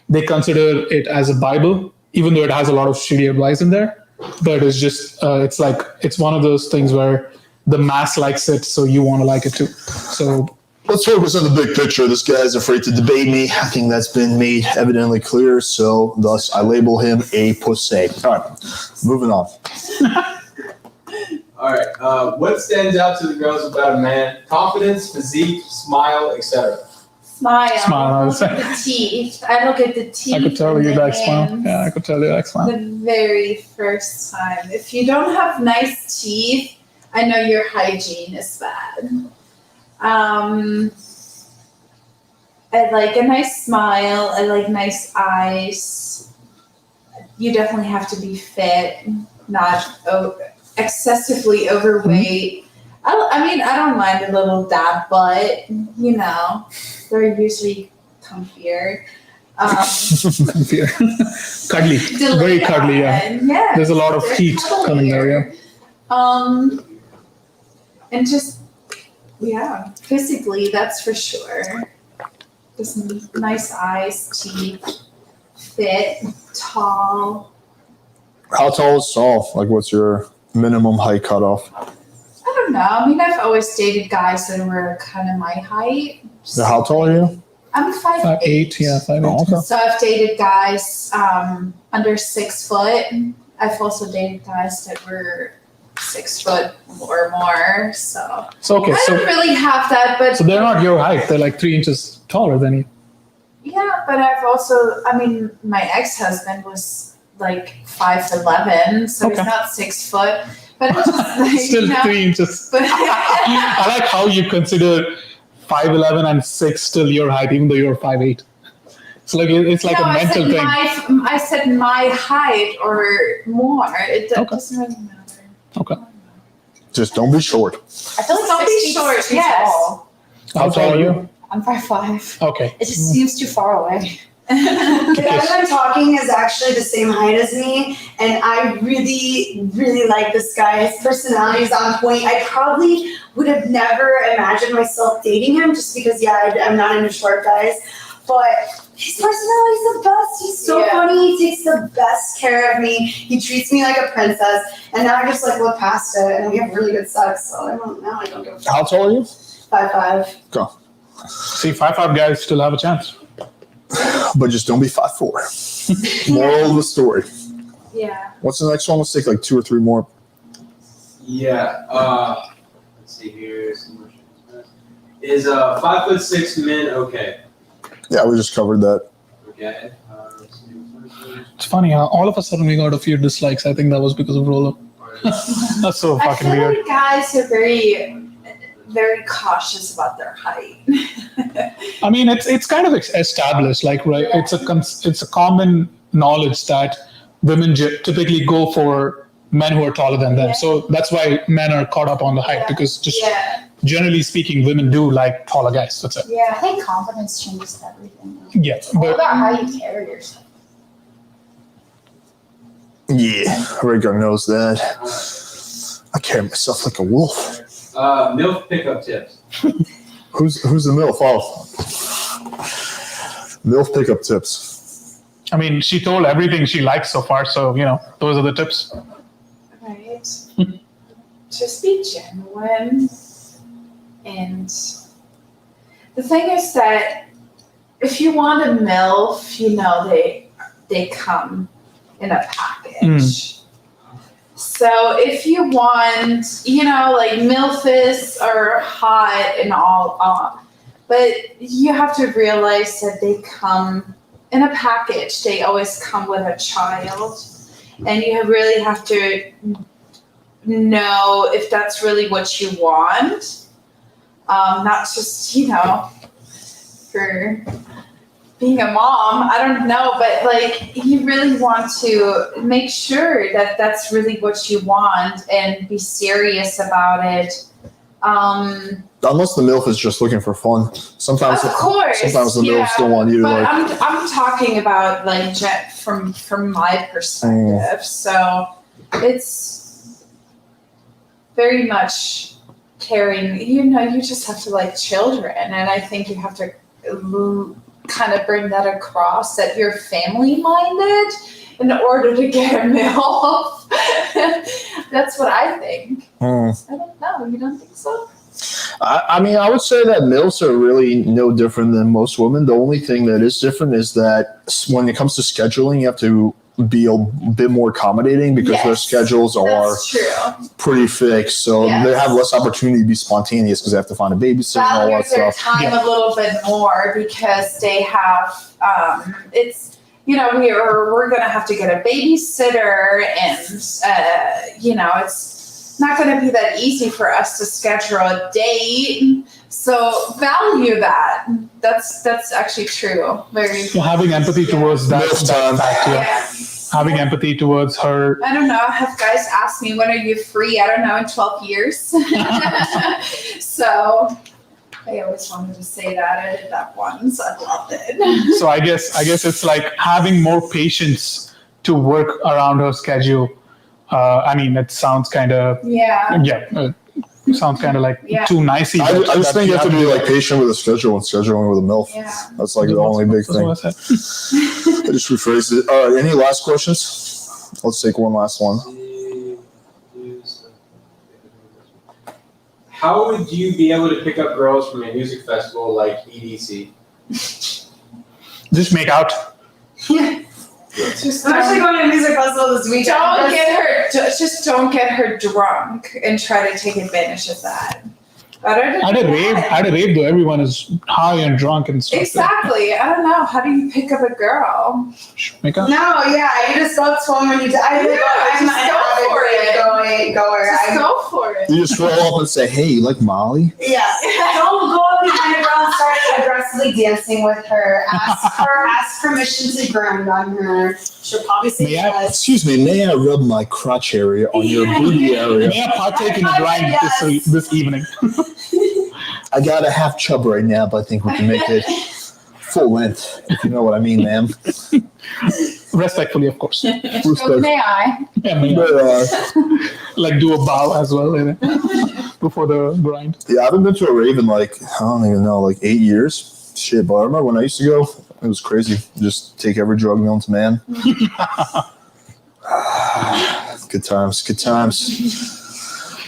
they consider it as a Bible, even though it has a lot of shitty advice in there. But it's just, it's one of those things where the mass likes it, so you want to like it too. So Let's focus on the big picture. This guy's afraid to debate me. I think that's been made evidently clear, so thus I label him a pussy. All right, moving on. All right. What stands out to the girls about a man? Confidence, physique, smile, etc. Smile. Smile, I would Look at the teeth. I look at the teeth. I could tell and you the like smile. hands. Yeah, I could tell you like smile. The very first time. If you don't have nice teeth, I know your hygiene is bad. I like a nice smile. I like nice eyes. You definitely have to be fit, not excessively overweight. I don't mind a little dab butt. They're usually comfier. Cuddly, very cuddly. Yeah, Yeah. there's a lot of heat coming there. Yeah. And just, yeah, physically, that's for sure. Just nice eyes, teeth, fit, tall. How tall is Saul? Like, what's your minimum height cutoff? I don't know. I've always dated guys that were kind of my height. So how tall are you? I'm 5'8". 5'8", yeah, 5'8". Oh, okay. So I've dated guys under 6 foot. I've also dated guys that were 6 foot or more. So So okay, I so don't really have that, but so they're not your height. They're like 3 inches taller than you. yeah. But I've also, my ex-husband was like 5'11", so he's Okay. not 6 foot. But it's just like, Still 3 inches. But I like how you consider 5'11" and 6 still your height, even though you're 5'8". It's like no, a mental thing. I said my height or more. It Okay. doesn't really matter. Okay. Just don't be short. I feel like Don't 6 be feet's short, too yes. tall. How tall are you? I'm 5'5". Okay. It just seems too far away. The guy that I'm talking is actually the same height as me, and I really, really like this guy. His personality is on point. I probably would have never imagined myself dating him just because, I'm not into short guys. But his personality is the best. He's so Yeah. funny. He takes the best care of me. He treats me like a princess. And now I just look past it, and we have really good sex. So I don't give a fuck. How tall are you? 5'5". See, 5'5" guys still have a chance. But just don't be 5'4". Moral of the story. Yeah. What's the next one? Let's take like 2 or 3 more. Yeah. Let's see here. Is 5'6" men okay? Yeah, we just covered that. Okay. It's funny how all of a sudden we got a few dislikes. I think that was because of Rollo. That's so I fucking feel weird. like guys are very, very cautious about their height. I mean, it's kind of established, like, right? Yeah. It's a common knowledge that women typically go for men who are taller than them. Yeah. So that's why men are caught up on the height, Yeah. because just Yeah. generally speaking, women do like taller guys. That's it. I Yeah. think confidence changes everything. Yeah, All but about how you carry yourself. Yeah, Rico knows that. I carry myself like a wolf. MILF pickup tips. Who's the MILF? Oh. MILF pickup tips. I mean, she told everything she likes so far. So, those are the tips. Right. Just be genuine. And the thing is that if you want a MILF, they come in a package. So if you want, like MILFs are hot and all, but you have to realize that they come in a package. They always come with a child, and you really have to know if that's really what you want. Not just, for being a mom, I don't know, but like you really want to make sure that that's really what you want and be serious about it. Unless the MILF is just looking for fun. Sometimes Of course, sometimes the yeah, MILFs don't want you to but like. I'm talking about like from my perspective. So it's very much caring. You just have to like children, and I think you have to kind of bring that across that you're family minded in order to get a MILF. That's what I think. I don't know. You don't think so? I mean, I would say that MILFs are really no different than most women. The only thing that is different is that when it comes to scheduling, you have to be a bit more accommodating because their Yes, schedules are That's true. pretty fixed. So Yes. they have less opportunity to be spontaneous because they have to find a babysitter and all Value that their stuff. time a little bit more because they have it's we're gonna have to get a babysitter, and it's not gonna be that easy for us to schedule a date. So value that. That's actually true. Very. So having empathy towards that MILF time. fact, yeah. Yeah. Having empathy towards her. I don't know. Have guys asked me, when are you free? I don't know, in 12 years. So I always wanted to say that. I did that once. I loved it. So I guess it's like having more patience to work around her schedule. I mean, it sounds kind of sounds kind of like Yeah. too nicey. I just that think you have to be do like that. patient with a schedule and scheduling with a MILF. Yeah. That's like the only big That's thing. what I said. I just rephrased it. All right, any last questions? Let's take one last one. How would you be able to pick up girls from a music festival like EDC? Just make out. Just I'm actually going to a music festival this weekend. don't get her drunk and try to take advantage of that. At a rave though, everyone is high and drunk and stuff. Exactly. I don't know. How do you pick up a girl? Make out. No, yeah, you just go to one when you. I'm just go for it. Goer. Just go for it. You just roll up and say, "Hey, you like Molly?" Yeah. Don't go up behind a girl and start aggressively dancing with her. Ask permission to grind on her. She'll probably say yes. Excuse me, may I rub my crotch area on your booty area? May I partake in the grind this evening? I got a half chub right now, but I think we can make it full length, if you know what I mean, ma'am. Respectfully, of course. So may I? Yeah, may I? But, Like do a bow as well before the grind. yeah, I haven't been to a rave in like, I don't even know, like 8 years. Shit, but I remember when I used to go, it was crazy. Just take every drug known to man. Good times, good times.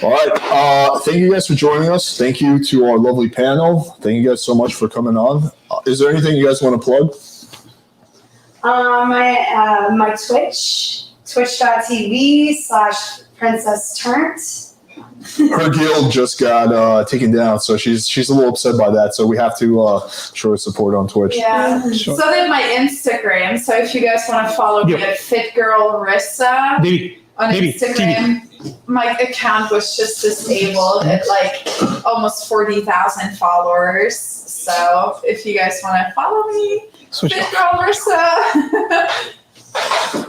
All right. Thank you guys for joining us. Thank you to our lovely panel. Thank you guys so much for coming on. Is there anything you guys want to plug? My Twitch, twitch.tv/Princess Turnt. Her guild just got taken down, so she's a little upset by that. So we have to show her support on Twitch. Yeah. Sure. So did my Instagram. So if you guys want to follow me at Fit Girl Rissa on Instagram, my account was just disabled at like almost 40,000 followers. So if you guys want to follow me, Switch Fit off. Girl Rissa.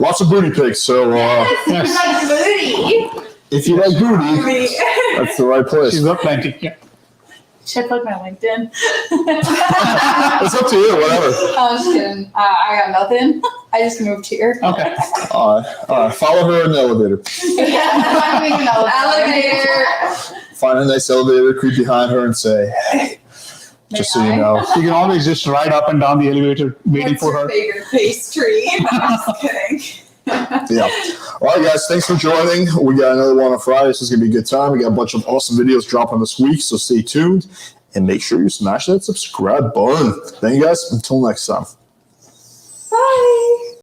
Lots of booty pics. So Yes. if you like booty, that's the right place. She's got plenty. Yeah. Should I plug my LinkedIn? It's up to you. Whatever. I'm just kidding. I got nothing. I just moved here. Okay. Follow her in the elevator. Finding an Elevator. Find a nice elevator, creep behind her, and say, "Hey." Just so you know. You can always just ride up and down the elevator waiting What's for your her. favorite pastry? I'm just kidding. Yeah. All right, guys. Thanks for joining. We got another one on Friday. This is going to be a good time. We got a bunch of awesome videos dropping this week, so stay tuned. And make sure you smash that subscribe button. Thank you, guys. Until next time. Bye.